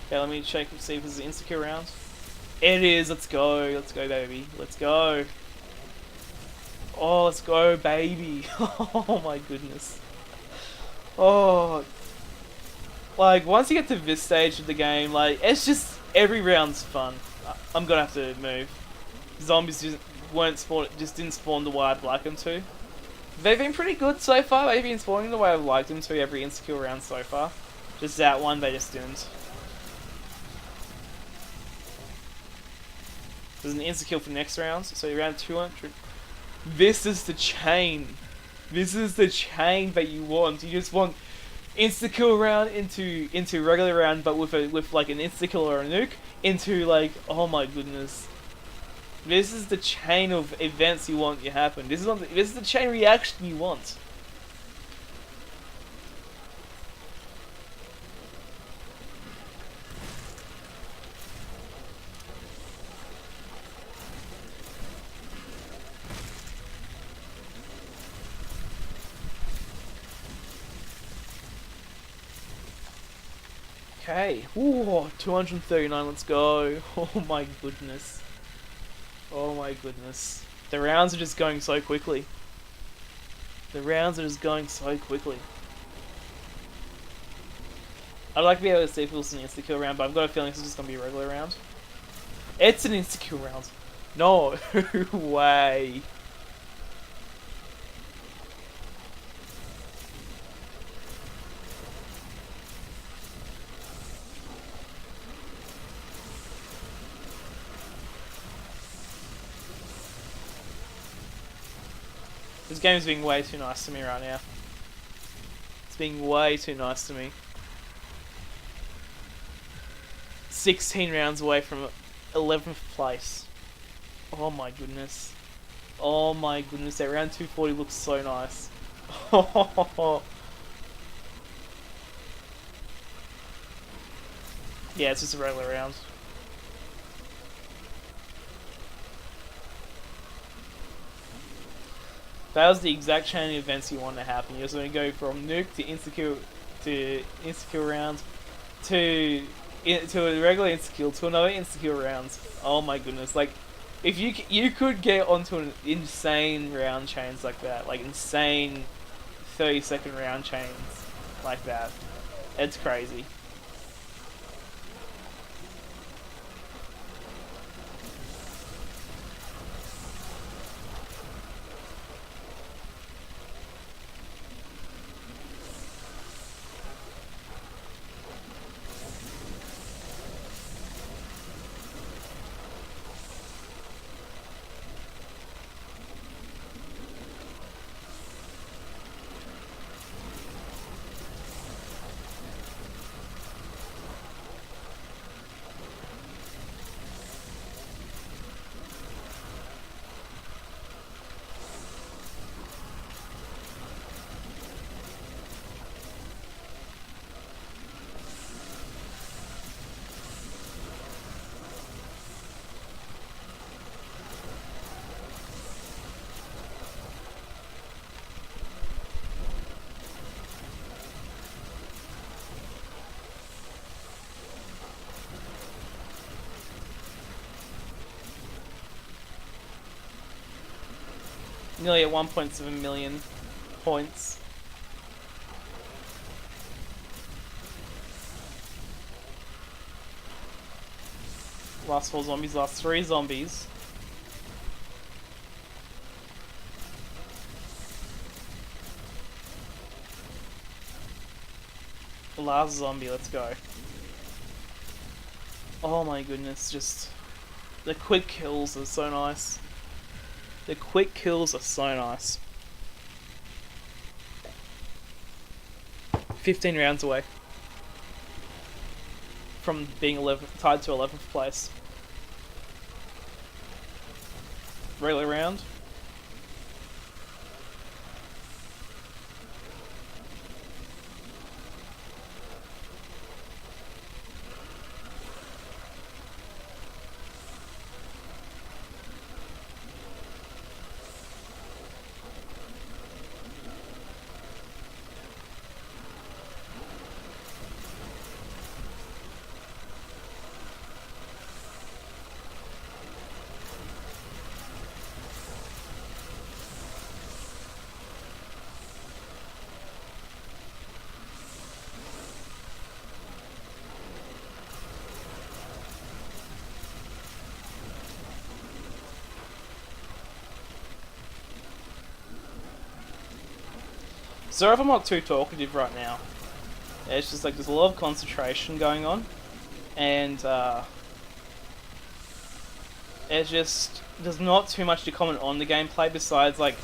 B: Okay, let me check and see if this is an insecure round. It is. Let's go. Let's go, baby. Let's go. Oh, let's go, baby. Oh my goodness. Oh. Like, once you get to this stage of the game, like, it's just, every round's fun. I'm gonna have to move. Zombies just didn't spawn the way I'd like them to. They've been pretty good so far. They've been spawning the way I've liked them to every insecure round so far. Just that one, they just didn't. There's an insta-kill for next round, so around 200. This is the chain. This is the chain that you want. You just want insta-kill round into regular round, but with like an insta-kill or a nuke into like, oh my goodness. This is the chain of events you want to happen. This is the chain reaction you want. Okay, ooh, 239, let's go. Oh my goodness. Oh my goodness. The rounds are just going so quickly. The rounds are just going so quickly. I'd like to be able to see if it was an insta-kill round, but I've got a feeling this is just going to be a regular round. It's an insta-kill round. No way. This game is being way too nice to me right now. It's being way too nice to me. 16 rounds away from 11th place. Oh my goodness. Oh my goodness, that round 240 looks so nice. Yeah, it's just a regular round. That was the exact chain of events you want to happen. You're just going to go from nuke to insecure rounds to a regular insecure to another insecure rounds. Oh my goodness! Like, if you could get onto an insane round chains like that, like insane 30-second round chains like that, it's crazy. Nearly at 1.7 million points. Last 4 zombies, last 3 zombies. Last zombie, let's go. Oh my goodness, just the quick kills are so nice. The quick kills are so nice. 15 rounds away from being tied to 11th place. Regular round. Sorry if I'm not too talkative right now. It's just like there's a lot of concentration going on, and it's just there's not too much to comment on the gameplay besides like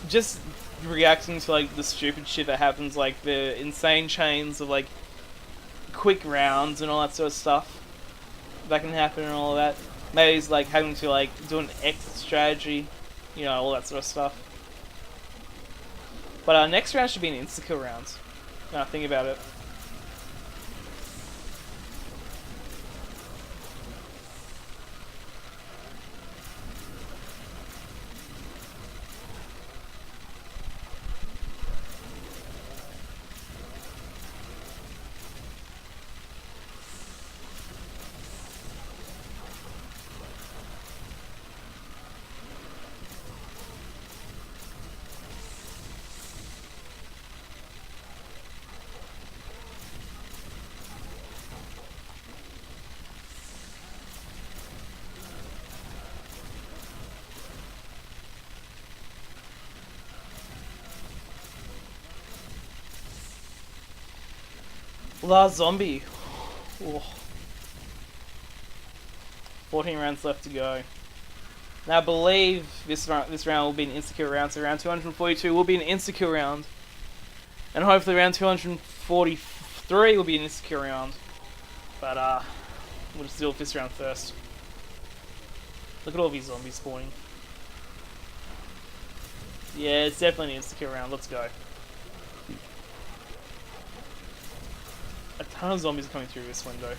B: just reacting to like the stupid shit that happens, like the insane chains of like quick rounds and all that sort of stuff that can happen and all of that. Maybe it's like having to like do an exit strategy, you know, all that sort of stuff. But our next round should be an insta-kill round. Now think about it. Last zombie. Oh. 14 rounds left to go. Now I believe this round will be an insecure round, so round 242 will be an insecure round. And hopefully round 243 will be an insecure round. But we'll just deal with this round first. Look at all these zombies spawning. Yeah, it's definitely an insecure round. Let's go. A ton of zombies coming through this window.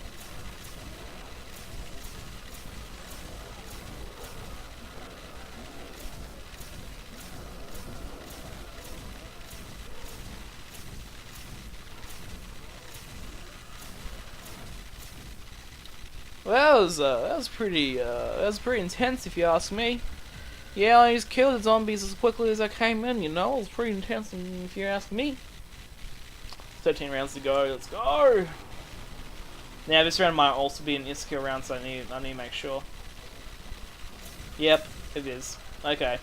B: Well, that was pretty intense if you ask me. Yeah, I just killed the zombies as quickly as I came in, you know? It was pretty intense if you ask me. 13 rounds to go, let's go! Now this round might also be an insecure round, so I need to make sure. Yep, it is. Okay.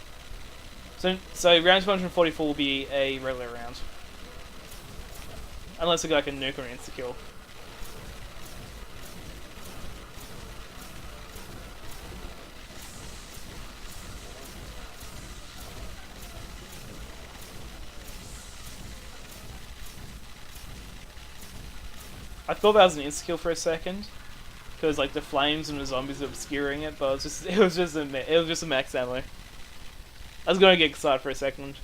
B: So round 244 will be a regular round. Unless a guy can nuke or insecure. I thought that was an insta-kill for a second, because like the flames and the zombies are obscuring it, but it was just a max ammo. I was gonna get excited for a second.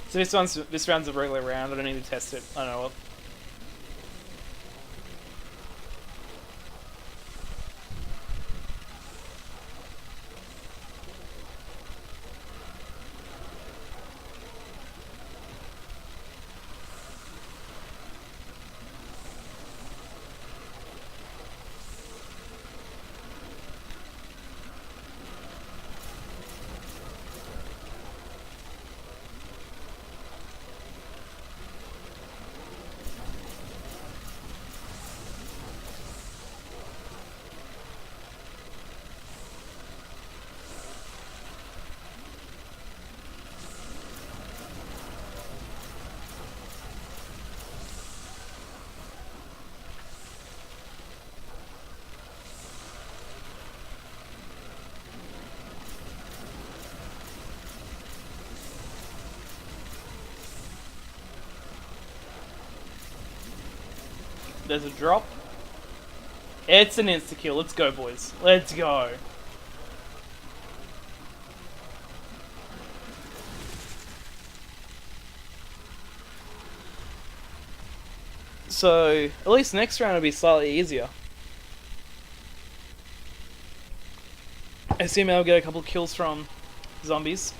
B: So this round's a regular round. I don't need to test it. I don't know. There's a drop. It's an insta-kill. Let's go, boys. Let's go. So, at least next round will be slightly easier. I assume I'll get a couple kills from zombies.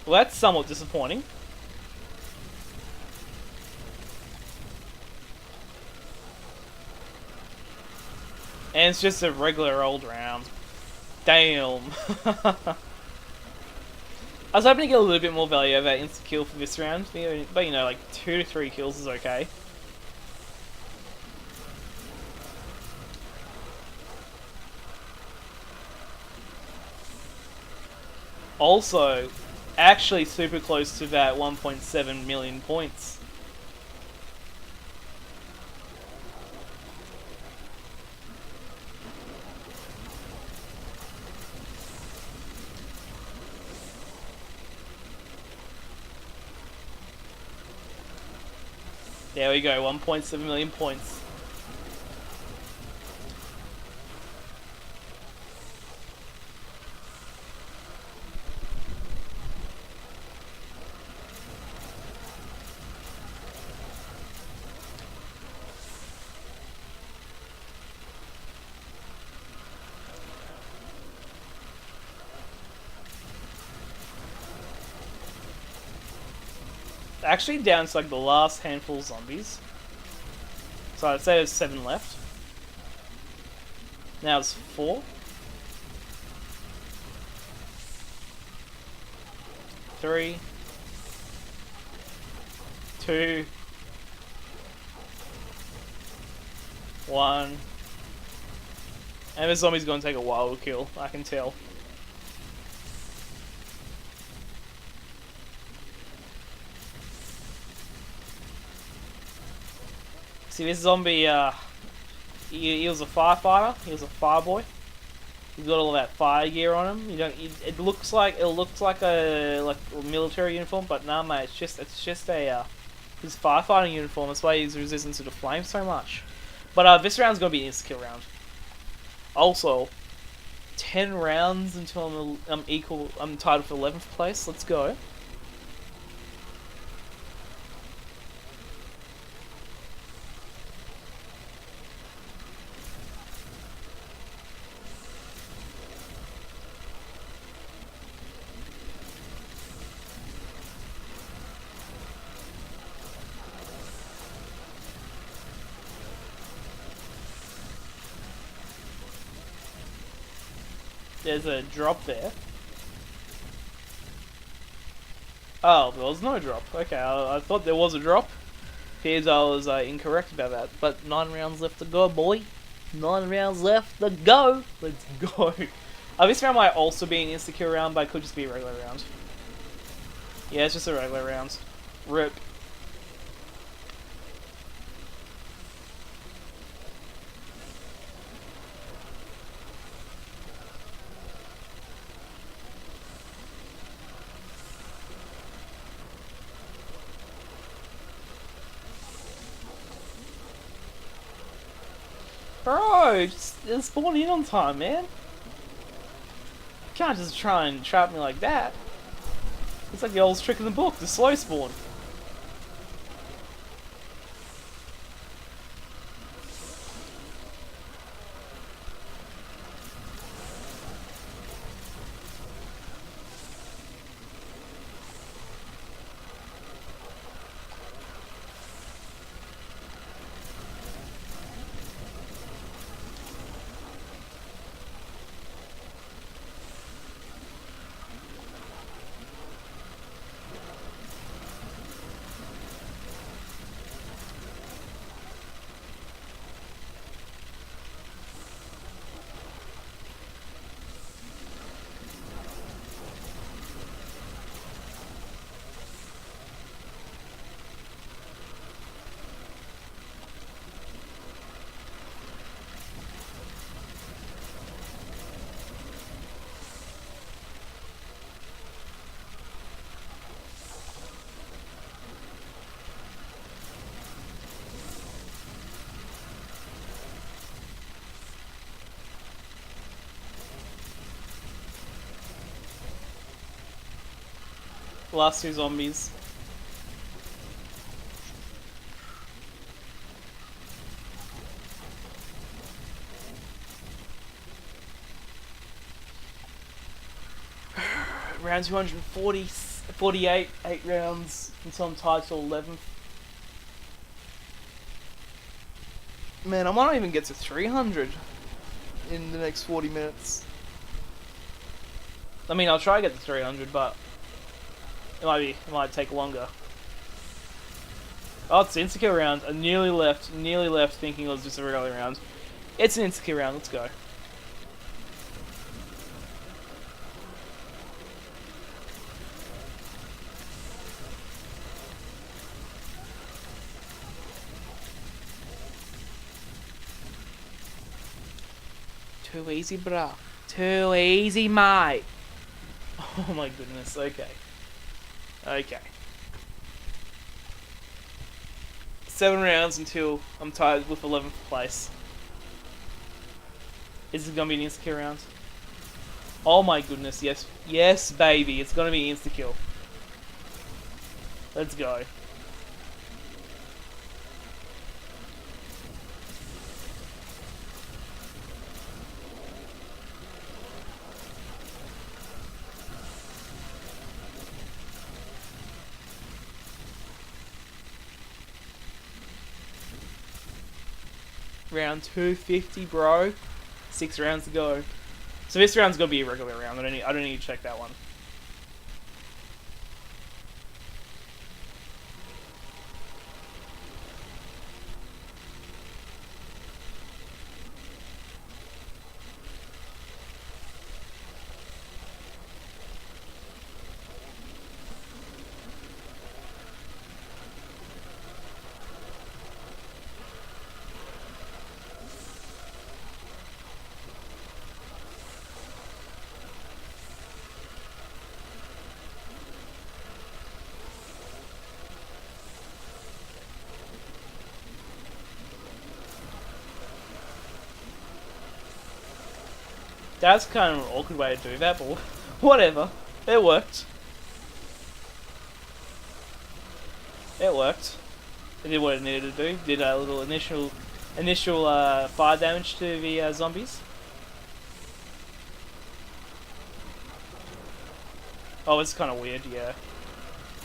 B: Well, that's somewhat disappointing. And it's just a regular old round. Damn. I was hoping to get a little bit more value out of that insta-kill for this round, but you know, like 2 to 3 kills is okay. Also, actually super close to that 1.7 million points. There we go, 1.7 million points. Actually down to like the last handful of zombies. So I'd say there's 7 left. Now it's 4. 3. 2. 1. And this zombie's gonna take a while to kill, I can tell. See, this zombie, he was a firefighter. He was a fire boy. He's got all that fire gear on him. You don't. It looks like a military uniform, but nah, mate. It's just a his firefighting uniform. That's why he's resistant to the flames so much. But this round's gonna be an insta kill round. Also, 10 rounds until I'm tied for 11th place. Let's go. There's a drop there. Oh, there was no drop. Okay, I thought there was a drop. Appears I was incorrect about that. But 9 rounds left to go, boy. 9 rounds left to go. Let's go. This round might also be an insta-kill round, but it could just be a regular round. Yeah, it's just a regular round. RIP. Bro, just spawn in on time, man. You can't just try and trap me like that. It's like the old trick in the book, the slow spawn. Last 2 zombies. Round 248, 8 rounds until I'm tied to 11th. Man, I might not even get to 300 in the next 40 minutes. I mean, I'll try to get to 300, but it might take longer. Oh, it's an insta-kill round. I nearly left thinking it was just a regular round. It's an insta-kill round, let's go. Too easy, bruh. Too easy, mate. Oh my goodness, okay. Okay. 7 rounds until I'm tied with 11th place. Is it gonna be an insta-kill round? Oh my goodness, yes. Yes, baby, it's gonna be an insta-kill. Let's go. Round 250, bro. 6 rounds to go. So this round's gonna be a regular round. I don't need to check that one. That's kind of an awkward way to do that, but whatever. It worked. It worked. It did what it needed to do. Did a little initial fire damage to the zombies. Oh, it's kind of weird, yeah.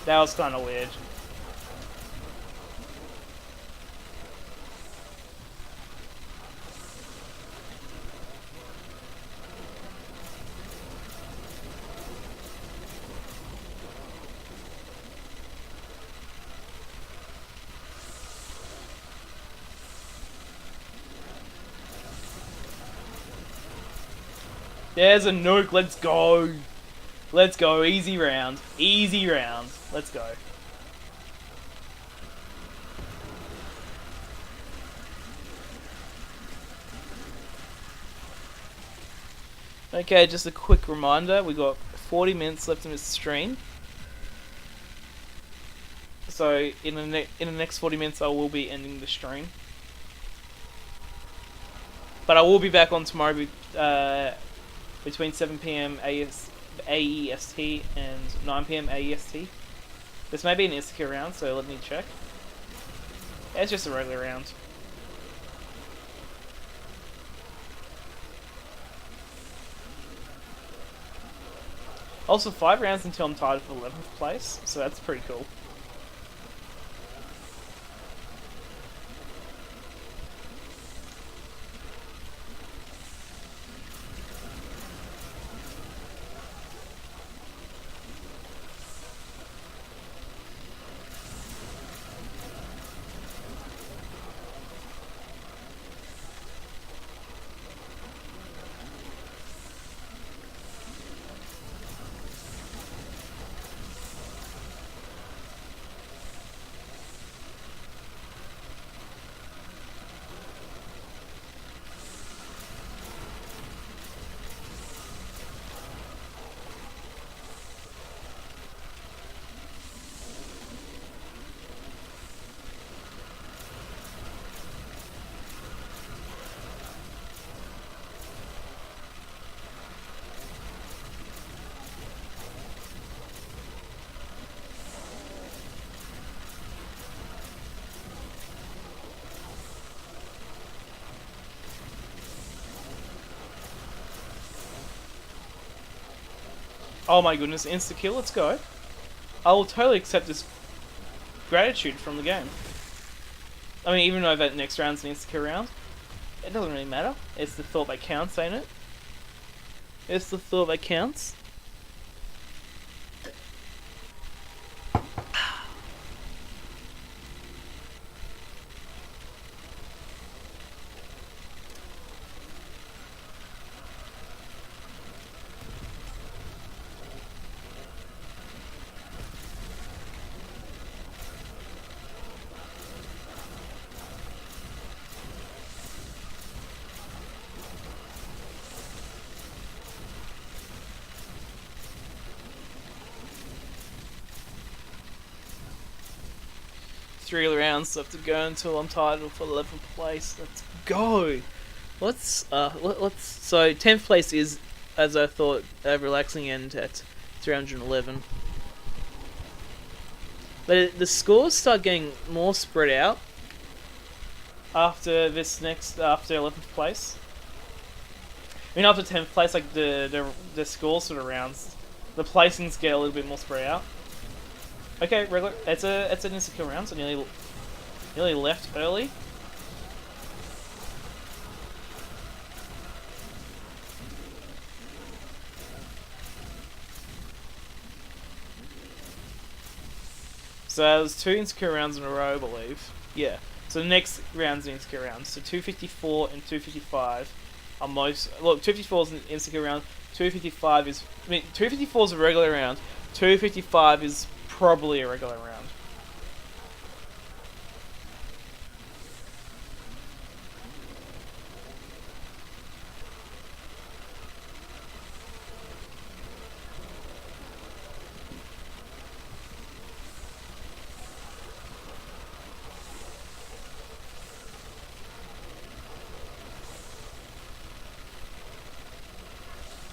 B: That was kind of weird. There's a nuke, let's go! Let's go, easy round. Easy round. Let's go. Okay, just a quick reminder, we got 40 minutes left in this stream. So in the next 40 minutes I will be ending the stream. But I will be back on tomorrow between 7 PM AEST and 9 PM AEST. This may be an insecure round, so let me check. Yeah, it's just a regular round. Also, 5 rounds until I'm tied for 11th place, so that's pretty cool. Oh my goodness, insta-kill, let's go. I will totally accept this gratitude from the game. I mean, even though that next round's an insta-kill round, it doesn't really matter. It's the thought that counts, ain't it? It's the thought that counts. Three rounds left to go until I'm titled for 11th place. Let's go. Let's so 10th place is, as I thought, a relaxing end at 311. But the scores start getting more spread out after 11th place. I mean, after 10th place, like the score sort of rounds, the placings get a little bit more spread out. Okay, regular. It's an insecure round, so nearly left early. So that was 2 insecure rounds in a row, I believe. Yeah. So the next round's an insecure round. So 254 and 255 are most. Look, 254 is an insecure round. 255 is. I mean, 254 is a regular round. 255 is probably a regular round.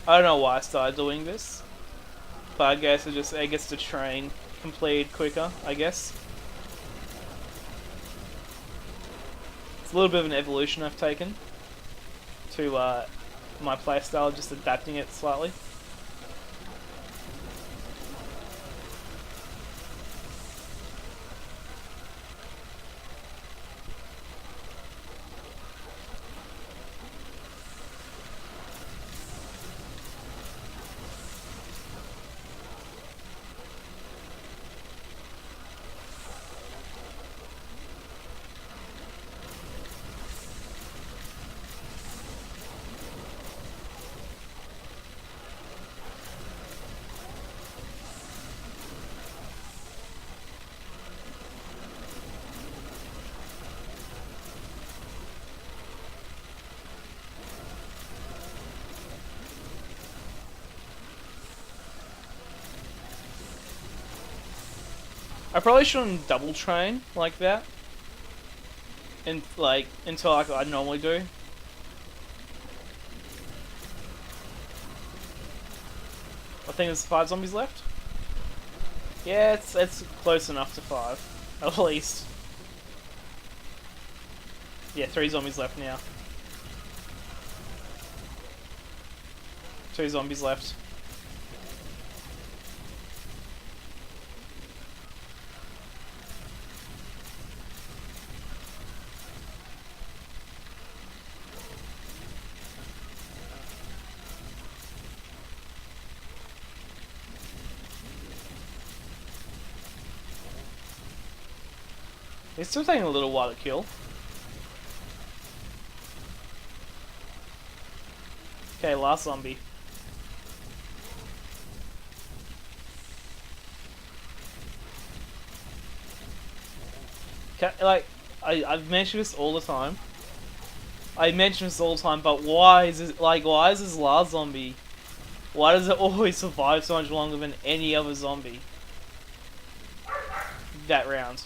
B: I don't know why I started doing this, but I guess it gets the train completed quicker, I guess. It's a little bit of an evolution I've taken to my playstyle, just adapting it slightly. I probably shouldn't double train like that, and like until like I normally do. I think there's 5 zombies left. Yeah, it's close enough to 5, at least. Yeah, 3 zombies left now. 2 zombies left. It's still taking a little while to kill. Okay, last zombie. Okay, like, I've mentioned this all the time. I mention this all the time, but why is this last zombie? Why does it always survive so much longer than any other zombie? That round.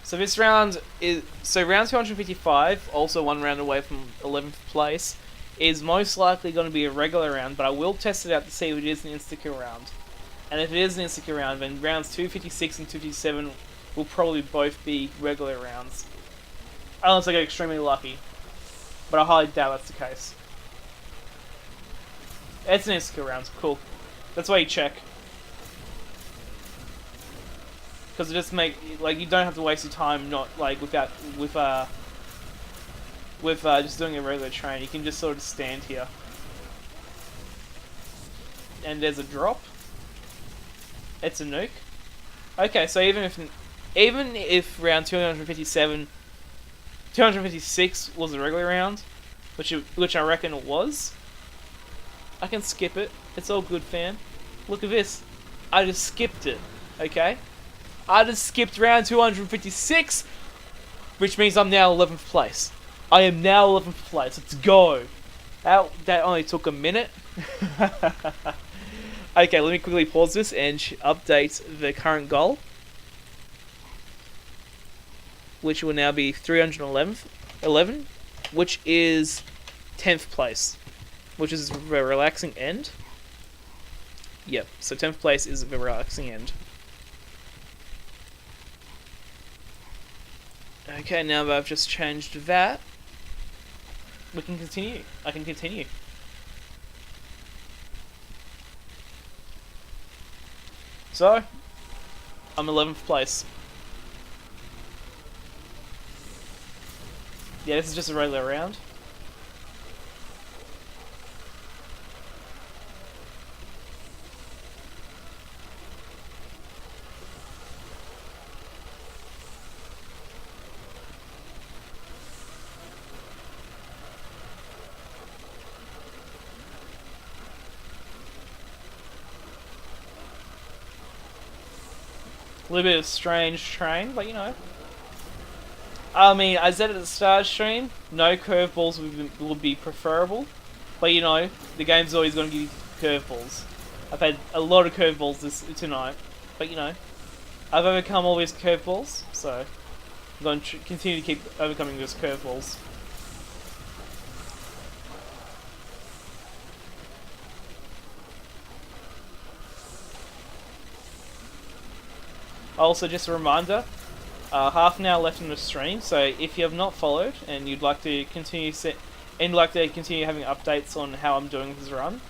B: So this round is round 255, also 1 round away from 11th place, is most likely going to be a regular round, but I will test it out to see if it is an insta-kill round. And if it is an insta-kill round, then rounds 256 and 257 will probably both be regular rounds. Unless I get extremely lucky. But I highly doubt that's the case. It's an insta-kill round, cool. That's why you check. Because it just you don't have to waste your time not with just doing a regular train. You can just sort of stand here. And there's a drop. It's a nuke. Okay, so even if round 256 was a regular round, which I reckon it was, I can skip it. It's all good, fam. Look at this. I just skipped it. Okay? I just skipped round 256, which means I'm now 11th place. I am now 11th place. Let's go. That only took a minute. Okay, let me quickly pause this and update the current goal, which will now be 311, which is 10th place, which is a relaxing end. Yep, so 10th place is the relaxing end. Okay, now that I've just changed that, we can continue. I can continue. So, I'm 11th place. Yeah, this is just a regular round. A little bit of strange train, but you know. I mean, I said at the start of the stream, no curveballs would be preferable. But you know, the game's always going to give you curveballs. I've had a lot of curveballs tonight. But you know, I've overcome all these curveballs, so I'm going to continue to keep overcoming those curveballs. Also, just a reminder, half an hour left in the stream. So if you have not followed and you'd like to continue having updates on how I'm doing this run,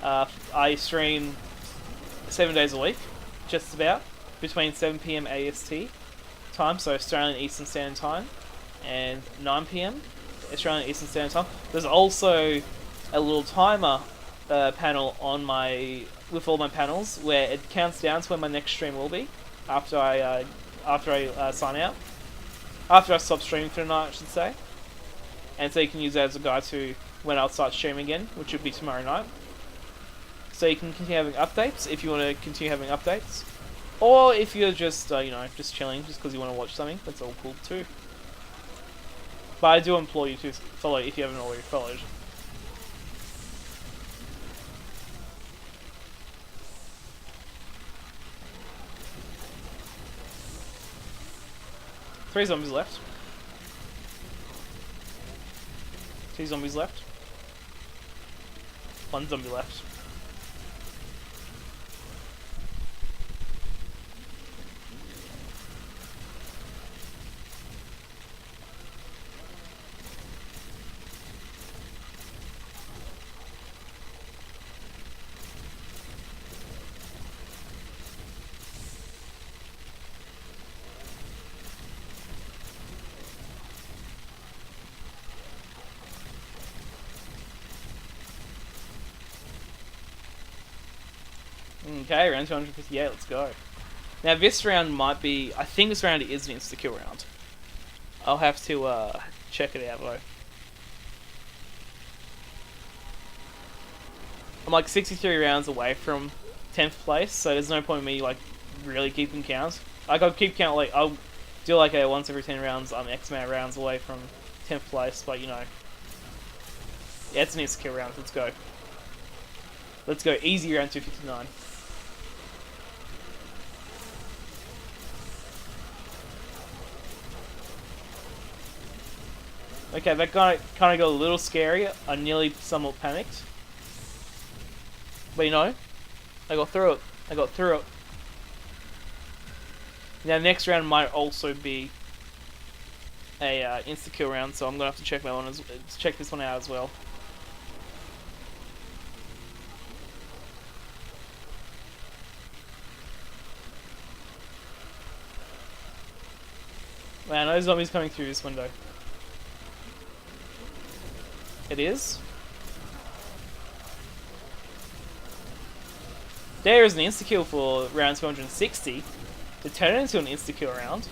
B: I stream 7 days a week, just about, between 7 p.m. AST time, so Australian Eastern Standard Time, and 9 p.m. Australian Eastern Standard Time. There's also a little timer panel on with all my panels where it counts down to when my next stream will be after I sign out, after I stop streaming for the night, I should say. And so you can use that as a guide to when I'll start streaming again, which would be tomorrow night. So you can continue having updates if you want to continue having updates, or if you're just just chilling, just because you want to watch something. That's all cool too. But I do implore you to follow if you haven't already followed. Three zombies left. 2 zombies left. 1 zombie left. Okay, round 258, let's go. Now this round might be, I think this round is an insta-kill round. I'll have to check it out though. I'm like 63 rounds away from 10th place, so there's no point in me like really keeping count. Like I'll keep count, like I'll do like a once every 10 rounds, I'm X amount of rounds away from 10th place, but yeah, it's an insta-kill round, let's go. Let's go, easy round 259. Okay, that kind of got a little scary. I nearly somewhat panicked. But I got through it. Now next round might also be a insta-kill round, so I'm gonna have to check check this one out as well. Man, no zombies coming through this window. It is. There is an insta-kill for round 260 to turn it into an insta-kill round.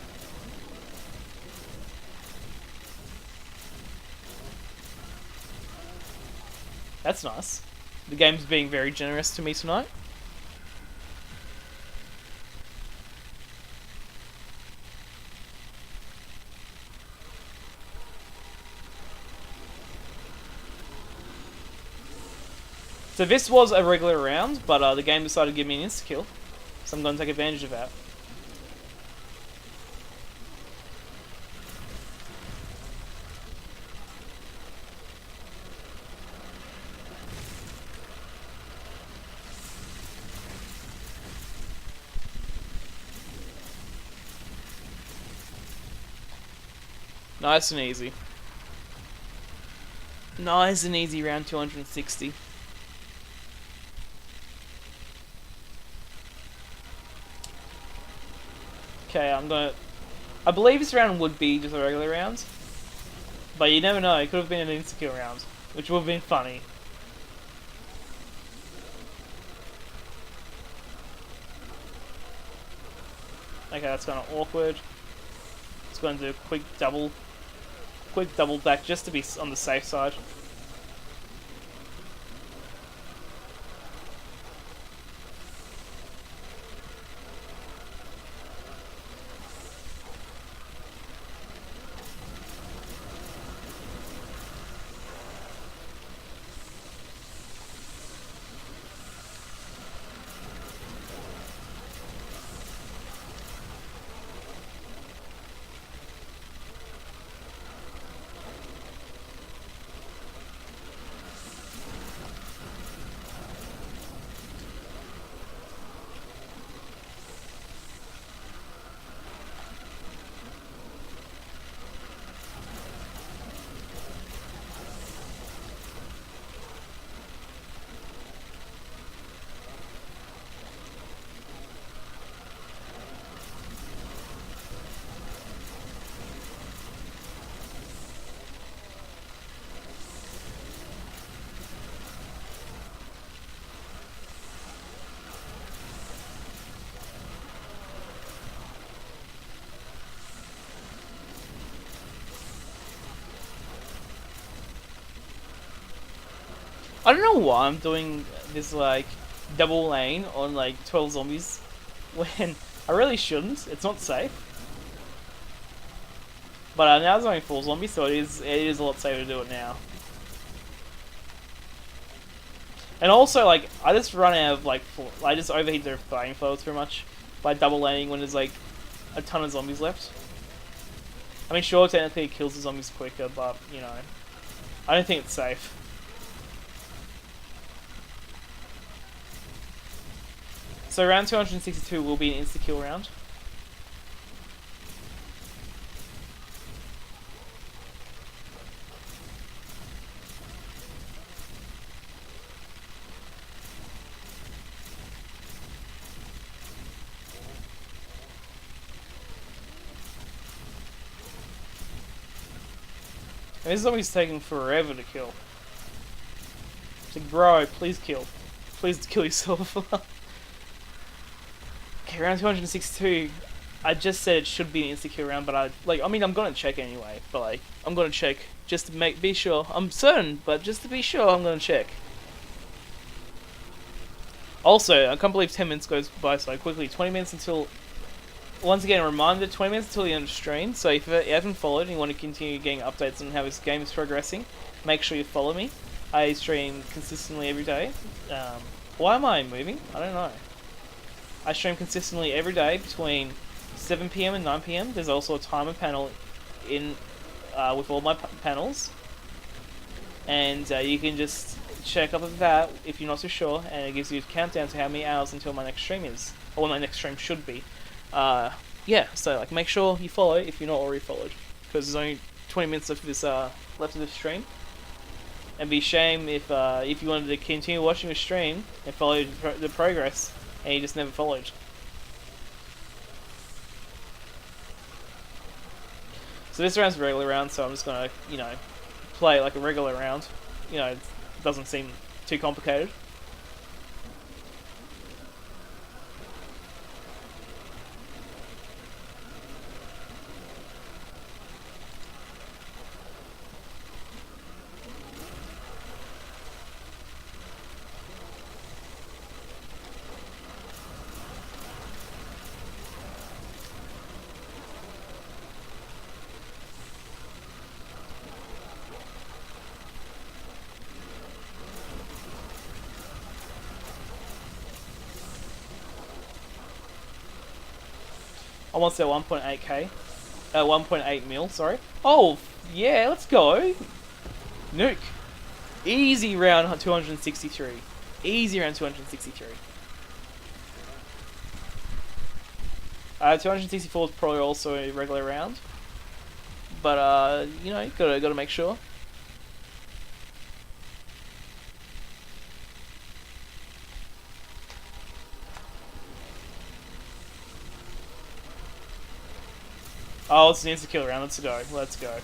B: That's nice. The game's being very generous to me tonight. So this was a regular round, but the game decided to give me an insta-kill, so I'm going to take advantage of that. Nice and easy. Nice and easy round 260. Okay, I believe this round would be just a regular round. But you never know, it could have been an insta-kill round, which would have been funny. Okay, that's kind of awkward. Let's go and do a quick double back just to be on the safe side. I don't know why I'm doing this like double lane on like 12 zombies when I really shouldn't. It's not safe. But now there's only 4 zombies, so it is a lot safer to do it now. And also, like, I just run out of like, I just overheat their fighting flow too much by double laning when there's like a ton of zombies left. I mean, sure, technically it kills the zombies quicker, but you know, I don't think it's safe. So round 262 will be an insta-kill round. And this zombie's taking forever to kill. It's like, bro, please kill. Please kill yourself. Okay, round 262. I just said it should be an insta-kill round, but I mean, I'm gonna check anyway. But like, I'm gonna check just to be sure. I'm certain, but just to be sure, I'm gonna check. Also, I can't believe 10 minutes goes by so quickly. 20 minutes until... Once again, a reminder, 20 minutes until the end of stream, so if you haven't followed and you want to continue getting updates on how this game is progressing, make sure you follow me. I stream consistently every day. Why am I moving? I don't know. I stream consistently every day between 7 PM and 9 PM. There's also a timer panel in with all my panels. And you can just check up at that if you're not too sure, and it gives you a countdown to how many hours until my next stream is, or when my next stream should be. Yeah, so like make sure you follow if you're not already followed, because there's only 20 minutes left of this stream. And be shame if you wanted to continue watching the stream and follow the progress, and you just never followed. So this round's a regular round, so I'm just gonna, you know, play like a regular round. You know, it doesn't seem too complicated. I want to say 1.8k. 1.8 mil, sorry. Oh, yeah, let's go. Nuke. Easy round 263. Easy round 263. 264 is probably also a regular round. But, you know, gotta make sure. Oh, it's an insta-kill round. Let's go. Let's go.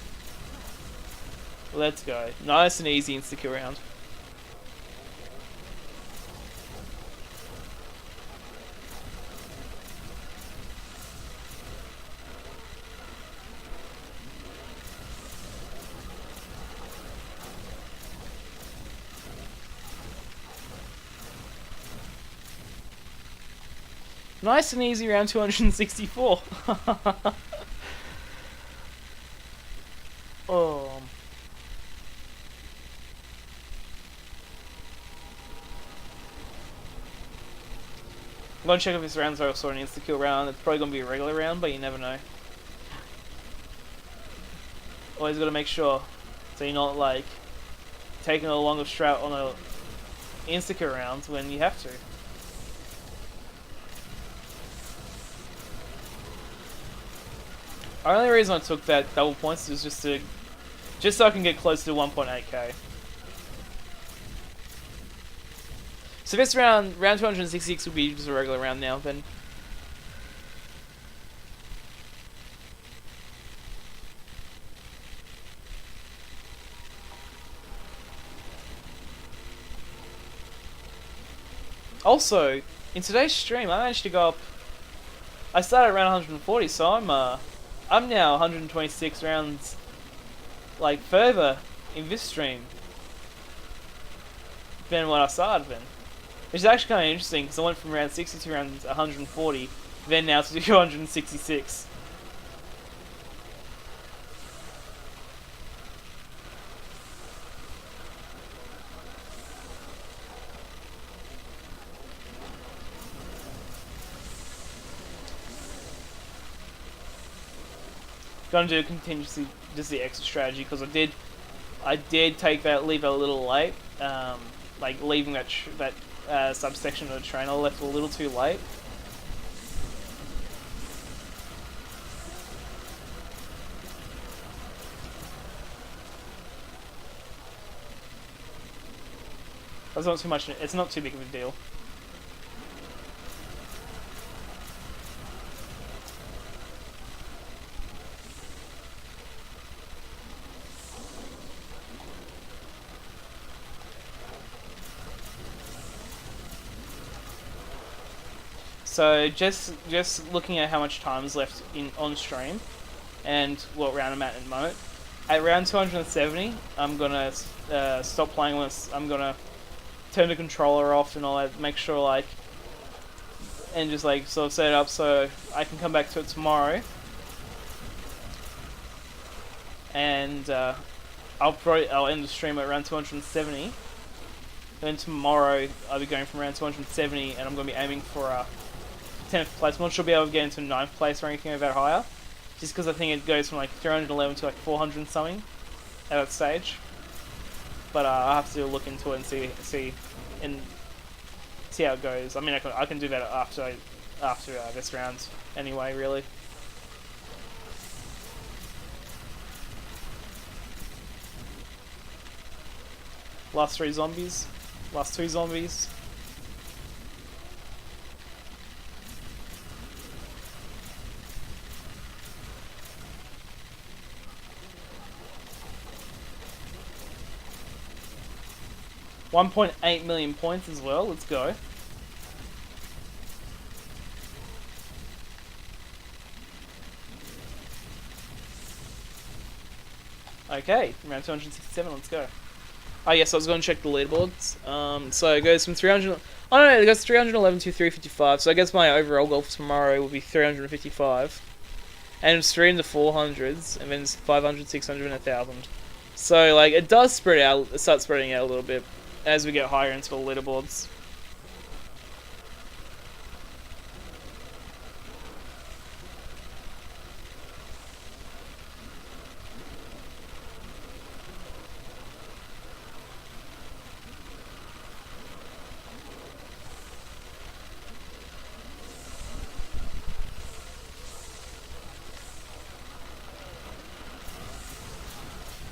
B: Let's go. Nice and easy insta-kill round. Nice and easy round 264. Oh. I'm gonna check if this round's also an insta-kill round. It's probably gonna be a regular round, but you never know. Always gotta make sure, so you're not like taking a longer strat on a insta-kill round when you have to. The only reason I took that double points is just so I can get close to 1.8k. So this round 266 will be just a regular round now then. Also, in today's stream, I managed to go up. I started around 140, so I'm now 126 rounds, like, further in this stream. than what I started then. Which is actually kind of interesting because I went from round 60 to round 140, then now to 266. Gonna do a contingency, just the extra strategy because I did leave a little late, like leaving that subsection of the train. I left a little too late. That's not too much. It's not too big of a deal. So just looking at how much time is left on stream, and what round I'm at the moment. At round 270, I'm gonna stop playing this. I'm gonna turn the controller off and all that. Make sure and just sort of set it up so I can come back to it tomorrow. And I'll end the stream at around 270. Then tomorrow I'll be going from around 270, and I'm gonna be aiming for 10th place. I'm not sure I'll be able to get into 9th place or anything of that higher, just because I think it goes from 311 to 400 something at that stage. But I'll have to look into it and see how it goes. I mean, I can do that after this round anyway, really. Last 3 zombies. Last 2 zombies. $1.8 million points as well. Let's go. Okay, round 267. Let's go. Oh yes, I was going to check the leaderboards. So it goes from 300. Oh no, it goes 311 to 355. So I guess my overall goal for tomorrow will be 355, and it's 3 in the 400s, and then it's 500, 600, and 1,000. So it does spread out. It starts spreading out a little bit as we get higher into the leaderboards.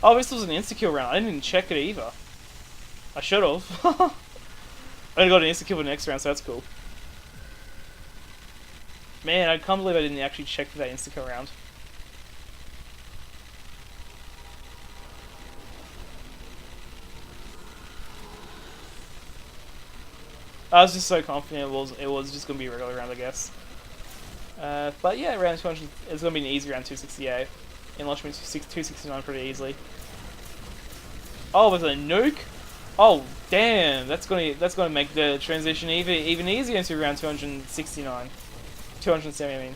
B: Oh, this was an insta-kill round. I didn't even check it either. I should have. I only got an insta-kill for the next round, so that's cool. Man, I can't believe I didn't actually check for that insta-kill round. I was just so confident it was just going to be a regular round, I guess. But yeah, round 200 is going to be an easy round 268. And launch me 269 pretty easily. Oh, with a nuke? Oh, damn! That's gonna make the transition even easier into round 269, 270. I mean.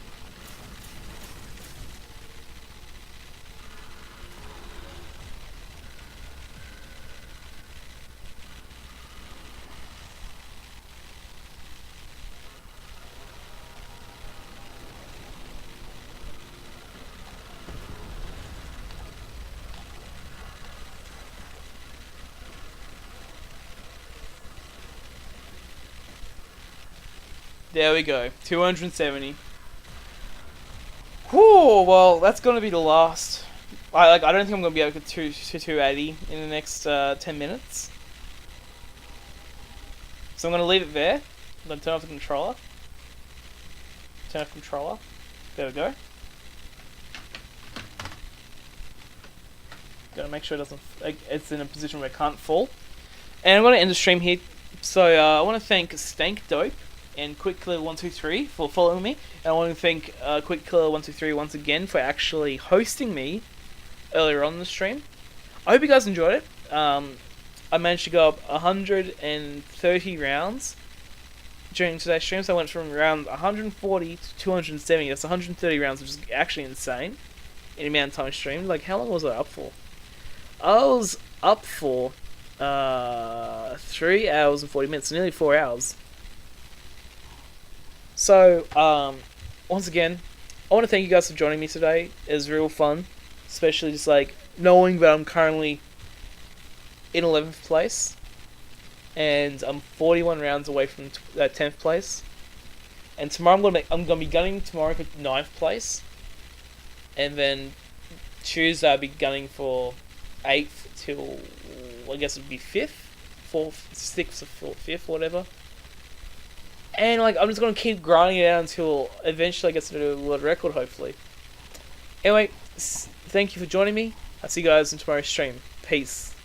B: There we go, 270. Whew, well, that's gonna be the last. I don't think I'm gonna be able to get to 280 in the next 10 minutes. So I'm gonna leave it there. I'm gonna turn off the controller. Turn off controller. There we go. Gotta make sure it doesn't. It's in a position where it can't fall. And I'm gonna end the stream here. So I want to thank Stank Dope and Quick Clear 123 for following me, and I want to thank Quick Clear 123 once again for actually hosting me earlier on in the stream. I hope you guys enjoyed it. I managed to go up 130 rounds during today's stream. So I went from around 140 to 270. That's 130 rounds, which is actually insane in the amount of time I streamed. Like, how long was I up for? I was up for 3 hours and 40 minutes, nearly 4 hours. So, once again, I want to thank you guys for joining me today. It was real fun, especially just like knowing that I'm currently in 11th place, and I'm 41 rounds away from 10th place. And tomorrow I'm gonna be gunning tomorrow for 9th place, and then Tuesday I'll be gunning for 8th till I guess it'd be 5th, 4th, 6th, or 5th, whatever. And like I'm just gonna keep grinding it out until eventually I get to do a world record, hopefully. Anyway, thank you for joining me. I'll see you guys in tomorrow's stream. Peace.